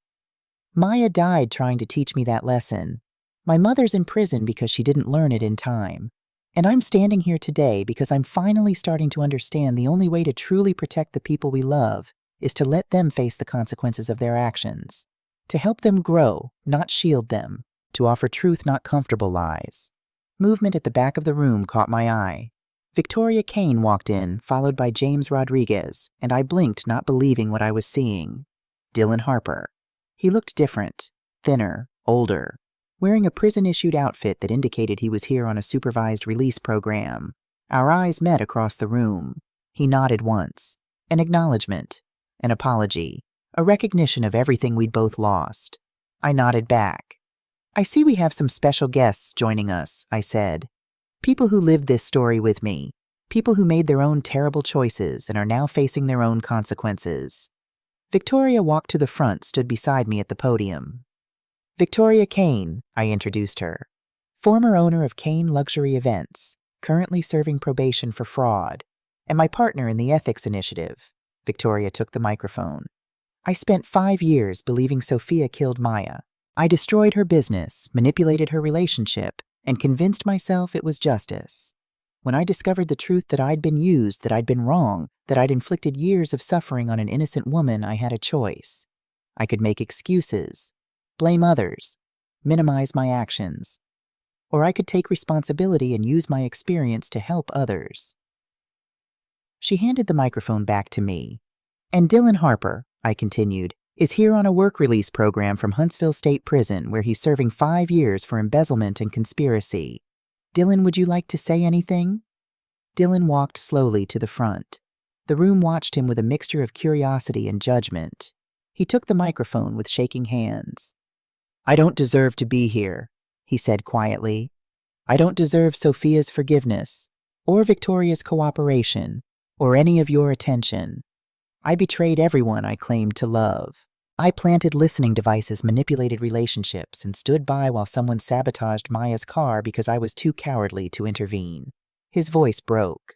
A: Maya died trying to teach me that lesson. My mother's in prison because she didn't learn it in time. And I'm standing here today because I'm finally starting to understand the only way to truly protect the people we love is to let them face the consequences of their actions. To help them grow, not shield them. To offer truth, not comfortable lies. Movement at the back of the room caught my eye. Victoria Kane walked in, followed by James Rodriguez, and I blinked, not believing what I was seeing. Dylan Harper. He looked different, thinner, older, wearing a prison-issued outfit that indicated he was here on a supervised release program. Our eyes met across the room. He nodded once. An acknowledgement, an apology, a recognition of everything we'd both lost. I nodded back. I see we have some special guests joining us, I said. People who lived this story with me. People who made their own terrible choices and are now facing their own consequences. Victoria walked to the front, stood beside me at the podium. Victoria Kane, I introduced her. Former owner of Kane Luxury Events, currently serving probation for fraud, and my partner in the ethics initiative. Victoria took the microphone. I spent 5 years believing Sophia killed Maya. I destroyed her business, manipulated her relationship, and convinced myself it was justice. When I discovered the truth that I'd been used, that I'd been wrong, that I'd inflicted years of suffering on an innocent woman, I had a choice. I could make excuses, blame others, minimize my actions, or I could take responsibility and use my experience to help others. She handed the microphone back to me. And Dylan Harper, I continued, is here on a work release program from Huntsville State Prison where he's serving 5 years for embezzlement and conspiracy. Dylan, would you like to say anything? Dylan walked slowly to the front. The room watched him with a mixture of curiosity and judgment. He took the microphone with shaking hands. I don't deserve to be here, he said quietly. I don't deserve Sophia's forgiveness, or Victoria's cooperation, or any of your attention. I betrayed everyone I claimed to love. I planted listening devices, manipulated relationships, and stood by while someone sabotaged Maya's car because I was too cowardly to intervene. His voice broke.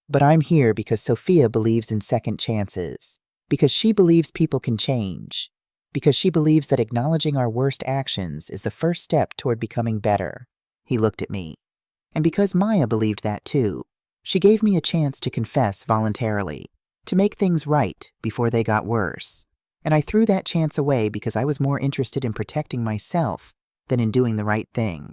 A: But I'm here because Sophia believes in second chances, because she believes people can change, because she believes that acknowledging our worst actions is the first step toward becoming better. He looked at me. And because Maya believed that too, she gave me a chance to confess voluntarily, to make things right before they got worse. And I threw that chance away because I was more interested in protecting myself than in doing the right thing.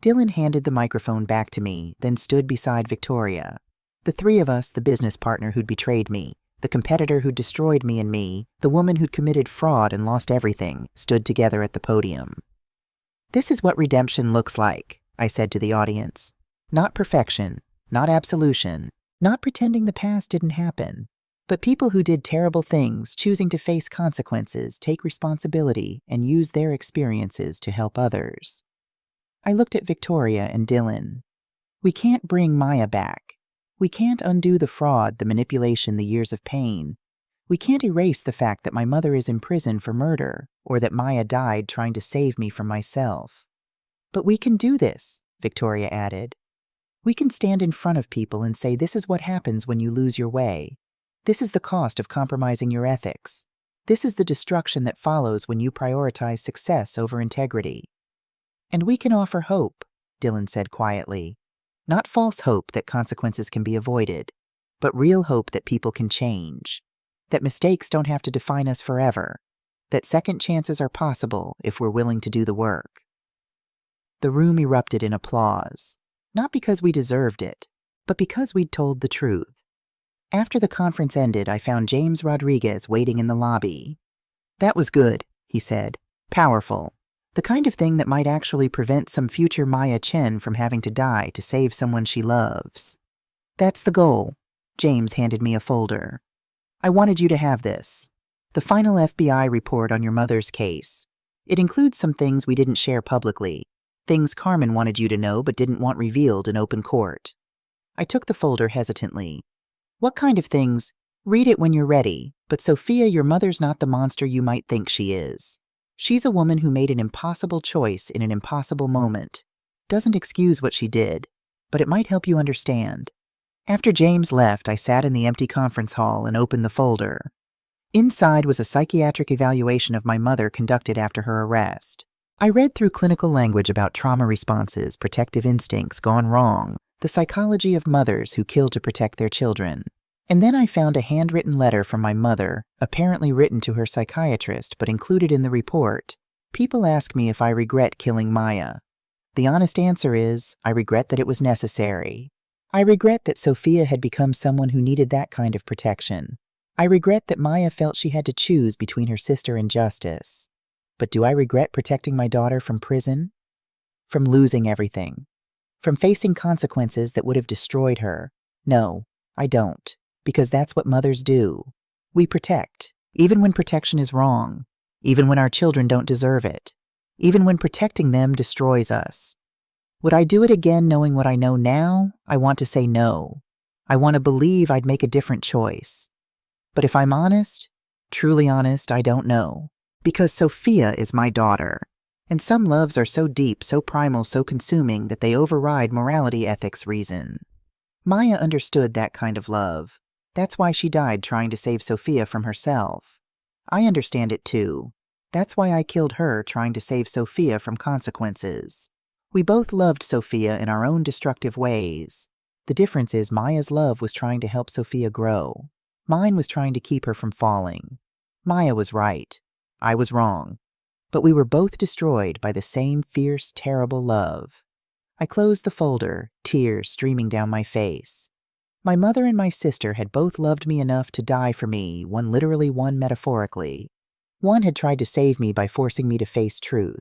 A: Dylan handed the microphone back to me, then stood beside Victoria. The three of us, the business partner who'd betrayed me, the competitor who destroyed me and me, the woman who'd committed fraud and lost everything, stood together at the podium. This is what redemption looks like, I said to the audience. Not perfection, not absolution, not pretending the past didn't happen. But people who did terrible things, choosing to face consequences, take responsibility, and use their experiences to help others. I looked at Victoria and Dylan. We can't bring Maya back. We can't undo the fraud, the manipulation, the years of pain. We can't erase the fact that my mother is in prison for murder, or that Maya died trying to save me from myself. But we can do this, Victoria added. We can stand in front of people and say this is what happens when you lose your way. This is the cost of compromising your ethics. This is the destruction that follows when you prioritize success over integrity. And we can offer hope, Dylan said quietly. Not false hope that consequences can be avoided, but real hope that people can change, that mistakes don't have to define us forever, that second chances are possible if we're willing to do the work. The room erupted in applause, not because we deserved it, but because we'd told the truth. After the conference ended, I found James Rodriguez waiting in the lobby. That was good, he said. Powerful. The kind of thing that might actually prevent some future Maya Chen from having to die to save someone she loves. That's the goal. James handed me a folder. I wanted you to have this. The final FBI report on your mother's case. It includes some things we didn't share publicly. Things Carmen wanted you to know but didn't want revealed in open court. I took the folder hesitantly. What kind of things? Read it when you're ready, but Sophia, your mother's not the monster you might think she is. She's a woman who made an impossible choice in an impossible moment. Doesn't excuse what she did, but it might help you understand. After James left, I sat in the empty conference hall and opened the folder. Inside was a psychiatric evaluation of my mother conducted after her arrest. I read through clinical language about trauma responses, protective instincts gone wrong, the psychology of mothers who kill to protect their children. And then I found a handwritten letter from my mother, apparently written to her psychiatrist but included in the report. People ask me if I regret killing Maya. The honest answer is, I regret that it was necessary. I regret that Sophia had become someone who needed that kind of protection. I regret that Maya felt she had to choose between her sister and justice. But do I regret protecting my daughter from prison? From losing everything? From facing consequences that would have destroyed her? No, I don't. Because that's what mothers do. We protect, even when protection is wrong, even when our children don't deserve it, even when protecting them destroys us. Would I do it again knowing what I know now? I want to say no. I want to believe I'd make a different choice. But if I'm honest, truly honest, I don't know. Because Sophia is my daughter. And some loves are so deep, so primal, so consuming that they override morality, ethics, reason. Maya understood that kind of love. That's why she died trying to save Sophia from herself. I understand it too. That's why I killed her trying to save Sophia from consequences. We both loved Sophia in our own destructive ways. The difference is Maya's love was trying to help Sophia grow. Mine was trying to keep her from falling. Maya was right. I was wrong. But we were both destroyed by the same fierce, terrible love. I closed the folder, tears streaming down my face. My mother and my sister had both loved me enough to die for me, one literally, one metaphorically. One had tried to save me by forcing me to face truth.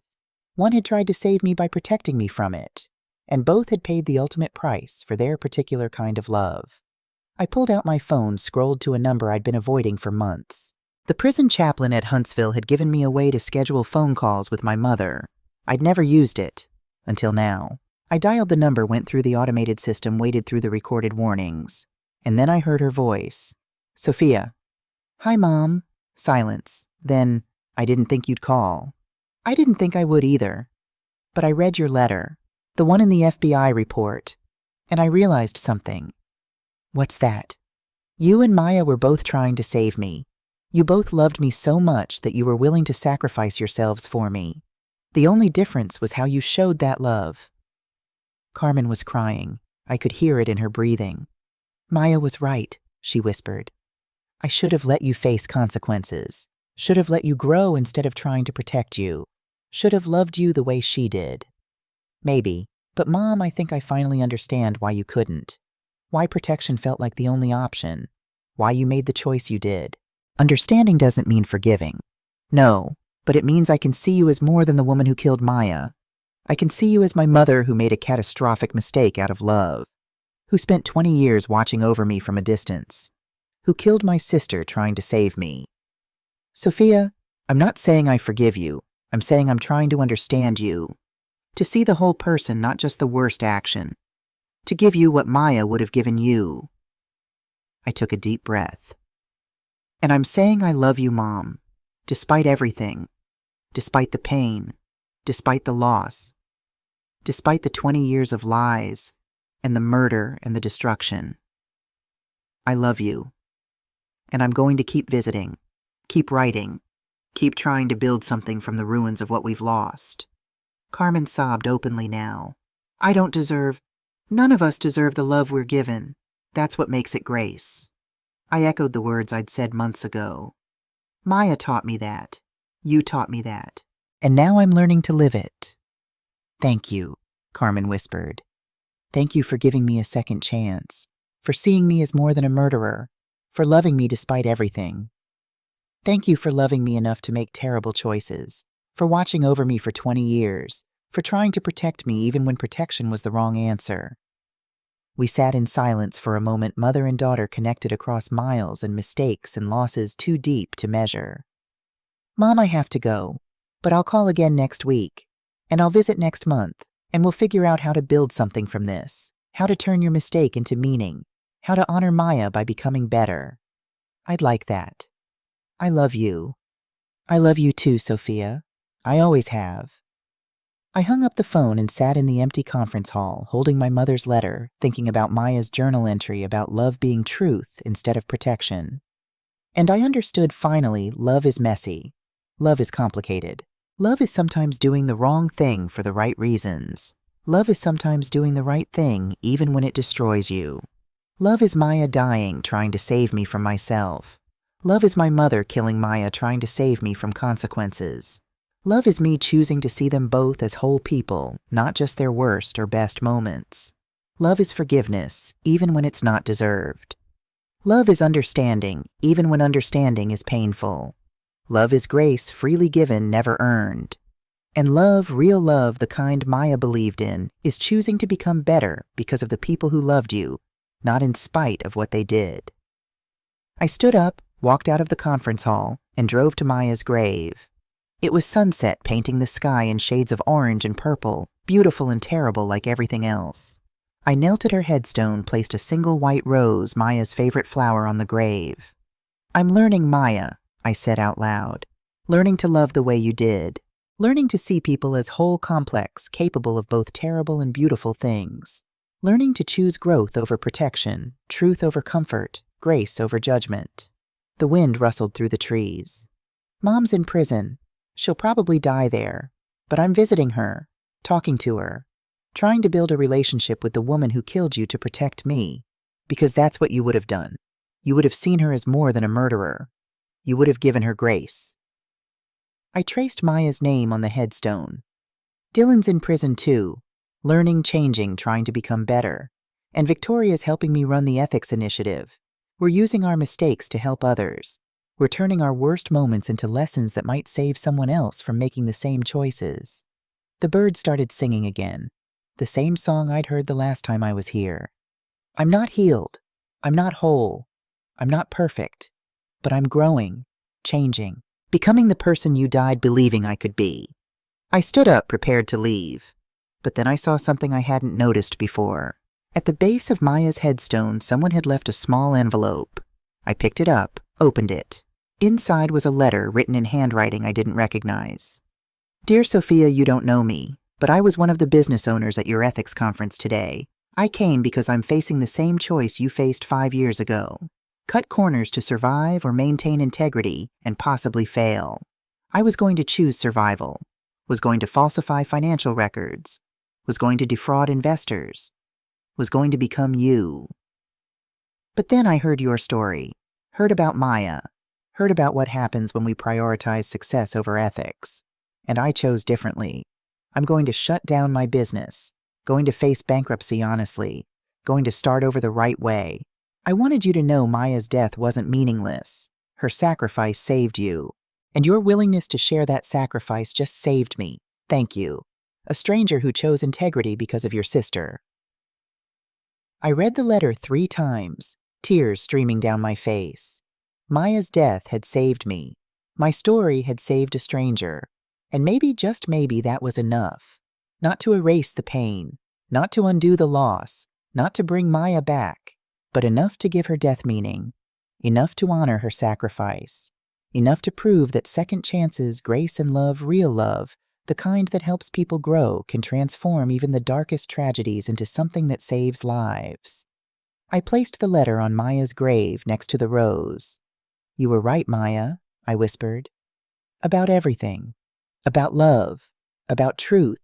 A: One had tried to save me by protecting me from it. And both had paid the ultimate price for their particular kind of love. I pulled out my phone, scrolled to a number I'd been avoiding for months. The prison chaplain at Huntsville had given me a way to schedule phone calls with my mother. I'd never used it, until now. I dialed the number, went through the automated system, waited through the recorded warnings. And then I heard her voice. Sophia. Hi, Mom. Silence. Then, I didn't think you'd call. I didn't think I would either. But I read your letter, the one in the FBI report, and I realized something. What's that? You and Maya were both trying to save me. You both loved me so much that you were willing to sacrifice yourselves for me. The only difference was how you showed that love. Carmen was crying. I could hear it in her breathing. Maya was right, she whispered. I should have let you face consequences. Should have let you grow instead of trying to protect you. Should have loved you the way she did. Maybe, but Mom, I think I finally understand why you couldn't. Why protection felt like the only option. Why you made the choice you did. Understanding doesn't mean forgiving. No, but it means I can see you as more than the woman who killed Maya. I can see you as my mother who made a catastrophic mistake out of love, who spent 20 years watching over me from a distance, who killed my sister trying to save me. Sophia, I'm not saying I forgive you. I'm saying I'm trying to understand you, to see the whole person, not just the worst action, to give you what Maya would have given you. I took a deep breath. And I'm saying I love you, Mom, despite everything, despite the pain, despite the loss, despite the 20 years of lies and the murder and the destruction. I love you. And I'm going to keep visiting, keep writing, keep trying to build something from the ruins of what we've lost. Carmen sobbed openly now. I don't deserve, none of us deserve the love we're given. That's what makes it grace. I echoed the words I'd said months ago. Maya taught me that. You taught me that. And now I'm learning to live it. Thank you, Carmen whispered. Thank you for giving me a second chance, for seeing me as more than a murderer, for loving me despite everything. Thank you for loving me enough to make terrible choices, for watching over me for 20 years, for trying to protect me even when protection was the wrong answer. We sat in silence for a moment, mother and daughter connected across miles and mistakes and losses too deep to measure. Mom, I have to go, but I'll call again next week, and I'll visit next month, And we'll figure out how to build something from this, how to turn your mistake into meaning, how to honor Maya by becoming better. I'd like that. I love you. I love you too, Sophia. I always have. I hung up the phone and sat in the empty conference hall, holding my mother's letter, thinking about Maya's journal entry about love being truth instead of protection. And I understood finally, love is messy. Love is complicated. Love is sometimes doing the wrong thing for the right reasons. Love is sometimes doing the right thing even when it destroys you. Love is Maya dying trying to save me from myself. Love is my mother killing Maya trying to save me from consequences. Love is me choosing to see them both as whole people, not just their worst or best moments. Love is forgiveness, even when it's not deserved. Love is understanding, even when understanding is painful. Love is grace freely given, never earned. And love, real love, the kind Maya believed in, is choosing to become better because of the people who loved you, not in spite of what they did. I stood up, walked out of the conference hall, and drove to Maya's grave. It was sunset painting the sky in shades of orange and purple, beautiful and terrible like everything else. I knelt at her headstone, placed a single white rose, Maya's favorite flower, on the grave. I'm learning, Maya, I said out loud. Learning to love the way you did. Learning to see people as whole, complex, capable of both terrible and beautiful things. Learning to choose growth over protection, truth over comfort, grace over judgment. The wind rustled through the trees. Mom's in prison. She'll probably die there, but I'm visiting her, talking to her, trying to build a relationship with the woman who killed you to protect me, because that's what you would have done. You would have seen her as more than a murderer. You would have given her grace. I traced Maya's name on the headstone. Dylan's in prison too, learning, changing, trying to become better. And Victoria's helping me run the ethics initiative. We're using our mistakes to help others. We're turning our worst moments into lessons that might save someone else from making the same choices. The birds started singing again, the same song I'd heard the last time I was here. I'm not healed. I'm not whole. I'm not perfect. But I'm growing, changing, becoming the person you died believing I could be. I stood up, prepared to leave. But then I saw something I hadn't noticed before. At the base of Maya's headstone, someone had left a small envelope. I picked it up, opened it. Inside was a letter written in handwriting I didn't recognize. Dear Sophia, you don't know me, but I was one of the business owners at your ethics conference today. I came because I'm facing the same choice you faced 5 years ago. Cut corners to survive or maintain integrity and possibly fail. I was going to choose survival, was going to falsify financial records, was going to defraud investors, was going to become you. But then I heard your story, heard about Maya, heard about what happens when we prioritize success over ethics. And I chose differently. I'm going to shut down my business, going to face bankruptcy honestly, going to start over the right way. I wanted you to know Maya's death wasn't meaningless. Her sacrifice saved you. And your willingness to share that sacrifice just saved me. Thank you. A stranger who chose integrity because of your sister. I read the letter 3 times, tears streaming down my face. Maya's death had saved me. My story had saved a stranger. And maybe, just maybe, that was enough. Not to erase the pain, not to undo the loss, not to bring Maya back, but enough to give her death meaning, enough to honor her sacrifice, enough to prove that second chances, grace and love, real love, the kind that helps people grow, can transform even the darkest tragedies into something that saves lives. I placed the letter on Maya's grave next to the rose. You were right, Maya, I whispered. About everything. About love. About truth.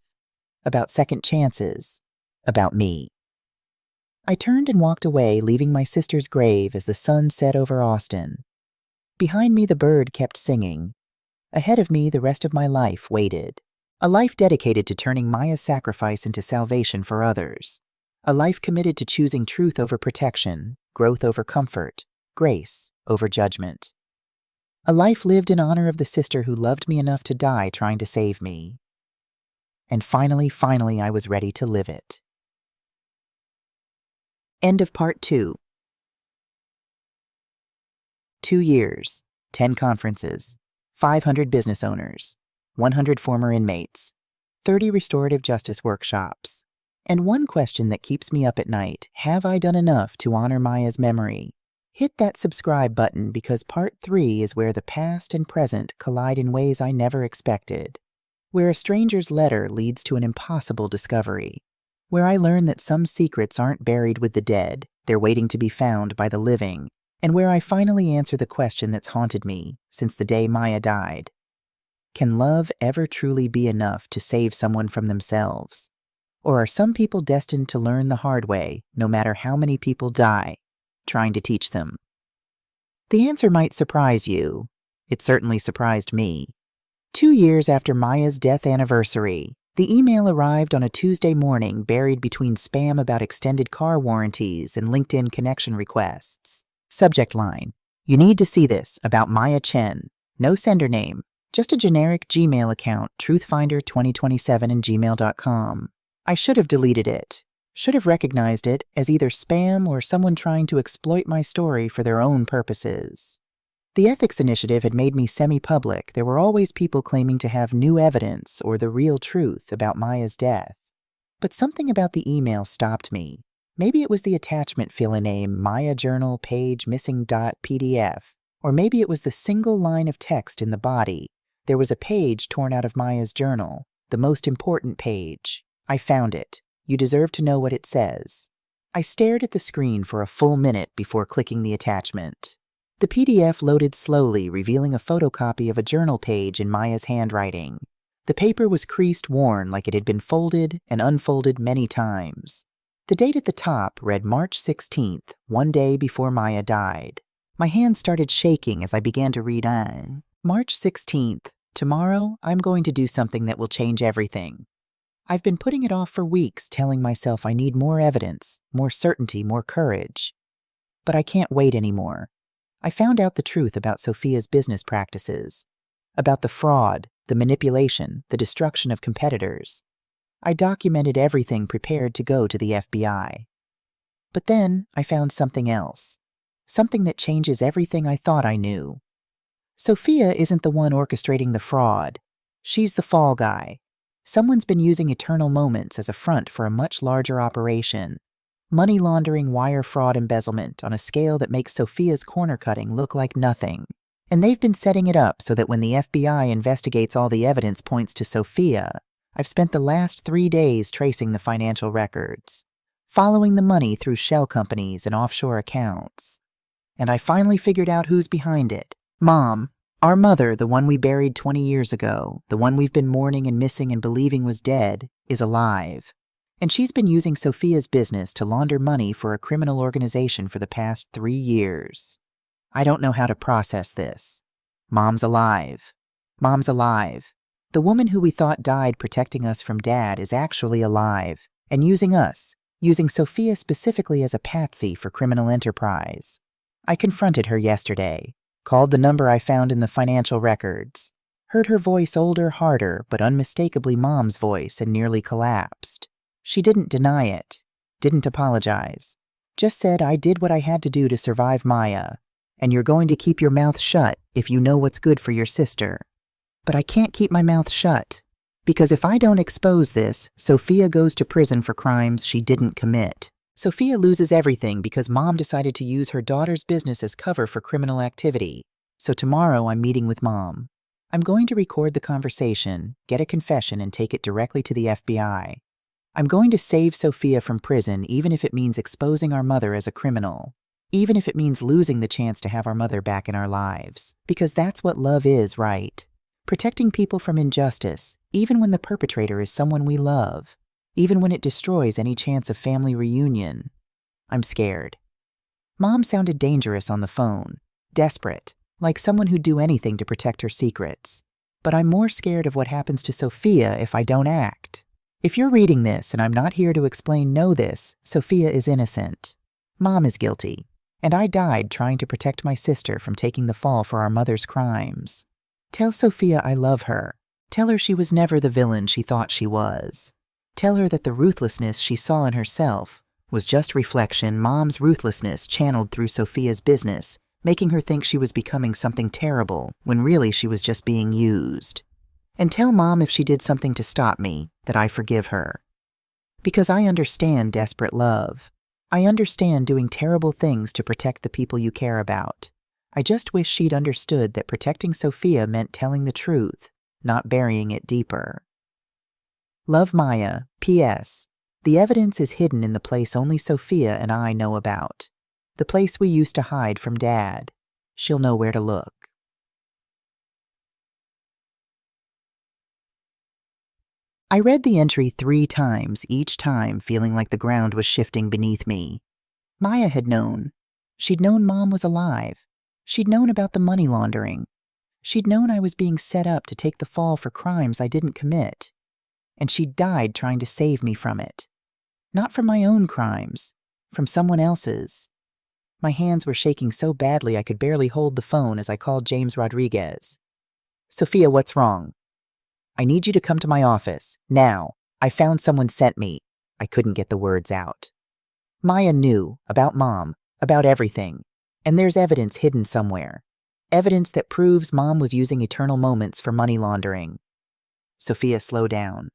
A: About second chances. About me. I turned and walked away, leaving my sister's grave as the sun set over Austin. Behind me the bird kept singing. Ahead of me the rest of my life waited. A life dedicated to turning Maya's sacrifice into salvation for others. A life committed to choosing truth over protection, growth over comfort, grace over judgment. A life lived in honor of the sister who loved me enough to die trying to save me. And finally, I was ready to live it. End of part 2. 2 years, 10 conferences, 500 business owners, 100 former inmates, 30 restorative justice workshops. And one question that keeps me up at night: have I done enough to honor Maya's memory? Hit that subscribe button because part 3 is where the past and present collide in ways I never expected. Where a stranger's letter leads to an impossible discovery. Where I learn that some secrets aren't buried with the dead, they're waiting to be found by the living. And where I finally answer the question that's haunted me since the day Maya died. Can love ever truly be enough to save someone from themselves? Or are some people destined to learn the hard way, no matter how many people die trying to teach them? The answer might surprise you. It certainly surprised me. 2 years after Maya's death anniversary, the email arrived on a Tuesday morning buried between spam about extended car warranties and LinkedIn connection requests. Subject line: you need to see this about Maya Chen. No sender name, just a generic Gmail account, truthfinder2027@gmail.com. I should have deleted it. Should have recognized it as either spam or someone trying to exploit my story for their own purposes. The ethics initiative had made me semi-public. There were always people claiming to have new evidence or the real truth about Maya's death. But something about the email stopped me. Maybe it was the attachment fill-in name Maya Journal page missing.pdf, or maybe it was the single line of text in the body. There was a page torn out of Maya's journal, the most important page. I found it. You deserve to know what it says. I stared at the screen for a full minute before clicking the attachment. The PDF loaded slowly, revealing a photocopy of a journal page in Maya's handwriting. The paper was creased, worn, like it had been folded and unfolded many times. The date at the top read March 16th, one day before Maya died. My hand started shaking as I began to read on. March 16th. Tomorrow, I'm going to do something that will change everything. I've been putting it off for weeks, telling myself I need more evidence, more certainty, more courage. But I can't wait anymore. I found out the truth about Sophia's business practices, about the fraud, the manipulation, the destruction of competitors. I documented everything, prepared to go to the FBI. But then I found something else, something that changes everything I thought I knew. Sophia isn't the one orchestrating the fraud. She's the fall guy. Someone's been using eternal moments as a front for a much larger operation. Money laundering, wire fraud, embezzlement on a scale that makes Sophia's corner cutting look like nothing. And they've been setting it up so that when the FBI investigates, all the evidence points to Sophia. I've spent the last 3 days tracing the financial records, following the money through shell companies and offshore accounts. And I finally figured out who's behind it. Mom. Our mother, the one we buried 20 years ago, the one we've been mourning and missing and believing was dead, is alive. And she's been using Sophia's business to launder money for a criminal organization for the past 3 years. I don't know how to process this. Mom's alive. Mom's alive. The woman who we thought died protecting us from Dad is actually alive, and using us, using Sophia specifically as a patsy for criminal enterprise. I confronted her yesterday. Called the number I found in the financial records. Heard her voice, older, harder, but unmistakably Mom's voice, and nearly collapsed. She didn't deny it, didn't apologize. Just said I did what I had to do to survive Maya, and you're going to keep your mouth shut if you know what's good for your sister. But I can't keep my mouth shut, because if I don't expose this, Sophia goes to prison for crimes she didn't commit. Sophia loses everything because Mom decided to use her daughter's business as cover for criminal activity. So tomorrow I'm meeting with Mom. I'm going to record the conversation, get a confession, and take it directly to the FBI. I'm going to save Sophia from prison, even if it means exposing our mother as a criminal. Even if it means losing the chance to have our mother back in our lives. Because that's what love is, right? Protecting people from injustice, even when the perpetrator is someone we love. Even when it destroys any chance of family reunion. I'm scared. Mom sounded dangerous on the phone, desperate, like someone who'd do anything to protect her secrets. But I'm more scared of what happens to Sophia if I don't act. If you're reading this and I'm not here to explain, know this: Sophia is innocent. Mom is guilty, and I died trying to protect my sister from taking the fall for our mother's crimes. Tell Sophia I love her. Tell her she was never the villain she thought she was. Tell her that the ruthlessness she saw in herself was just reflection, Mom's ruthlessness channeled through Sophia's business, making her think she was becoming something terrible when really she was just being used. And tell Mom if she did something to stop me, that I forgive her. Because I understand desperate love. I understand doing terrible things to protect the people you care about. I just wish she'd understood that protecting Sophia meant telling the truth, not burying it deeper. Love, Maya. P.S. The evidence is hidden in the place only Sophia and I know about. The place we used to hide from Dad. She'll know where to look. I read the entry 3 times, each time feeling like the ground was shifting beneath me. Maya had known. She'd known Mom was alive. She'd known about the money laundering. She'd known I was being set up to take the fall for crimes I didn't commit. And she'd died trying to save me from it. Not from my own crimes, from someone else's. My hands were shaking so badly I could barely hold the phone as I called James Rodriguez. Sophia, what's wrong? I need you to come to my office, now. I found someone sent me. I couldn't get the words out. Maya knew, about Mom, about everything. And there's evidence hidden somewhere. Evidence that proves Mom was using eternal moments for money laundering. Sophia, slow down.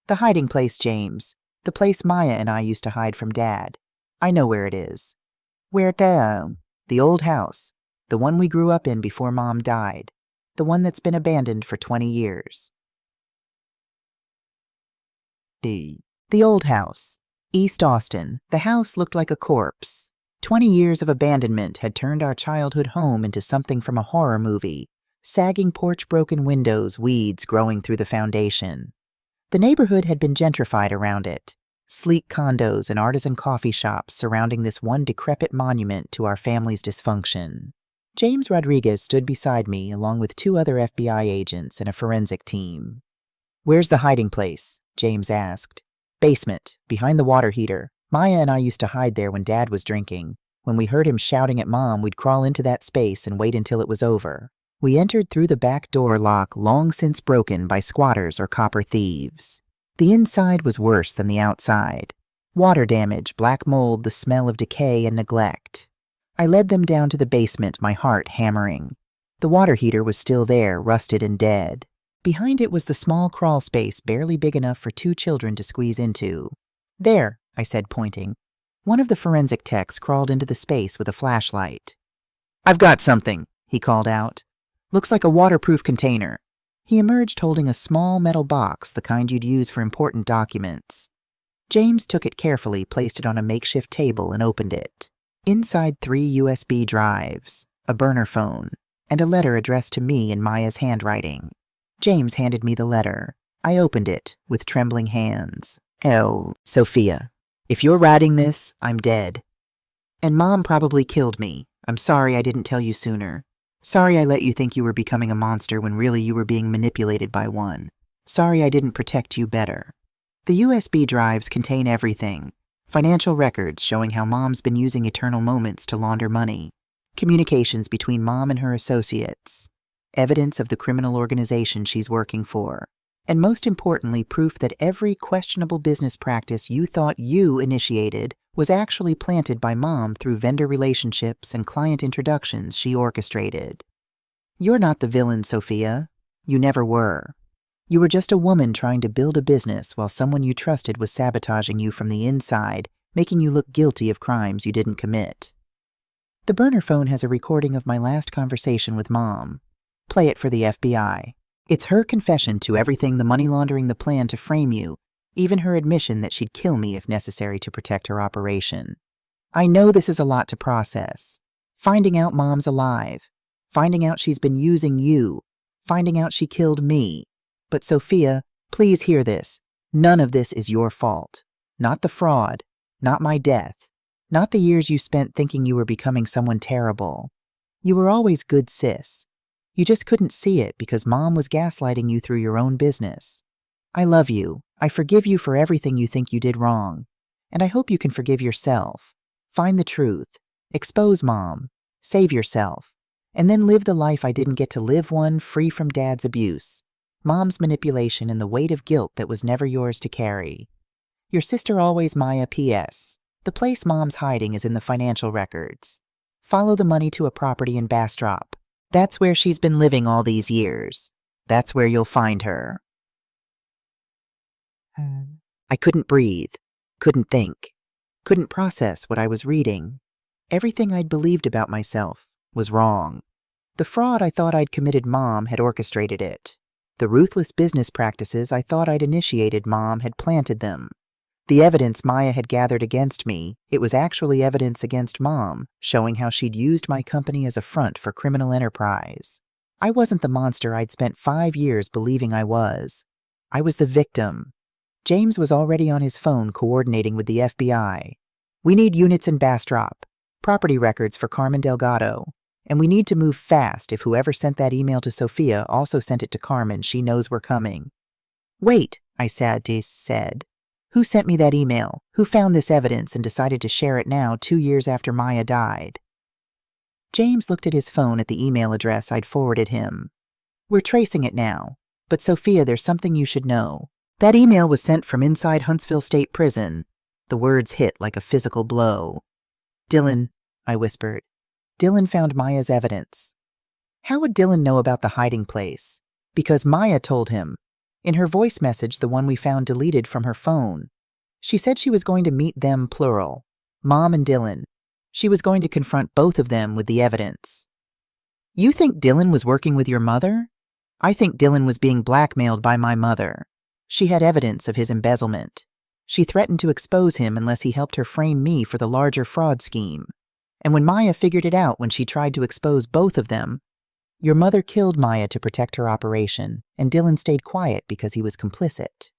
A: The hiding place, James. The place Maya and I used to hide from Dad. I know where it is. Where to? The old house. The one we grew up in before Mom died. The one that's been abandoned for 20 years. The old house. East Austin. The house looked like a corpse. 20 years of abandonment had turned our childhood home into something from a horror movie. Sagging porch, broken windows, weeds growing through the foundation. The neighborhood had been gentrified around it. Sleek condos and artisan coffee shops surrounding this one decrepit monument to our family's dysfunction. James Rodriguez stood beside me along with 2 other FBI agents and a forensic team. Where's the hiding place? James asked. Basement, behind the water heater. Maya and I used to hide there when Dad was drinking. When we heard him shouting at Mom, we'd crawl into that space and wait until it was over. We entered through the back door lock long since broken by squatters or copper thieves. The inside was worse than the outside. Water damage, black mold, the smell of decay and neglect. I led them down to the basement, my heart hammering. The water heater was still there, rusted and dead. Behind it was the small crawl space barely big enough for 2 children to squeeze into. There, I said, pointing. One of the forensic techs crawled into the space with a flashlight. I've got something, he called out. Looks like a waterproof container. He emerged holding a small metal box, the kind you'd use for important documents. James took it carefully, placed it on a makeshift table, and opened it. Inside 3 USB drives, a burner phone, and a letter addressed to me in Maya's handwriting. James handed me the letter. I opened it with trembling hands. Oh, Sophia, if you're writing this, I'm dead. And Mom probably killed me. I'm sorry I didn't tell you sooner. Sorry I let you think you were becoming a monster when really you were being manipulated by one. Sorry I didn't protect you better. The USB drives contain everything. Financial records showing how Mom's been using eternal moments to launder money. Communications between Mom and her associates. Evidence of the criminal organization she's working for. And most importantly, proof that every questionable business practice you thought you initiated was actually planted by Mom through vendor relationships and client introductions she orchestrated. You're not the villain, Sophia. You never were. You were just a woman trying to build a business while someone you trusted was sabotaging you from the inside, making you look guilty of crimes you didn't commit. The burner phone has a recording of my last conversation with Mom. Play it for the FBI. It's her confession to everything, the money laundering, the plan to frame you, even her admission that she'd kill me if necessary to protect her operation. I know this is a lot to process. Finding out Mom's alive. Finding out she's been using you. Finding out she killed me. But Sophia, please hear this. None of this is your fault. Not the fraud. Not my death. Not the years you spent thinking you were becoming someone terrible. You were always good, sis. You just couldn't see it because Mom was gaslighting you through your own business. I love you. I forgive you for everything you think you did wrong. And I hope you can forgive yourself. Find the truth. Expose Mom. Save yourself. And then live the life I didn't get to live, one free from Dad's abuse, Mom's manipulation, and the weight of guilt that was never yours to carry. Your sister always, Maya. P.S. The place Mom's hiding is in the financial records. Follow the money to a property in Bastrop. That's where she's been living all these years. That's where you'll find her. I couldn't breathe, couldn't think, couldn't process what I was reading. Everything I'd believed about myself was wrong. The fraud I thought I'd committed Mom had orchestrated it. The ruthless business practices I thought I'd initiated Mom had planted them. The evidence Maya had gathered against me, it was actually evidence against Mom, showing how she'd used my company as a front for criminal enterprise. I wasn't the monster I'd spent 5 years believing I was. I was the victim. James was already on his phone coordinating with the FBI. We need units in Bastrop, property records for Carmen Delgado, and we need to move fast if whoever sent that email to Sophia also sent it to Carmen. She knows we're coming. Wait, I sadly said. Who sent me that email? Who found this evidence and decided to share it now 2 years after Maya died? James looked at his phone at the email address I'd forwarded him. We're tracing it now. But Sophia, there's something you should know. That email was sent from inside Huntsville State Prison. The words hit like a physical blow. Dylan, I whispered. Dylan found Maya's evidence. How would Dylan know about the hiding place? Because Maya told him. In her voice message, the one we found deleted from her phone. She said she was going to meet them, plural. Mom and Dylan. She was going to confront both of them with the evidence. You think Dylan was working with your mother? I think Dylan was being blackmailed by my mother. She had evidence of his embezzlement. She threatened to expose him unless he helped her frame me for the larger fraud scheme. And when Maya figured it out when she tried to expose both of them, your mother killed Maya to protect her operation, and Dylan stayed quiet because he was complicit.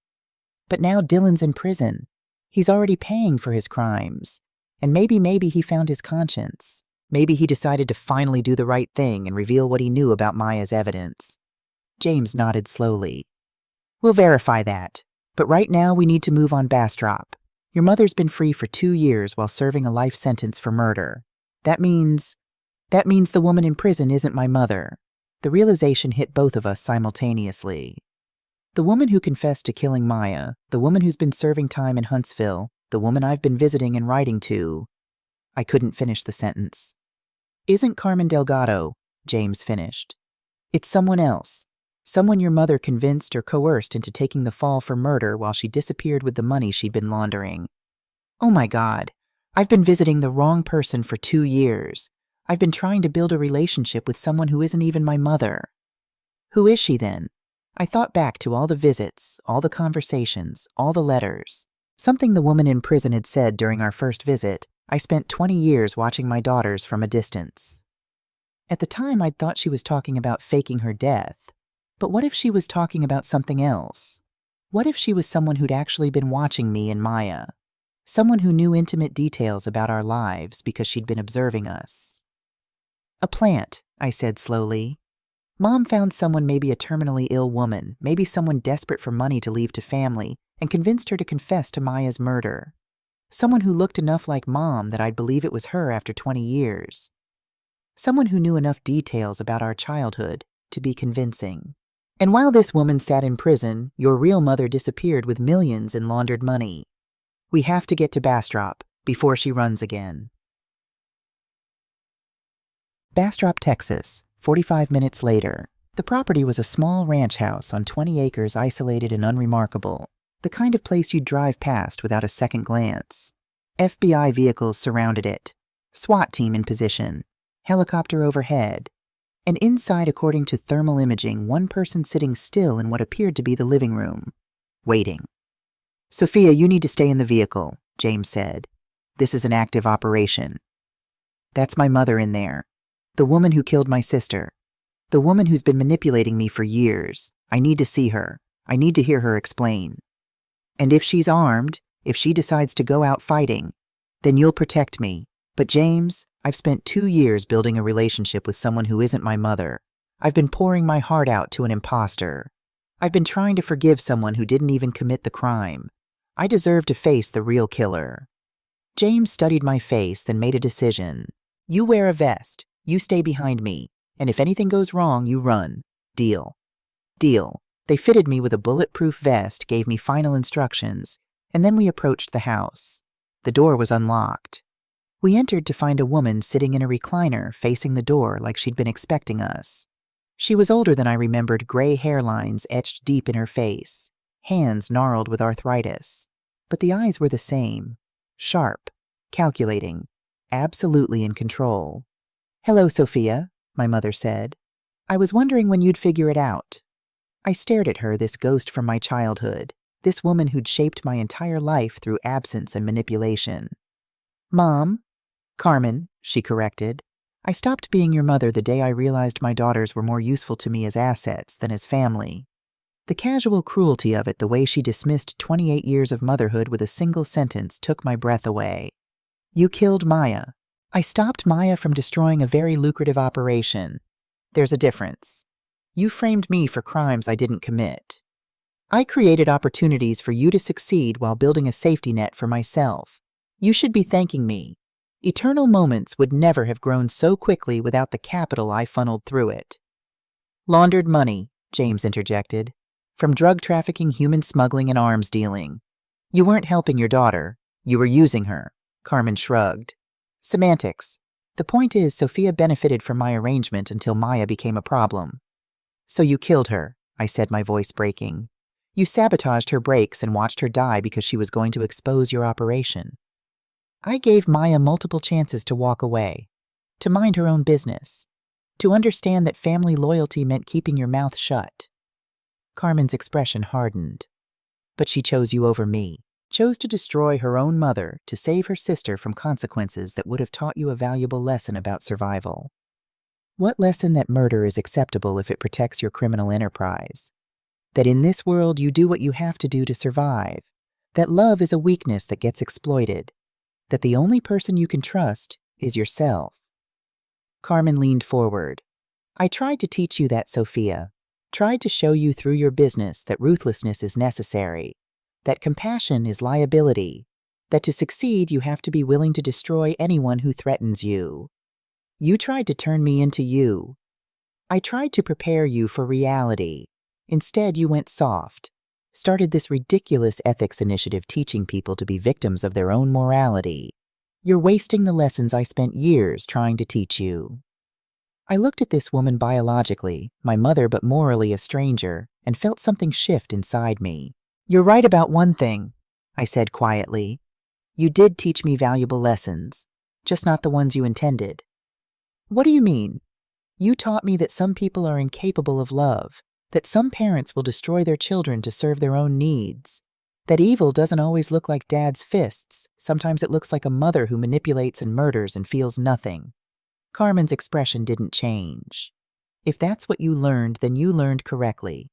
A: But now Dylan's in prison. He's already paying for his crimes. And maybe he found his conscience. Maybe he decided to finally do the right thing and reveal what he knew about Maya's evidence. James nodded slowly. We'll verify that. But right now we need to move on Bastrop. Your mother's been free for 2 years while serving a life sentence for murder. That means the woman in prison isn't my mother. The realization hit both of us simultaneously. The woman who confessed to killing Maya, the woman who's been serving time in Huntsville, the woman I've been visiting and writing to. I couldn't finish the sentence. Isn't Carmen Delgado, James finished. It's someone else. Someone your mother convinced or coerced into taking the fall for murder while she disappeared with the money she'd been laundering. Oh my God. I've been visiting the wrong person for 2 years. I've been trying to build a relationship with someone who isn't even my mother. Who is she then? I thought back to all the visits, all the conversations, all the letters. Something the woman in prison had said during our first visit. I spent 20 years watching my daughters from a distance. At the time, I'd thought she was talking about faking her death. But what if she was talking about something else? What if she was someone who'd actually been watching me and Maya? Someone who knew intimate details about our lives because she'd been observing us. A plant, I said slowly. Mom found someone, maybe a terminally ill woman, maybe someone desperate for money to leave to family, and convinced her to confess to Maya's murder. Someone who looked enough like Mom that I'd believe it was her after 20 years. Someone who knew enough details about our childhood to be convincing. And while this woman sat in prison, your real mother disappeared with millions in laundered money. We have to get to Bastrop before she runs again. Bastrop, Texas, 45 minutes later. The property was a small ranch house on 20 acres, isolated and unremarkable. The kind of place you'd drive past without a second glance. FBI vehicles surrounded it. SWAT team in position. Helicopter overhead. And inside, according to thermal imaging, one person sitting still in what appeared to be the living room. Waiting. Sophia, you need to stay in the vehicle, James said. This is an active operation. That's my mother in there. The woman who killed my sister. The woman who's been manipulating me for years. I need to see her. I need to hear her explain. And if she's armed, if she decides to go out fighting, then you'll protect me. But James, I've spent 2 years building a relationship with someone who isn't my mother. I've been pouring my heart out to an imposter. I've been trying to forgive someone who didn't even commit the crime. I deserve to face the real killer. James studied my face, then made a decision. You wear a vest. You stay behind me. And if anything goes wrong, you run. Deal. Deal. They fitted me with a bulletproof vest, gave me final instructions, and then we approached the house. The door was unlocked. We entered to find a woman sitting in a recliner facing the door like she'd been expecting us. She was older than I remembered, gray hairlines etched deep in her face, hands gnarled with arthritis. But the eyes were the same, sharp, calculating, absolutely in control. "Hello, Sophia," my mother said. "I was wondering when you'd figure it out." I stared at her, this ghost from my childhood, this woman who'd shaped my entire life through absence and manipulation. "Mom." "Carmen," she corrected. "I stopped being your mother the day I realized my daughters were more useful to me as assets than as family." The casual cruelty of it, the way she dismissed 28 years of motherhood with a single sentence, took my breath away. "You killed Maya." "I stopped Maya from destroying a very lucrative operation. There's a difference. You framed me for crimes I didn't commit. I created opportunities for you to succeed while building a safety net for myself. You should be thanking me. Eternal Moments would never have grown so quickly without the capital I funneled through it." "Laundered money," James interjected. "From drug trafficking, human smuggling, and arms dealing. You weren't helping your daughter. You were using her." Carmen shrugged. "Semantics. The point is, Sophia benefited from my arrangement until Maya became a problem." "So you killed her," I said, my voice breaking. "You sabotaged her brakes and watched her die because she was going to expose your operation." "I gave Maya multiple chances to walk away, to mind her own business, to understand that family loyalty meant keeping your mouth shut." Carmen's expression hardened. "But she chose you over me, chose to destroy her own mother to save her sister from consequences that would have taught you a valuable lesson about survival." "What lesson? That murder is acceptable if it protects your criminal enterprise. That in this world you do what you have to do to survive. That love is a weakness that gets exploited. That the only person you can trust is yourself." Carmen leaned forward. "I tried to teach you that, Sophia. Tried to show you through your business that ruthlessness is necessary, that compassion is liability, that to succeed you have to be willing to destroy anyone who threatens you. You tried to turn me into you. I tried to prepare you for reality. Instead, you went soft, started this ridiculous ethics initiative teaching people to be victims of their own morality. You're wasting the lessons I spent years trying to teach you." I looked at this woman biologically, my mother but morally a stranger, and felt something shift inside me. "You're right about one thing," I said quietly. "You did teach me valuable lessons, just not the ones you intended." "What do you mean?" "You taught me that some people are incapable of love, that some parents will destroy their children to serve their own needs, that evil doesn't always look like dad's fists. Sometimes it looks like a mother who manipulates and murders and feels nothing." Carmen's expression didn't change. "If that's what you learned, then you learned correctly.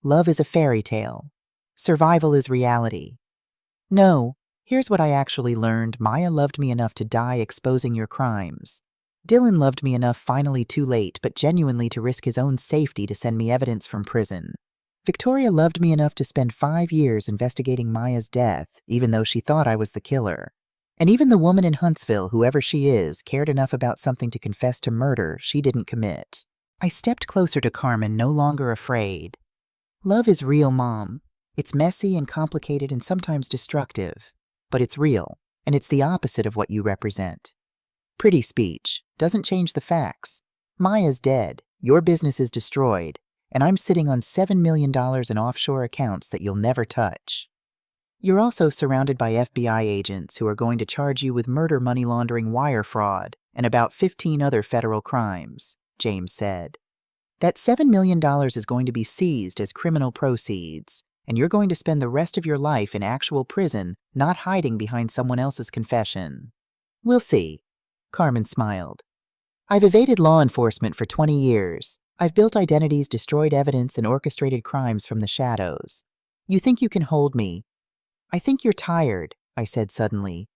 A: Love is a fairy tale. Survival is reality." "No, here's what I actually learned. Maya loved me enough to die exposing your crimes. Dylan loved me enough, finally too late, but genuinely to risk his own safety to send me evidence from prison. Victoria loved me enough to spend 5 years investigating Maya's death, even though she thought I was the killer. And even the woman in Huntsville, whoever she is, cared enough about something to confess to murder she didn't commit." I stepped closer to Carmen, no longer afraid. "Love is real, Mom. It's messy and complicated and sometimes destructive, but it's real, and it's the opposite of what you represent. Pretty speech doesn't change the facts. Maya's dead, your business is destroyed, and I'm sitting on $7 million in offshore accounts that you'll never touch. You're also surrounded by FBI agents who are going to charge you with murder, money laundering, wire fraud, and about 15 other federal crimes," James said. "That $7 million is going to be seized as criminal proceeds, and you're going to spend the rest of your life in actual prison, not hiding behind someone else's confession." "We'll see." Carmen smiled. "I've evaded law enforcement for 20 years. I've built identities, destroyed evidence, and orchestrated crimes from the shadows. You think you can hold me? I think you're tired," I said suddenly.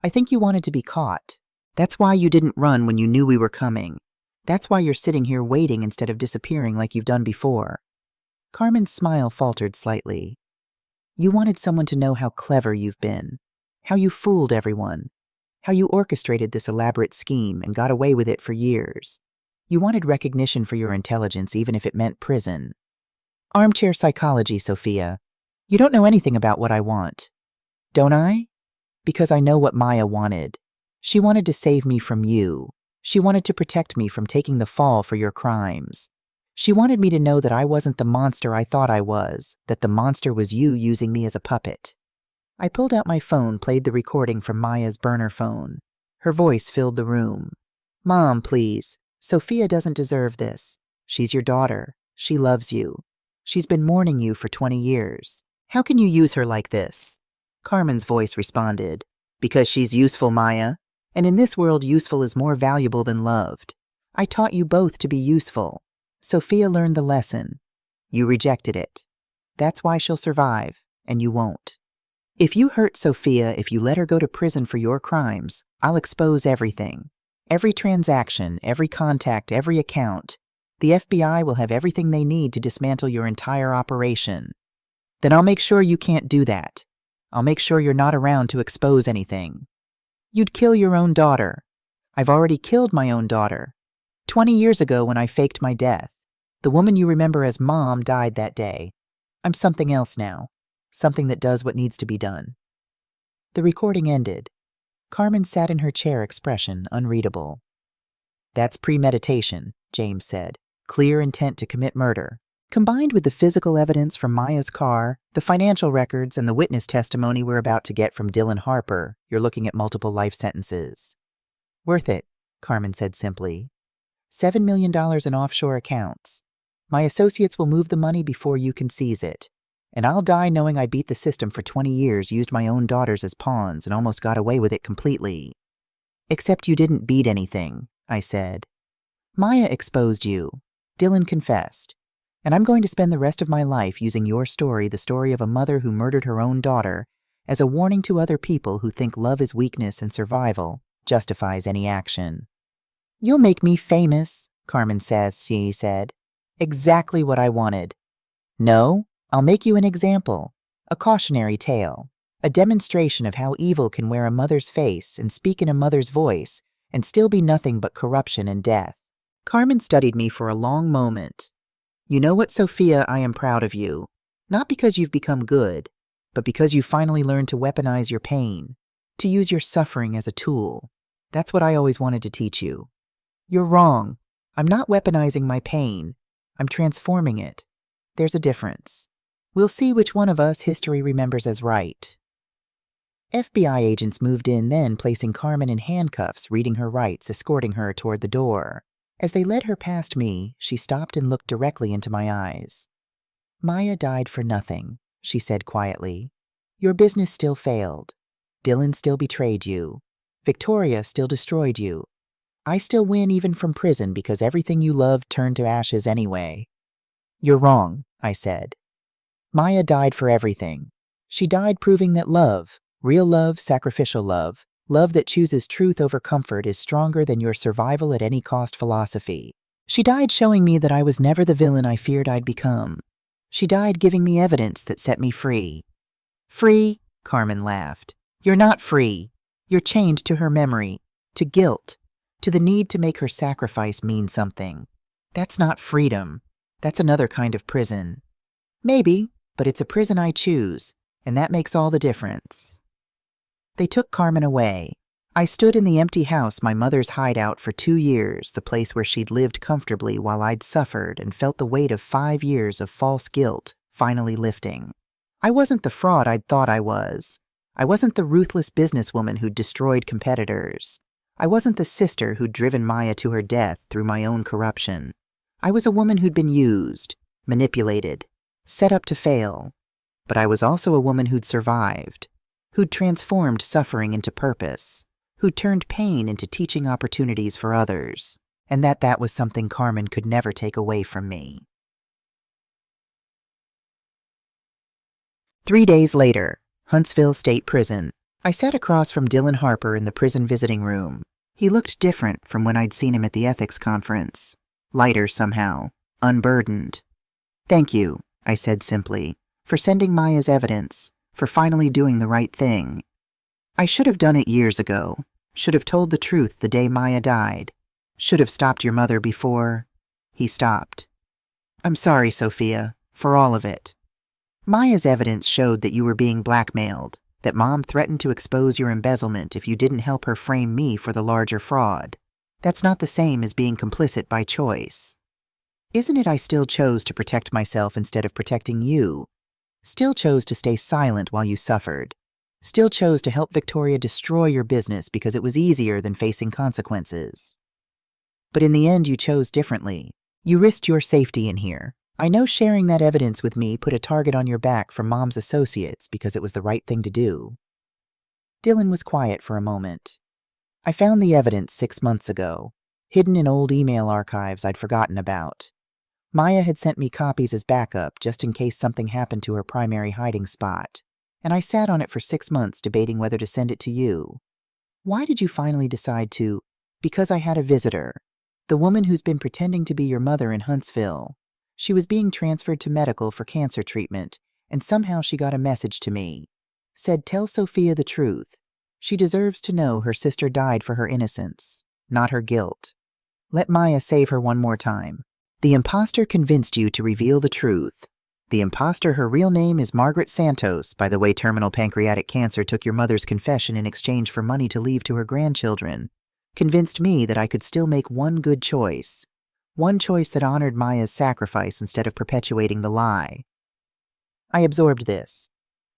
A: "I think you wanted to be caught. That's why you didn't run when you knew we were coming. That's why you're sitting here waiting instead of disappearing like you've done before." Carmen's smile faltered slightly. "You wanted someone to know how clever you've been, how you fooled everyone, how you orchestrated this elaborate scheme and got away with it for years. You wanted recognition for your intelligence, even if it meant prison. Armchair psychology, Sophia. You don't know anything about what I want." "Don't I?" "Because I know what Maya wanted. She wanted to save me from you. She wanted to protect me from taking the fall for your crimes. She wanted me to know that I wasn't the monster I thought I was, that the monster was you using me as a puppet. I pulled out my phone, played the recording from Maya's burner phone. Her voice filled the room. "Mom, please. Sophia doesn't deserve this. She's your daughter. She loves you. She's been mourning you for 20 years. How can you use her like this?" Carmen's voice responded, "Because she's useful, Maya. And in this world, useful is more valuable than loved. I taught you both to be useful. Sophia learned the lesson. You rejected it. That's why she'll survive, and you won't. If you hurt Sophia, if you let her go to prison for your crimes, I'll expose everything. Every transaction, every contact, every account. The FBI will have everything they need to dismantle your entire operation. Then I'll make sure you can't do that. I'll make sure you're not around to expose anything. You'd kill your own daughter. I've already killed my own daughter. 20 years ago when I faked my death. The woman you remember as Mom died that day. I'm something else now. Something that does what needs to be done." The recording ended. Carmen sat in her chair, expression unreadable. "That's premeditation," James said. "Clear intent to commit murder. Combined with the physical evidence from Maya's car, the financial records, and the witness testimony we're about to get from Dylan Harper, you're looking at multiple life sentences." "Worth it," Carmen said simply. $7 million in offshore accounts. My associates will move the money before you can seize it. And I'll die knowing I beat the system for 20 years, used my own daughters as pawns, and almost got away with it completely. "Except you didn't beat anything," I said. "Maya exposed you. Dylan confessed. And I'm going to spend the rest of my life using your story, the story of a mother who murdered her own daughter, as a warning to other people who think love is weakness and survival justifies any action." "You'll make me famous," Carmen said. "Exactly what I wanted." "No, I'll make you an example, a cautionary tale, a demonstration of how evil can wear a mother's face and speak in a mother's voice and still be nothing but corruption and death." Carmen studied me for a long moment. "You know what, Sophia, I am proud of you. Not because you've become good, but because you finally learned to weaponize your pain, to use your suffering as a tool. That's what I always wanted to teach you. You're wrong. I'm not weaponizing my pain. I'm transforming it. There's a difference. We'll see which one of us history remembers as right." FBI agents moved in then, placing Carmen in handcuffs, reading her rights, escorting her toward the door. As they led her past me, she stopped and looked directly into my eyes. "Maya died for nothing," she said quietly. "Your business still failed. Dylan still betrayed you. Victoria still destroyed you. I still win even from prison because everything you loved turned to ashes anyway." "You're wrong," I said. "Maya died for everything. She died proving that love, real love, sacrificial love, love that chooses truth over comfort, is stronger than your survival at any cost philosophy. She died showing me that I was never the villain I feared I'd become. She died giving me evidence that set me free." "Free?" Carmen laughed. "You're not free. You're chained to her memory, to guilt, to the need to make her sacrifice mean something. That's not freedom. That's another kind of prison. Maybe, but it's a prison I choose, and that makes all the difference." They took Carmen away. I stood in the empty house, my mother's hideout for 2 years, the place where she'd lived comfortably while I'd suffered and felt the weight of 5 years of false guilt finally lifting. I wasn't the fraud I'd thought I was. I wasn't the ruthless businesswoman who'd destroyed competitors. I wasn't the sister who'd driven Maya to her death through my own corruption. I was a woman who'd been used, manipulated, set up to fail. But I was also a woman who'd survived, who'd transformed suffering into purpose, who'd turned pain into teaching opportunities for others, and that was something Carmen could never take away from me. 3 days later, Huntsville State Prison. I sat across from Dylan Harper in the prison visiting room. He looked different from when I'd seen him at the ethics conference. Lighter somehow, unburdened. "Thank you," I said simply, "for sending Maya's evidence, for finally doing the right thing. I should have done it years ago, should have told the truth the day Maya died, should have stopped your mother before—" He stopped. "I'm sorry, Sophia, for all of it. Maya's evidence showed that you were being blackmailed, that Mom threatened to expose your embezzlement if you didn't help her frame me for the larger fraud. That's not the same as being complicit by choice. Isn't it I still chose to protect myself instead of protecting you? Still chose to stay silent while you suffered. Still chose to help Victoria destroy your business because it was easier than facing consequences. But in the end, you chose differently. You risked your safety in here. I know sharing that evidence with me put a target on your back from Mom's associates because it was the right thing to do. Dylan was quiet for a moment. I found the evidence 6 months ago, hidden in old email archives I'd forgotten about. Maya had sent me copies as backup just in case something happened to her primary hiding spot, and I sat on it for 6 months debating whether to send it to you. Why did you finally decide to? Because I had a visitor, the woman who's been pretending to be your mother in Huntsville. She was being transferred to medical for cancer treatment, and somehow she got a message to me. Said, "Tell Sophia the truth. She deserves to know her sister died for her innocence, not her guilt. Let Maya save her one more time. The imposter convinced you to reveal the truth. The imposter, her real name is Margaret Santos. By the way, terminal pancreatic cancer took your mother's confession in exchange for money to leave to her grandchildren. Convinced me that I could still make one good choice. One choice that honored Maya's sacrifice instead of perpetuating the lie." I absorbed this.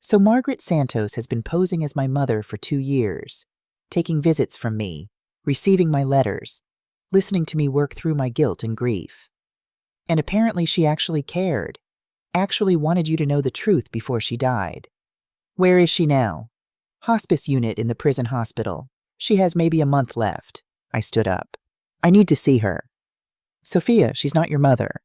A: So Margaret Santos has been posing as my mother for 2 years, taking visits from me, receiving my letters, listening to me work through my guilt and grief. And apparently she actually cared, actually wanted you to know the truth before she died. Where is she now? Hospice unit in the prison hospital. She has maybe a month left. I stood up. I need to see her. Sophia, she's not your mother.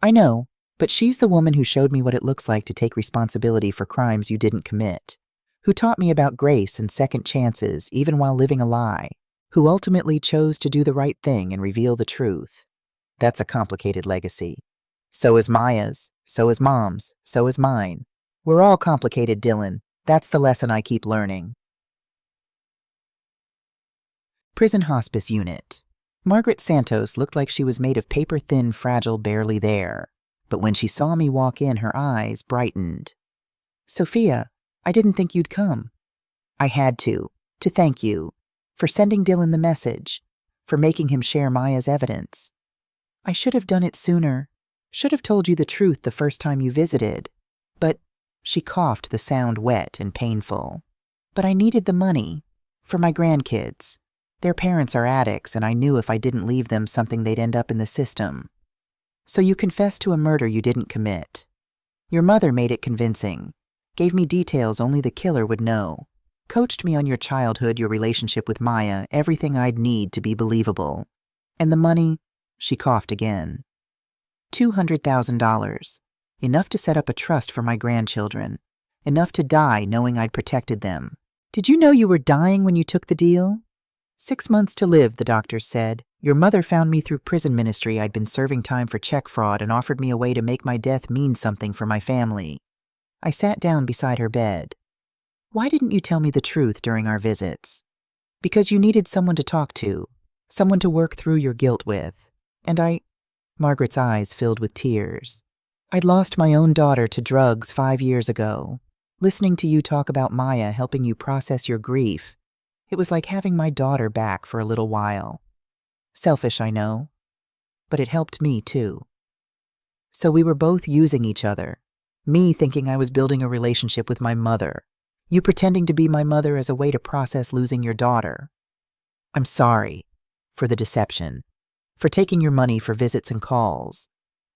A: I know, but she's the woman who showed me what it looks like to take responsibility for crimes you didn't commit, who taught me about grace and second chances even while living a lie, who ultimately chose to do the right thing and reveal the truth. That's a complicated legacy. So is Maya's, so is Mom's, so is mine. We're all complicated, Dylan. That's the lesson I keep learning. Prison hospice unit. Margaret Santos looked like she was made of paper-thin, fragile, barely there. But when she saw me walk in, her eyes brightened. Sophia, I didn't think you'd come. I had to thank you, for sending Dylan the message, for making him share Maya's evidence. I should have done it sooner, should have told you the truth the first time you visited. But, she coughed, the sound wet and painful. But I needed the money, for my grandkids. Their parents are addicts, and I knew if I didn't leave them something they'd end up in the system. So you confessed to a murder you didn't commit. Your mother made it convincing, gave me details only the killer would know, coached me on your childhood, your relationship with Maya, everything I'd need to be believable. And the money, she coughed again. $200,000. Enough to set up a trust for my grandchildren. Enough to die knowing I'd protected them. Did you know you were dying when you took the deal? 6 months to live, the doctors said. Your mother found me through prison ministry. I'd been serving time for check fraud and offered me a way to make my death mean something for my family. I sat down beside her bed. Why didn't you tell me the truth during our visits? Because you needed someone to talk to, someone to work through your guilt with. And Margaret's eyes filled with tears. I'd lost my own daughter to drugs 5 years ago. Listening to you talk about Maya helping you process your grief, it was like having my daughter back for a little while. Selfish, I know, but it helped me too. So we were both using each other. Me thinking I was building a relationship with my mother. You pretending to be my mother as a way to process losing your daughter. I'm sorry for the deception, for taking your money for visits and calls,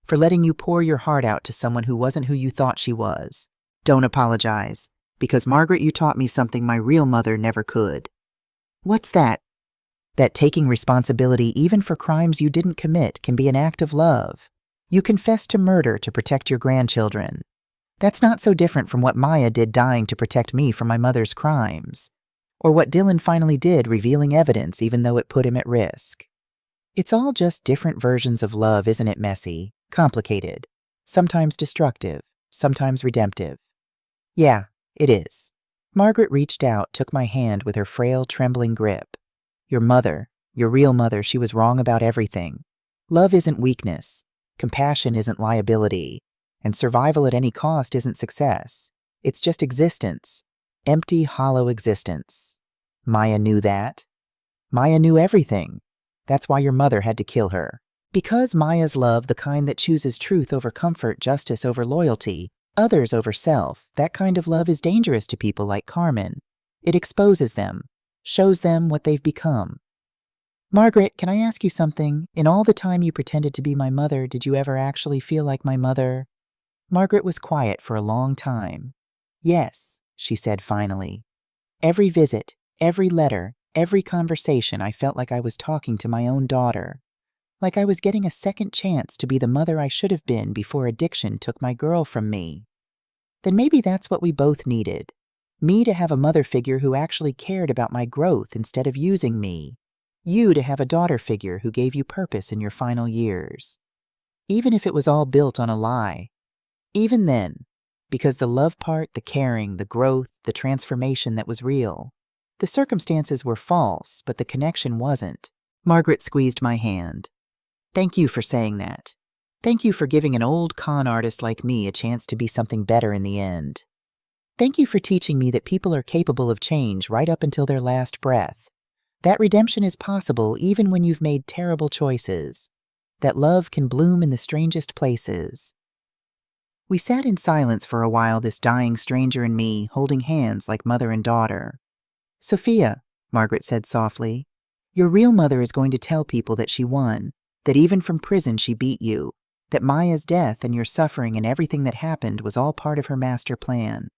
A: for letting you pour your heart out to someone who wasn't who you thought she was. Don't apologize, because Margaret, you taught me something my real mother never could. What's that? That taking responsibility even for crimes you didn't commit can be an act of love. You confessed to murder to protect your grandchildren. That's not so different from what Maya did dying to protect me from my mother's crimes, or what Dylan finally did revealing evidence even though it put him at risk. It's all just different versions of love, isn't it? Messy, complicated, sometimes destructive, sometimes redemptive. Yeah, it is. Margaret reached out, took my hand with her frail, trembling grip. Your mother, your real mother, she was wrong about everything. Love isn't weakness. Compassion isn't liability. And survival at any cost isn't success. It's just existence. Empty, hollow existence. Maya knew that. Maya knew everything. That's why your mother had to kill her. Because Maya's love, the kind that chooses truth over comfort, justice over loyalty, others over self, that kind of love is dangerous to people like Carmen. It exposes them, shows them what they've become. Margaret, can I ask you something? In all the time you pretended to be my mother, did you ever actually feel like my mother? Margaret was quiet for a long time. Yes, she said finally. Every visit, every letter, every conversation, I felt like I was talking to my own daughter. Like I was getting a second chance to be the mother I should have been before addiction took my girl from me. Then maybe that's what we both needed. Me to have a mother figure who actually cared about my growth instead of using me. You to have a daughter figure who gave you purpose in your final years. Even if it was all built on a lie. Even then, because the love part, the caring, the growth, the transformation that was real. The circumstances were false, but the connection wasn't. Margaret squeezed my hand. Thank you for saying that. Thank you for giving an old con artist like me a chance to be something better in the end. Thank you for teaching me that people are capable of change right up until their last breath. That redemption is possible even when you've made terrible choices. That love can bloom in the strangest places. We sat in silence for a while, this dying stranger and me, holding hands like mother and daughter. Sophia, Margaret said softly, your real mother is going to tell people that she won. That even from prison she beat you, that Maya's death and your suffering and everything that happened was all part of her master plan.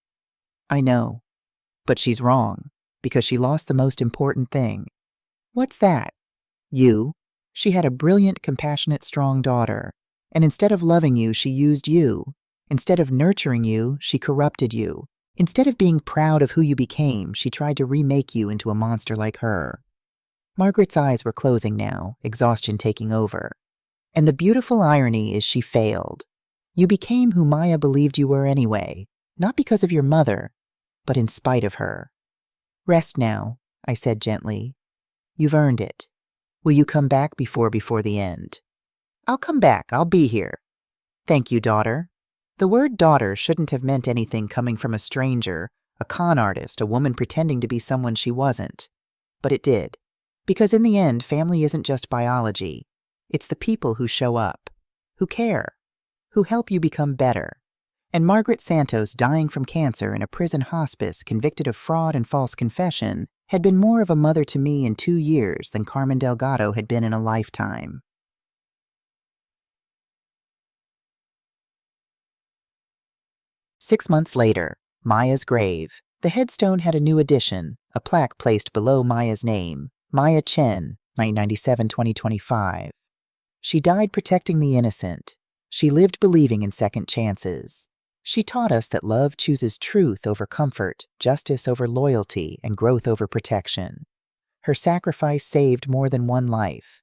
A: I know, but she's wrong, because she lost the most important thing. What's that? You. She had a brilliant, compassionate, strong daughter, and instead of loving you, she used you. Instead of nurturing you, she corrupted you. Instead of being proud of who you became, she tried to remake you into a monster like her. Margaret's eyes were closing now, exhaustion taking over. And the beautiful irony is she failed. You became who Maya believed you were anyway, not because of your mother, but in spite of her. Rest now, I said gently. You've earned it. Will you come back before the end? I'll come back. I'll be here. Thank you, daughter. The word daughter shouldn't have meant anything coming from a stranger, a con artist, a woman pretending to be someone she wasn't. But it did. Because in the end, family isn't just biology. It's the people who show up, who care, who help you become better. And Margaret Santos, dying from cancer in a prison hospice, convicted of fraud and false confession, had been more of a mother to me in 2 years than Carmen Delgado had been in a lifetime. Six months later, Maya's grave. The headstone had a new addition, a plaque placed below Maya's name. Maya Chen, 1997-2025. She died protecting the innocent. She lived believing in second chances. She taught us that love chooses truth over comfort, justice over loyalty, and growth over protection. Her sacrifice saved more than one life.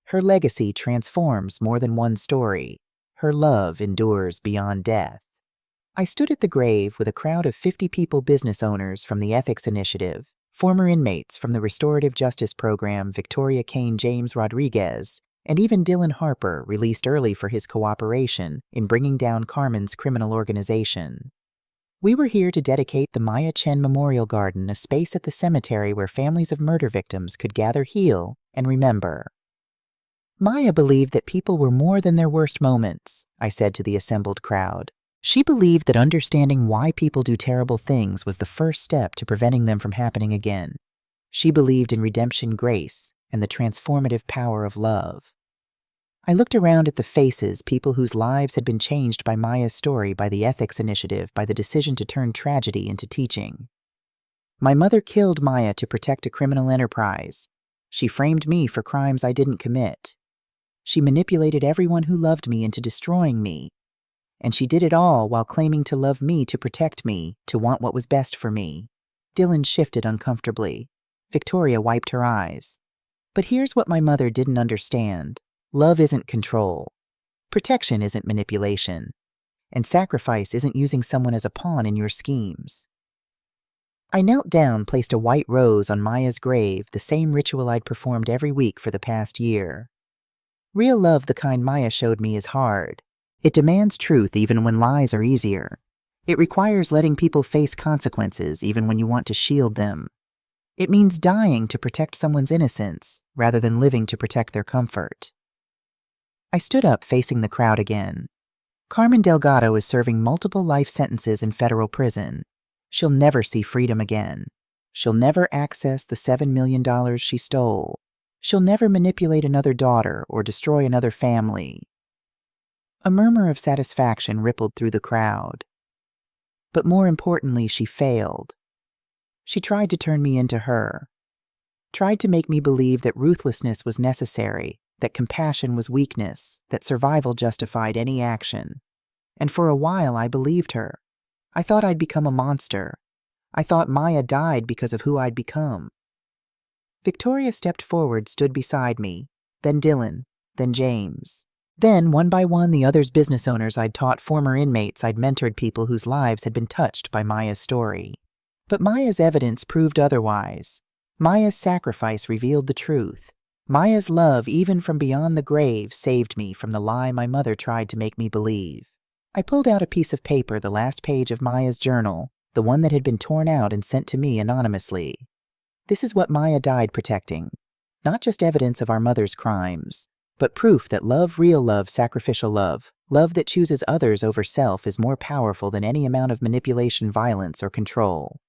A: Her legacy transforms more than one story. Her love endures beyond death. I stood at the grave with a crowd of 50 people, business owners from the Ethics Initiative, former inmates from the Restorative Justice Program, Victoria Kane, James Rodriguez, and even Dylan Harper, released early for his cooperation in bringing down Carmen's criminal organization. We were here to dedicate the Maya Chen Memorial Garden, a space at the cemetery where families of murder victims could gather, heal, and remember. Maya believed that people were more than their worst moments, I said to the assembled crowd. She believed that understanding why people do terrible things was the first step to preventing them from happening again. She believed in redemption, grace, and the transformative power of love. I looked around at the faces, people whose lives had been changed by Maya's story, by the Ethics Initiative, by the decision to turn tragedy into teaching. My mother killed Maya to protect a criminal enterprise. She framed me for crimes I didn't commit. She manipulated everyone who loved me into destroying me. And she did it all while claiming to love me, to protect me, to want what was best for me. Dylan shifted uncomfortably. Victoria wiped her eyes. But here's what my mother didn't understand. Love isn't control. Protection isn't manipulation. And sacrifice isn't using someone as a pawn in your schemes. I knelt down, placed a white rose on Maya's grave, the same ritual I'd performed every week for the past year. Real love, the kind Maya showed me, is hard. It demands truth even when lies are easier. It requires letting people face consequences even when you want to shield them. It means dying to protect someone's innocence rather than living to protect their comfort. I stood up, facing the crowd again. Carmen Delgado is serving multiple life sentences in federal prison. She'll never see freedom again. She'll never access the $7 million she stole. She'll never manipulate another daughter or destroy another family. A murmur of satisfaction rippled through the crowd. But more importantly, she failed. She tried to turn me into her. Tried to make me believe that ruthlessness was necessary, that compassion was weakness, that survival justified any action. And for a while I believed her. I thought I'd become a monster. I thought Maya died because of who I'd become. Victoria stepped forward, stood beside me, then Dylan, then James. Then, one by one, the others, business owners I'd taught, former inmates I'd mentored, people whose lives had been touched by Maya's story. But Maya's evidence proved otherwise. Maya's sacrifice revealed the truth. Maya's love, even from beyond the grave, saved me from the lie my mother tried to make me believe. I pulled out a piece of paper, the last page of Maya's journal, the one that had been torn out and sent to me anonymously. This is what Maya died protecting. Not just evidence of our mother's crimes, but proof that love, real love, sacrificial love, love that chooses others over self, is more powerful than any amount of manipulation, violence, or control.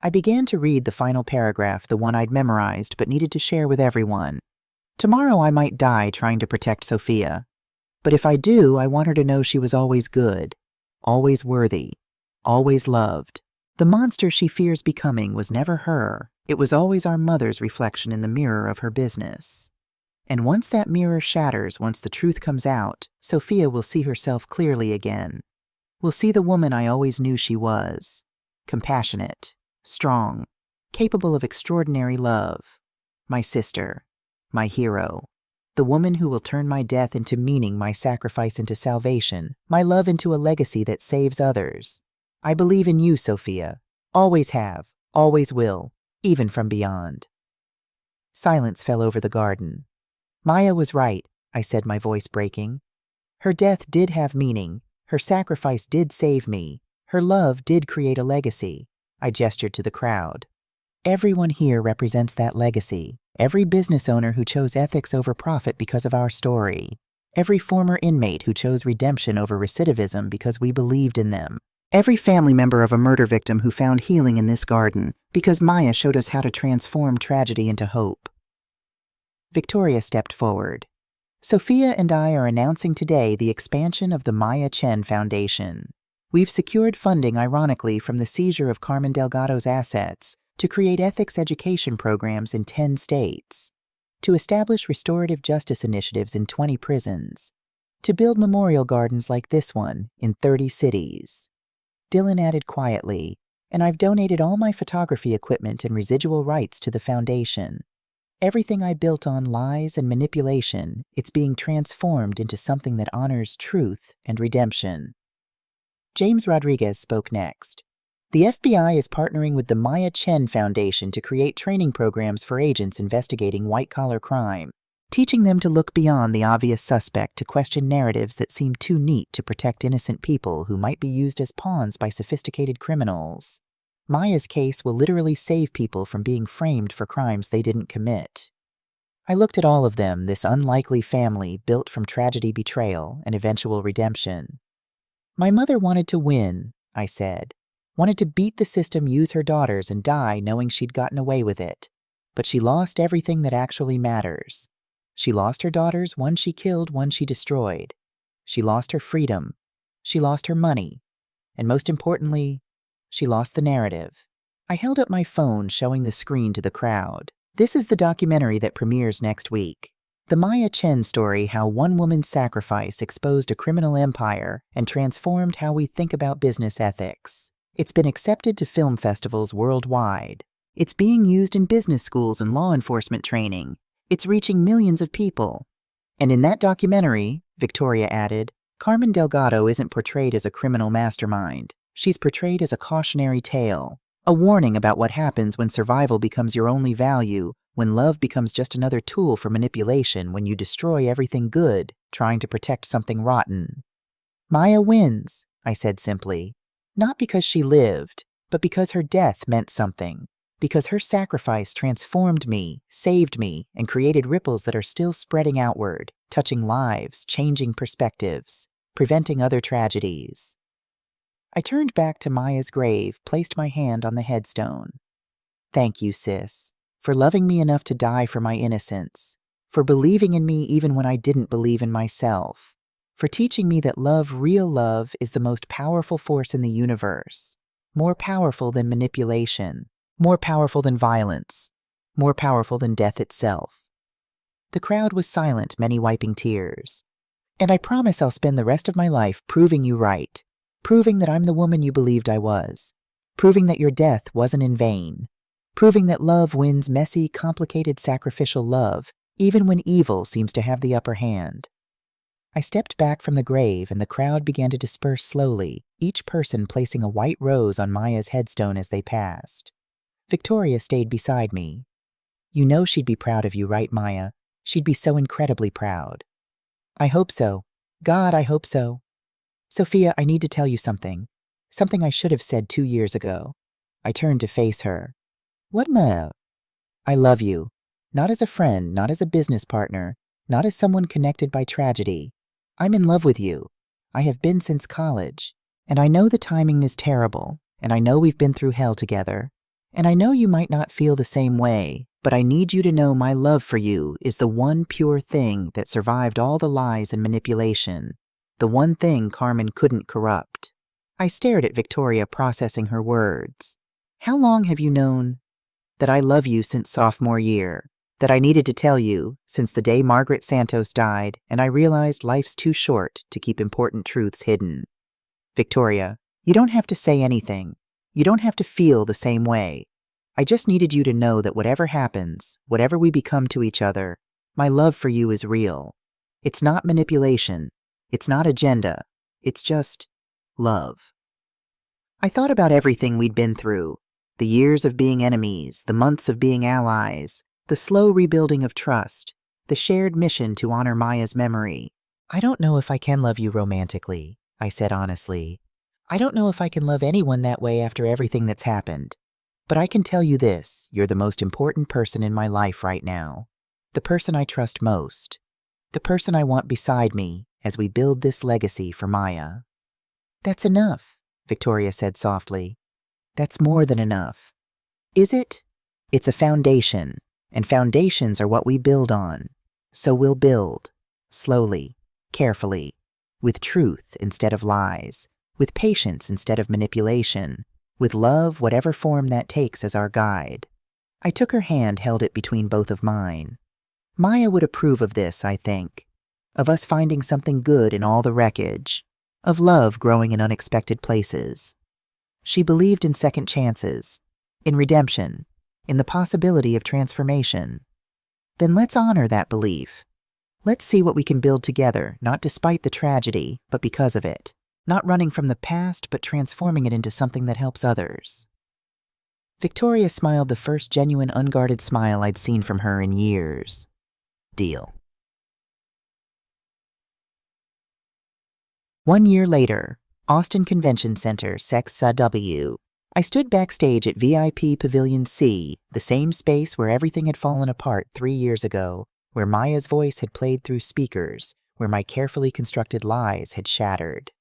A: I began to read the final paragraph, the one I'd memorized but needed to share with everyone. Tomorrow I might die trying to protect Sophia. But if I do, I want her to know she was always good, always worthy, always loved. The monster she fears becoming was never her. It was always our mother's reflection in the mirror of her business. And once that mirror shatters, once the truth comes out, Sophia will see herself clearly again. Will see the woman I always knew she was. Compassionate, strong, capable of extraordinary love. My sister, my hero. The woman who will turn my death into meaning, my sacrifice into salvation, my love into a legacy that saves others. I believe in you, Sophia. Always have, always will, even from beyond. Silence fell over the garden. Maya was right, I said, my voice breaking. Her death did have meaning. Her sacrifice did save me. Her love did create a legacy. I gestured to the crowd. Everyone here represents that legacy. Every business owner who chose ethics over profit because of our story. Every former inmate who chose redemption over recidivism because we believed in them. Every family member of a murder victim who found healing in this garden because Maya showed us how to transform tragedy into hope. Victoria stepped forward. Sophia and I are announcing today the expansion of the Maya Chen Foundation. We've secured funding, ironically, from the seizure of Carmen Delgado's assets to create ethics education programs in 10 states, to establish restorative justice initiatives in 20 prisons, to build memorial gardens like this one in 30 cities. Dylan added quietly, and I've donated all my photography equipment and residual rights to the foundation. Everything I built on lies and manipulation, it's being transformed into something that honors truth and redemption. James Rodriguez spoke next. The FBI is partnering with the Maya Chen Foundation to create training programs for agents investigating white-collar crime, teaching them to look beyond the obvious suspect, to question narratives that seem too neat to protect innocent people who might be used as pawns by sophisticated criminals. Maya's case will literally save people from being framed for crimes they didn't commit. I looked at all of them, this unlikely family built from tragedy, betrayal, and eventual redemption. My mother wanted to win, I said. Wanted to beat the system, use her daughters, and die knowing she'd gotten away with it. But she lost everything that actually matters. She lost her daughters, one she killed, one she destroyed. She lost her freedom. She lost her money. And most importantly, she lost the narrative. I held up my phone, showing the screen to the crowd. This is the documentary that premieres next week. The Maya Chen story, how one woman's sacrifice exposed a criminal empire and transformed how we think about business ethics. It's been accepted to film festivals worldwide. It's being used in business schools and law enforcement training. It's reaching millions of people. And in that documentary, Victoria added, Carmen Delgado isn't portrayed as a criminal mastermind. She's portrayed as a cautionary tale, a warning about what happens when survival becomes your only value, when love becomes just another tool for manipulation, when you destroy everything good, trying to protect something rotten. Maya wins, I said simply, not because she lived, but because her death meant something, because her sacrifice transformed me, saved me, and created ripples that are still spreading outward, touching lives, changing perspectives, preventing other tragedies. I turned back to Maya's grave, placed my hand on the headstone. Thank you, sis, for loving me enough to die for my innocence, for believing in me even when I didn't believe in myself, for teaching me that love, real love, is the most powerful force in the universe, more powerful than manipulation, more powerful than violence, more powerful than death itself. The crowd was silent, many wiping tears. And I promise I'll spend the rest of my life proving you right, proving that I'm the woman you believed I was, proving that your death wasn't in vain, proving that love wins messy, complicated, sacrificial love, even when evil seems to have the upper hand. I stepped back from the grave and the crowd began to disperse slowly, each person placing a white rose on Maya's headstone as they passed. Victoria stayed beside me. You know she'd be proud of you, right, Maya? She'd be so incredibly proud. I hope so. God, I hope so. Sophia, I need to tell you something. Something I should have said 2 years ago. I turned to face her. What, Maya? I love you. Not as a friend, not as a business partner, not as someone connected by tragedy. I'm in love with you. I have been since college. And I know the timing is terrible. And I know we've been through hell together. And I know you might not feel the same way, but I need you to know my love for you is the one pure thing that survived all the lies and manipulation, the one thing Carmen couldn't corrupt. I stared at Victoria, processing her words. How long have you known? That I love you since sophomore year, that I needed to tell you since the day Margaret Santos died, and I realized life's too short to keep important truths hidden. Victoria, you don't have to say anything. You don't have to feel the same way. I just needed you to know that whatever happens, whatever we become to each other, my love for you is real. It's not manipulation. It's not agenda. It's just love. I thought about everything we'd been through, the years of being enemies, the months of being allies, the slow rebuilding of trust, the shared mission to honor Maya's memory. I don't know if I can love you romantically, I said honestly. I don't know if I can love anyone that way after everything that's happened. But I can tell you this, you're the most important person in my life right now. The person I trust most. The person I want beside me as we build this legacy for Maya. That's enough, Victoria said softly. That's more than enough. Is it? It's a foundation, and foundations are what we build on. So we'll build, slowly, carefully, with truth instead of lies, with patience instead of manipulation, with love, whatever form that takes, as our guide. I took her hand, held it between both of mine. Maya would approve of this, I think, of us finding something good in all the wreckage, of love growing in unexpected places. She believed in second chances, in redemption, in the possibility of transformation. Then let's honor that belief. Let's see what we can build together, not despite the tragedy, but because of it. Not running from the past, but transforming it into something that helps others. Victoria smiled, the first genuine, unguarded smile I'd seen from her in years. Deal. 1 year later, Austin Convention Center, Sexa W. I stood backstage at VIP Pavilion C, the same space where everything had fallen apart 3 years ago, where Maya's voice had played through speakers, where my carefully constructed lies had shattered.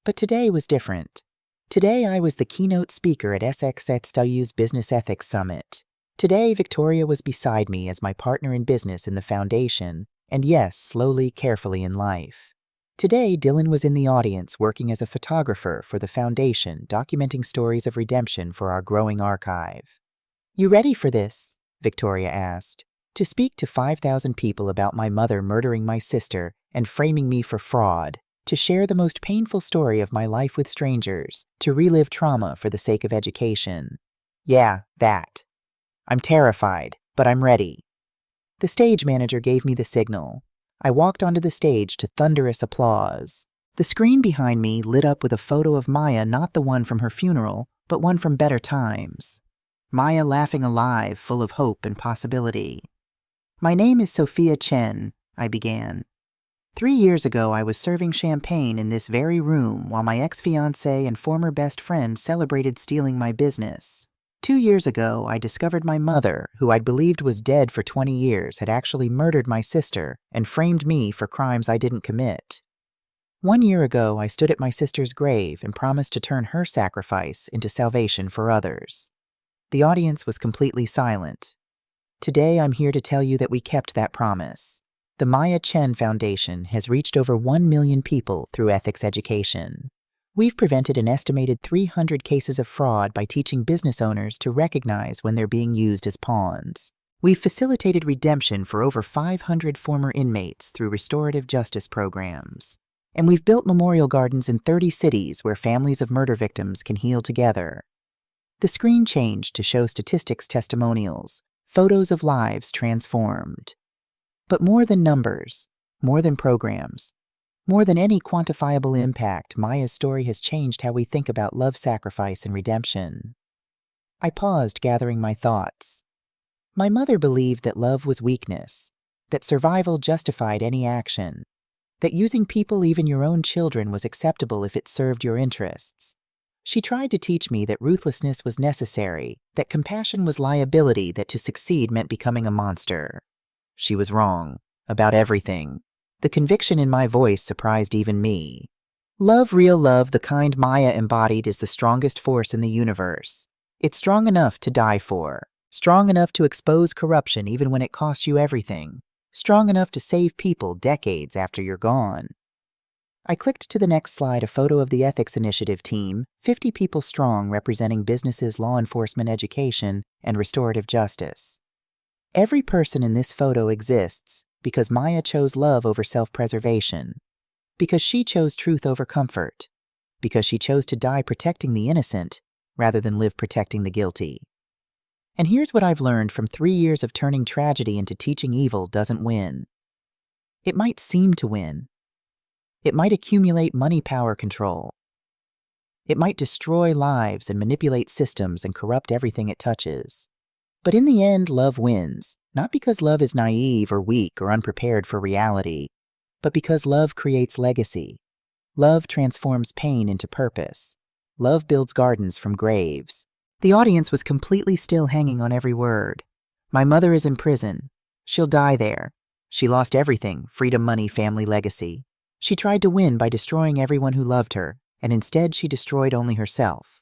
A: But today was different. Today I was the keynote speaker at SXSW's Business Ethics Summit. Today Victoria was beside me as my partner in business in the foundation, and yes, slowly, carefully in life. Today Dylan was in the audience working as a photographer for the foundation, documenting stories of redemption for our growing archive. You ready for this? Victoria asked. To speak to 5,000 people about my mother murdering my sister and framing me for fraud. To share the most painful story of my life with strangers, to relive trauma for the sake of education. Yeah, that. I'm terrified, but I'm ready. The stage manager gave me the signal. I walked onto the stage to thunderous applause. The screen behind me lit up with a photo of Maya, not the one from her funeral, but one from better times. Maya laughing alive, full of hope and possibility. My name is Sophia Chen, I began. 3 years ago, I was serving champagne in this very room while my ex-fiancé and former best friend celebrated stealing my business. 2 years ago, I discovered my mother, who I'd believed was dead for 20 years, had actually murdered my sister and framed me for crimes I didn't commit. 1 year ago, I stood at my sister's grave and promised to turn her sacrifice into salvation for others. The audience was completely silent. Today, I'm here to tell you that we kept that promise. The Maya Chen Foundation has reached over 1 million people through ethics education. We've prevented an estimated 300 cases of fraud by teaching business owners to recognize when they're being used as pawns. We've facilitated redemption for over 500 former inmates through restorative justice programs. And we've built memorial gardens in 30 cities where families of murder victims can heal together. The screen changed to show statistics testimonials, photos of lives transformed. But more than numbers, more than programs, more than any quantifiable impact, Maya's story has changed how we think about love, sacrifice, and redemption. I paused, gathering my thoughts. My mother believed that love was weakness, that survival justified any action, that using people, even your own children, was acceptable if it served your interests. She tried to teach me that ruthlessness was necessary, that compassion was liability, that to succeed meant becoming a monster. She was wrong about everything. The conviction in my voice surprised even me. Love, real love, the kind Maya embodied, is the strongest force in the universe. It's strong enough to die for, strong enough to expose corruption even when it costs you everything, strong enough to save people decades after you're gone. I clicked to the next slide, a photo of the Ethics Initiative team, 50 people strong, representing businesses, law enforcement, education, and restorative justice. Every person in this photo exists because Maya chose love over self-preservation, because she chose truth over comfort, because she chose to die protecting the innocent rather than live protecting the guilty. And here's what I've learned from 3 years of turning tragedy into teaching: evil doesn't win. It might seem to win. It might accumulate money, power, control. It might destroy lives and manipulate systems and corrupt everything it touches. But in the end, love wins, not because love is naive or weak or unprepared for reality, but because love creates legacy. Love transforms pain into purpose. Love builds gardens from graves. The audience was completely still, hanging on every word. My mother is in prison. She'll die there. She lost everything: freedom, money, family, legacy. She tried to win by destroying everyone who loved her, and instead she destroyed only herself.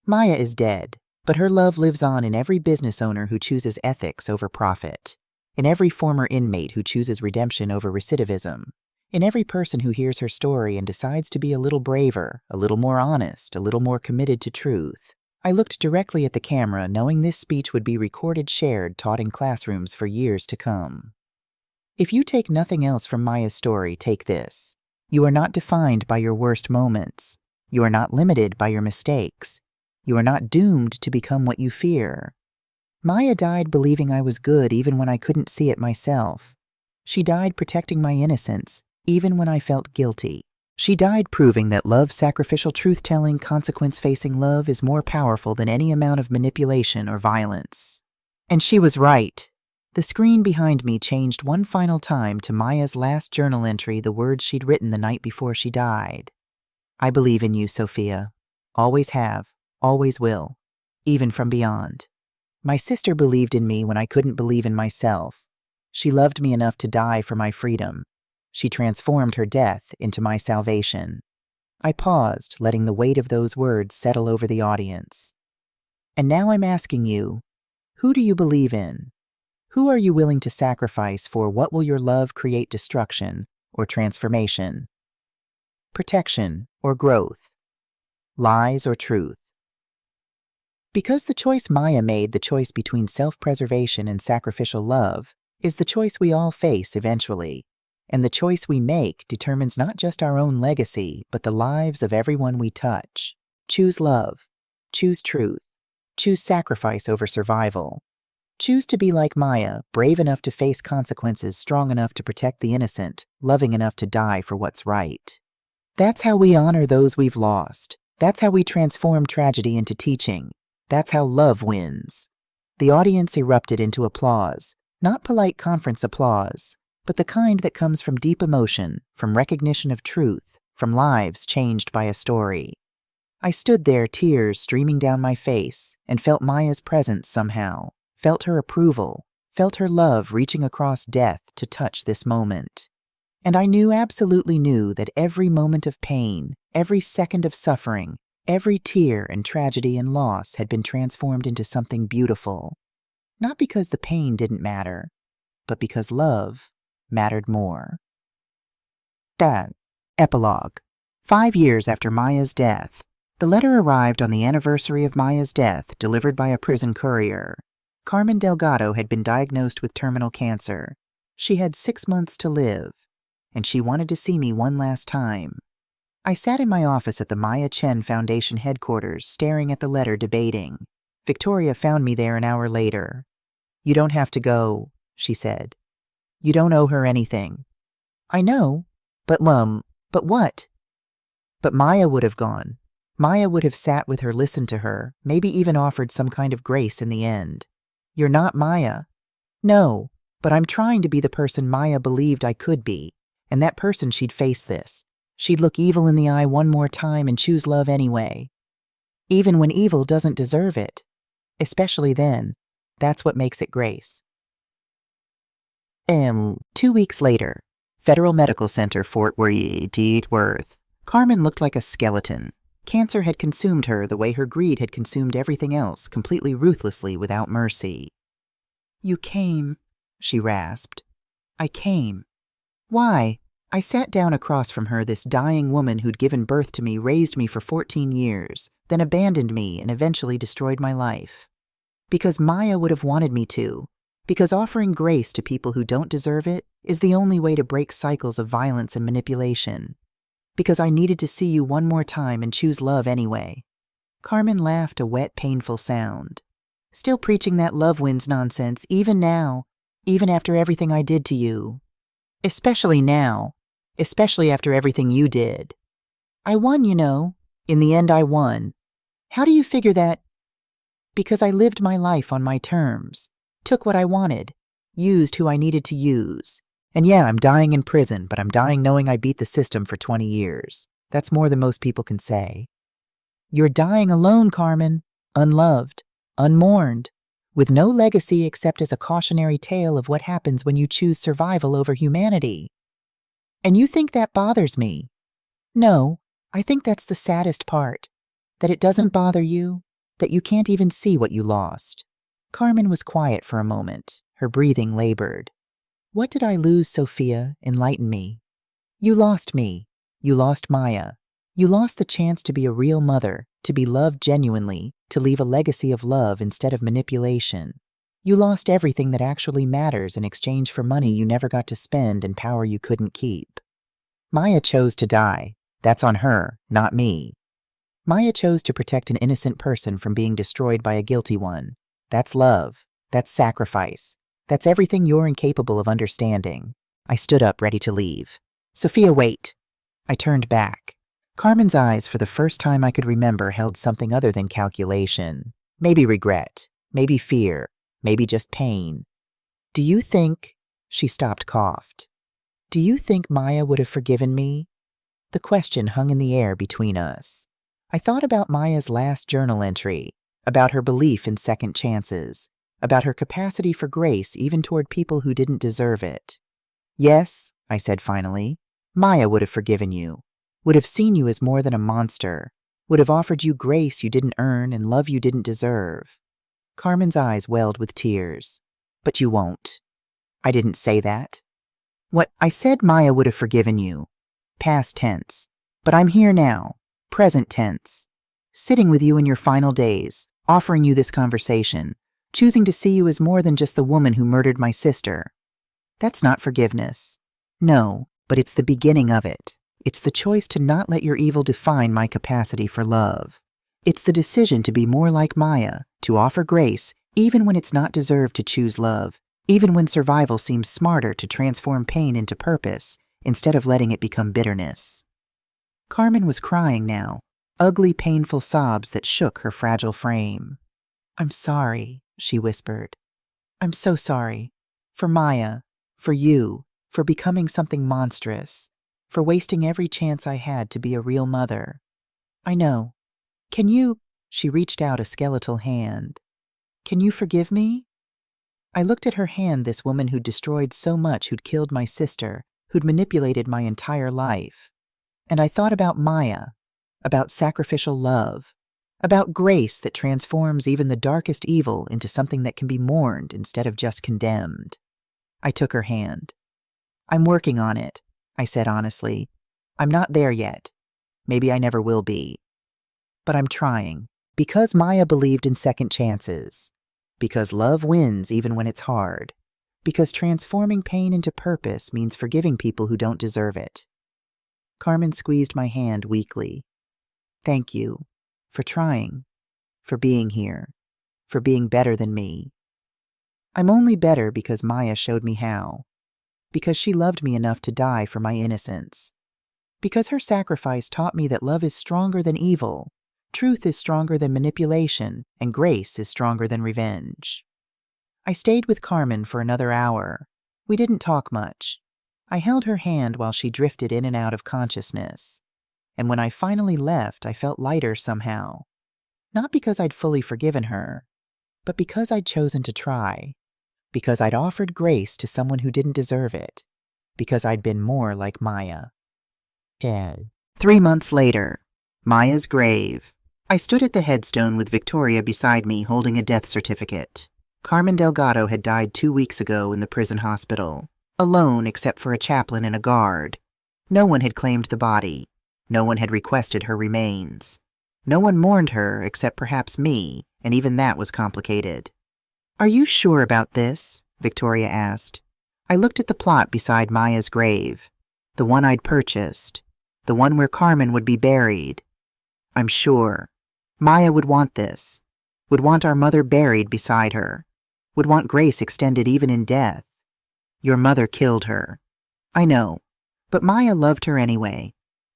A: Maya is dead, but her love lives on in every business owner who chooses ethics over profit, in every former inmate who chooses redemption over recidivism, in every person who hears her story and decides to be a little braver, a little more honest, a little more committed to truth. I looked directly at the camera, knowing this speech would be recorded, shared, taught in classrooms for years to come. If you take nothing else from Maya's story, take this. You are not defined by your worst moments. You are not limited by your mistakes. You are not doomed to become what you fear. Maya died believing I was good even when I couldn't see it myself. She died protecting my innocence even when I felt guilty. She died proving that love, sacrificial, truth-telling, consequence-facing love is more powerful than any amount of manipulation or violence. And she was right. The screen behind me changed one final time to Maya's last journal entry, the words she'd written the night before she died. I believe in you, Sophia. Always have. Always will, even from beyond. My sister believed in me when I couldn't believe in myself. She loved me enough to die for my freedom. She transformed her death into my salvation. I paused, letting the weight of those words settle over the audience. And now I'm asking you, who do you believe in? Who are you willing to sacrifice for? What will your love create: destruction or transformation? Protection or growth? Lies or truth? Because the choice Maya made, the choice between self-preservation and sacrificial love, is the choice we all face eventually. And the choice we make determines not just our own legacy, but the lives of everyone we touch. Choose love. Choose truth. Choose sacrifice over survival. Choose to be like Maya, brave enough to face consequences, strong enough to protect the innocent, loving enough to die for what's right. That's how we honor those we've lost. That's how we transform tragedy into teaching. That's how love wins. The audience erupted into applause, not polite conference applause, but the kind that comes from deep emotion, from recognition of truth, from lives changed by a story. I stood there, tears streaming down my face, and felt Maya's presence somehow, felt her approval, felt her love reaching across death to touch this moment. And I knew, absolutely knew, that every moment of pain, every second of suffering, every tear and tragedy and loss had been transformed into something beautiful. Not because the pain didn't matter, but because love mattered more. Epilogue. 5 years after Maya's death. The letter arrived on the anniversary of Maya's death, delivered by a prison courier. Carmen Delgado had been diagnosed with terminal cancer. She had 6 months to live, and she wanted to see me one last time. I sat in my office at the Maya Chen Foundation headquarters, staring at the letter, debating. Victoria found me there an hour later. "You don't have to go," she said. "You don't owe her anything." "I know, but what?" But Maya would have gone. Maya would have sat with her, listened to her, maybe even offered some kind of grace in the end. "You're not Maya." "No, but I'm trying to be the person Maya believed I could be, and that person she'd face this. She'd look evil in the eye one more time and choose love anyway. Even when evil doesn't deserve it. Especially then. That's what makes it grace." 2 weeks later. Federal Medical Center, Fort Worth. Carmen looked like a skeleton. Cancer had consumed her the way her greed had consumed everything else, completely ruthlessly, without mercy. "You came," she rasped. "I came. Why?" I sat down across from her, this dying woman who'd given birth to me, raised me for 14 years, then abandoned me and eventually destroyed my life. Because Maya would have wanted me to. Because offering grace to people who don't deserve it is the only way to break cycles of violence and manipulation. Because I needed to see you one more time and choose love anyway. Carmen laughed, a wet, painful sound. "Still preaching that love wins nonsense, even now, even after everything I did to you. Especially now, especially after everything you did. I won, you know. In the end, I won. How do you figure that?" "Because I lived my life on my terms, took what I wanted, used who I needed to use. And yeah, I'm dying in prison, but I'm dying knowing I beat the system for 20 years. That's more than most people can say." "You're dying alone, Carmen, unloved, unmourned, with no legacy except as a cautionary tale of what happens when you choose survival over humanity. And you think that bothers me? No, I think that's the saddest part, that it doesn't bother you, that you can't even see what you lost." Carmen was quiet for a moment, her breathing labored. "What did I lose, Sophia? Enlighten me." "You lost me. You lost Maya. You lost the chance to be a real mother, to be loved genuinely, to leave a legacy of love instead of manipulation. You lost everything that actually matters in exchange for money you never got to spend and power you couldn't keep. Maya chose to die. That's on her, not me. Maya chose to protect an innocent person from being destroyed by a guilty one. That's love. That's sacrifice. That's everything you're incapable of understanding." I stood up, ready to leave. "Sophia, wait." I turned back. Carmen's eyes, for the first time I could remember, held something other than calculation. Maybe regret. Maybe fear. Maybe just pain. "Do you think—" She stopped, coughed. "Do you think Maya would have forgiven me?" The question hung in the air between us. I thought about Maya's last journal entry, about her belief in second chances, about her capacity for grace even toward people who didn't deserve it. "Yes," I said finally, "Maya would have forgiven you, would have seen you as more than a monster, would have offered you grace you didn't earn and love you didn't deserve." Carmen's eyes welled with tears. "But you won't." "I didn't say that." "What I said, Maya would have forgiven you. Past tense. But I'm here now, present tense, sitting with you in your final days, offering you this conversation, choosing to see you as more than just the woman who murdered my sister. That's not forgiveness. No, but it's the beginning of it. It's the choice to not let your evil define my capacity for love. It's the decision to be more like Maya, to offer grace, even when it's not deserved, to choose love, even when survival seems smarter, to transform pain into purpose, instead of letting it become bitterness." Carmen was crying now, ugly, painful sobs that shook her fragile frame. "I'm sorry," she whispered. "I'm so sorry. For Maya, for you, for becoming something monstrous, for wasting every chance I had to be a real mother. I know. Can you—" She reached out a skeletal hand. "Can you forgive me?" I looked at her hand, this woman who'd destroyed so much, who'd killed my sister, who'd manipulated my entire life. And I thought about Maya, about sacrificial love, about grace that transforms even the darkest evil into something that can be mourned instead of just condemned. I took her hand. "I'm working on it," I said honestly. "I'm not there yet. Maybe I never will be. But I'm trying. Because Maya believed in second chances. Because love wins even when it's hard. Because transforming pain into purpose means forgiving people who don't deserve it." Carmen squeezed my hand weakly. "Thank you. For trying. For being here. For being better than me. I'm only better because Maya showed me how. Because she loved me enough to die for my innocence. Because her sacrifice taught me that love is stronger than evil, truth is stronger than manipulation, and grace is stronger than revenge." I stayed with Carmen for another hour. We didn't talk much. I held her hand while she drifted in and out of consciousness. And when I finally left, I felt lighter somehow. Not because I'd fully forgiven her, but because I'd chosen to try. Because I'd offered grace to someone who didn't deserve it. Because I'd been more like Maya. 3 months later. Maya's grave. I stood at the headstone with Victoria beside me holding a death certificate. Carmen Delgado had died 2 weeks ago in the prison hospital, alone except for a chaplain and a guard. No one had claimed the body. No one had requested her remains. No one mourned her except perhaps me, and even that was complicated. "Are you sure about this?" Victoria asked. I looked at the plot beside Maya's grave, the one I'd purchased, the one where Carmen would be buried. "I'm sure. Maya would want this, would want our mother buried beside her, would want grace extended even in death. Your mother killed her. I know, but Maya loved her anyway.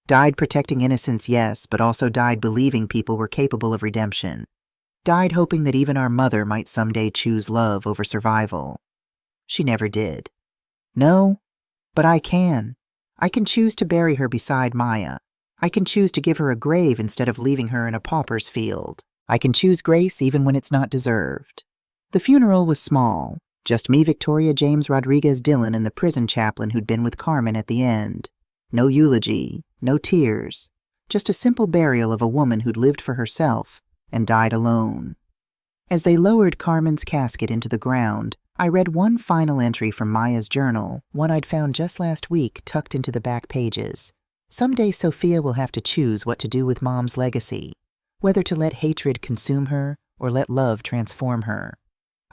A: Died protecting innocence, yes, but also died believing people were capable of redemption. Died hoping that even our mother might someday choose love over survival. She never did. No, but I can. I can choose to bury her beside Maya. I can choose to give her a grave instead of leaving her in a pauper's field. I can choose grace even when it's not deserved." The funeral was small. Just me, Victoria, James Rodriguez Dillon, and the prison chaplain who'd been with Carmen at the end. No eulogy, no tears. Just a simple burial of a woman who'd lived for herself and died alone. As they lowered Carmen's casket into the ground, I read one final entry from Maya's journal, one I'd found just last week tucked into the back pages. "Someday Sophia will have to choose what to do with Mom's legacy, whether to let hatred consume her or let love transform her.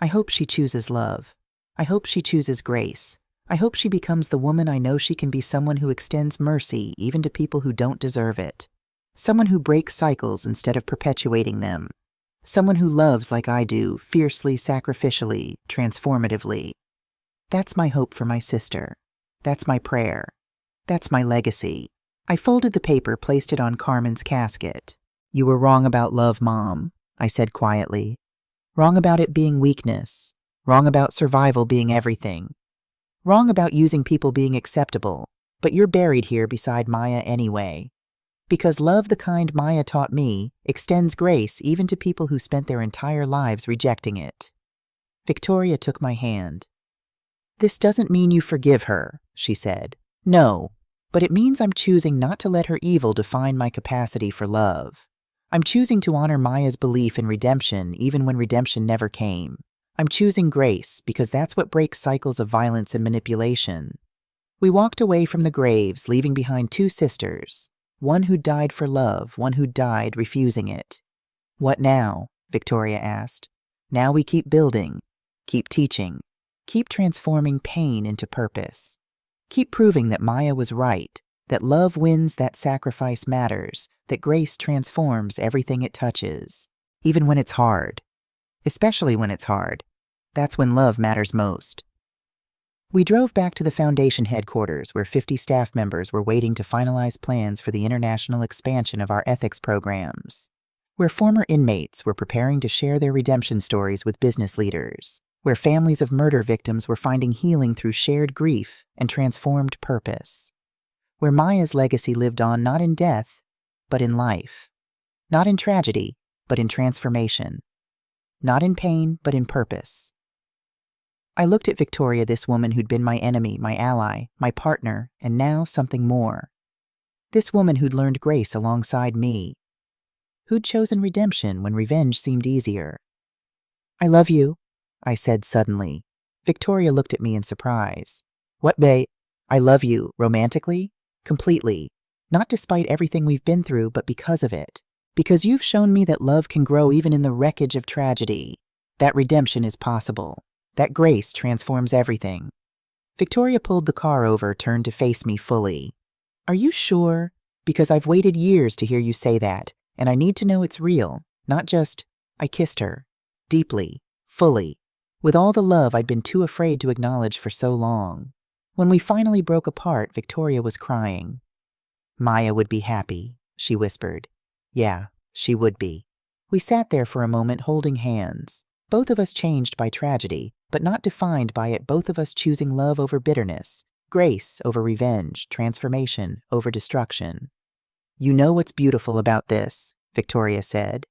A: I hope she chooses love. I hope she chooses grace. I hope she becomes the woman I know she can be, someone who extends mercy even to people who don't deserve it. Someone who breaks cycles instead of perpetuating them. Someone who loves like I do, fiercely, sacrificially, transformatively. That's my hope for my sister. That's my prayer. That's my legacy." I folded the paper, placed it on Carmen's casket. "You were wrong about love, Mom," I said quietly. "Wrong about it being weakness. Wrong about survival being everything. Wrong about using people being acceptable. But you're buried here beside Maya anyway. Because love, the kind Maya taught me, extends grace even to people who spent their entire lives rejecting it." Victoria took my hand. "This doesn't mean you forgive her," she said. "No, but it means I'm choosing not to let her evil define my capacity for love. I'm choosing to honor Maya's belief in redemption even when redemption never came. I'm choosing grace because that's what breaks cycles of violence and manipulation." We walked away from the graves, leaving behind 2 sisters. One who died for love, one who died refusing it. "What now?" Victoria asked. "Now we keep building, keep teaching, keep transforming pain into purpose. Keep proving that Maya was right, that love wins, that sacrifice matters, that grace transforms everything it touches, even when it's hard. Especially when it's hard. That's when love matters most." We drove back to the Foundation headquarters where 50 staff members were waiting to finalize plans for the international expansion of our ethics programs. Where former inmates were preparing to share their redemption stories with business leaders. Where families of murder victims were finding healing through shared grief and transformed purpose. Where Maya's legacy lived on not in death, but in life. Not in tragedy, but in transformation. Not in pain, but in purpose. I looked at Victoria, this woman who'd been my enemy, my ally, my partner, and now something more. This woman who'd learned grace alongside me. Who'd chosen redemption when revenge seemed easier. "I love you," I said suddenly. Victoria looked at me in surprise. "What, bae? I love you, romantically? Completely. Not despite everything we've been through, but because of it. Because you've shown me that love can grow even in the wreckage of tragedy. That redemption is possible. That grace transforms everything." Victoria pulled the car over, turned to face me fully. "Are you sure? Because I've waited years to hear you say that, and I need to know it's real, not just—" I kissed her. Deeply, fully, with all the love I'd been too afraid to acknowledge for so long. When we finally broke apart, Victoria was crying. "Maya would be happy," she whispered. Yeah, she would be. We sat there for a moment holding hands, both of us changed by tragedy, but not defined by it, both of us choosing love over bitterness, grace over revenge, transformation over destruction. "You know what's beautiful about this," Victoria said.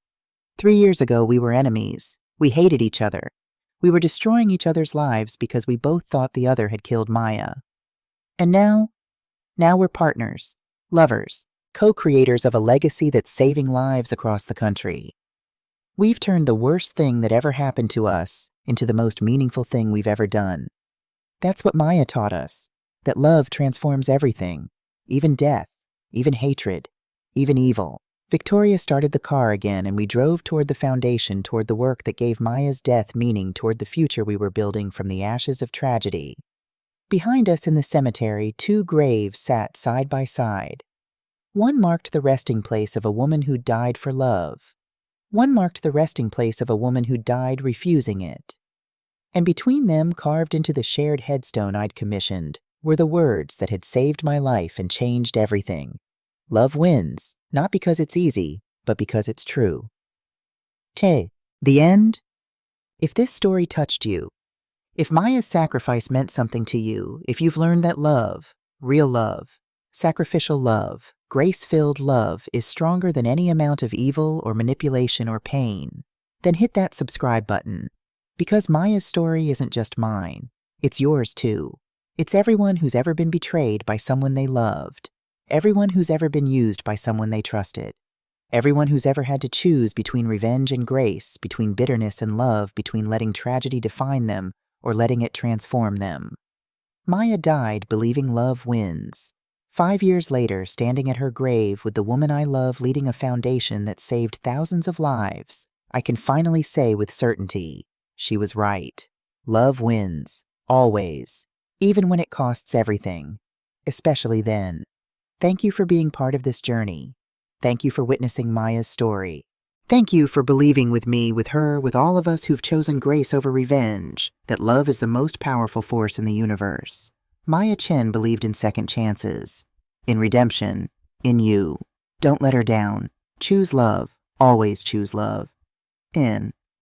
A: 3 years ago, we were enemies. We hated each other. We were destroying each other's lives because we both thought the other had killed Maya. And now we're partners, lovers, co-creators of a legacy that's saving lives across the country. We've turned the worst thing that ever happened to us into the most meaningful thing we've ever done. That's what Maya taught us, that love transforms everything, even death, even hatred, even evil. Victoria started the car again, and we drove toward the foundation, toward the work that gave Maya's death meaning, toward the future we were building from the ashes of tragedy. Behind us in the cemetery, 2 graves sat side by side. One marked the resting place of a woman who died for love. One marked the resting place of a woman who died refusing it. And between them, carved into the shared headstone I'd commissioned, were the words that had saved my life and changed everything. Love wins, not because it's easy, but because it's true. Che, the end? If this story touched you, if Maya's sacrifice meant something to you, if you've learned that love, real love, sacrificial love, grace-filled love is stronger than any amount of evil or manipulation or pain, then hit that subscribe button. Because Maya's story isn't just mine, it's yours too. It's everyone who's ever been betrayed by someone they loved. Everyone who's ever been used by someone they trusted. Everyone who's ever had to choose between revenge and grace, between bitterness and love, between letting tragedy define them or letting it transform them. Maya died believing love wins. 5 years later, standing at her grave with the woman I love leading a foundation that saved thousands of lives, I can finally say with certainty, she was right. Love wins, always, even when it costs everything, especially then. Thank you for being part of this journey. Thank you for witnessing Maya's story. Thank you for believing with me, with her, with all of us who've chosen grace over revenge, that love is the most powerful force in the universe. Maya Chen believed in second chances, in redemption, in you. Don't let her down. Choose love. Always choose love. In.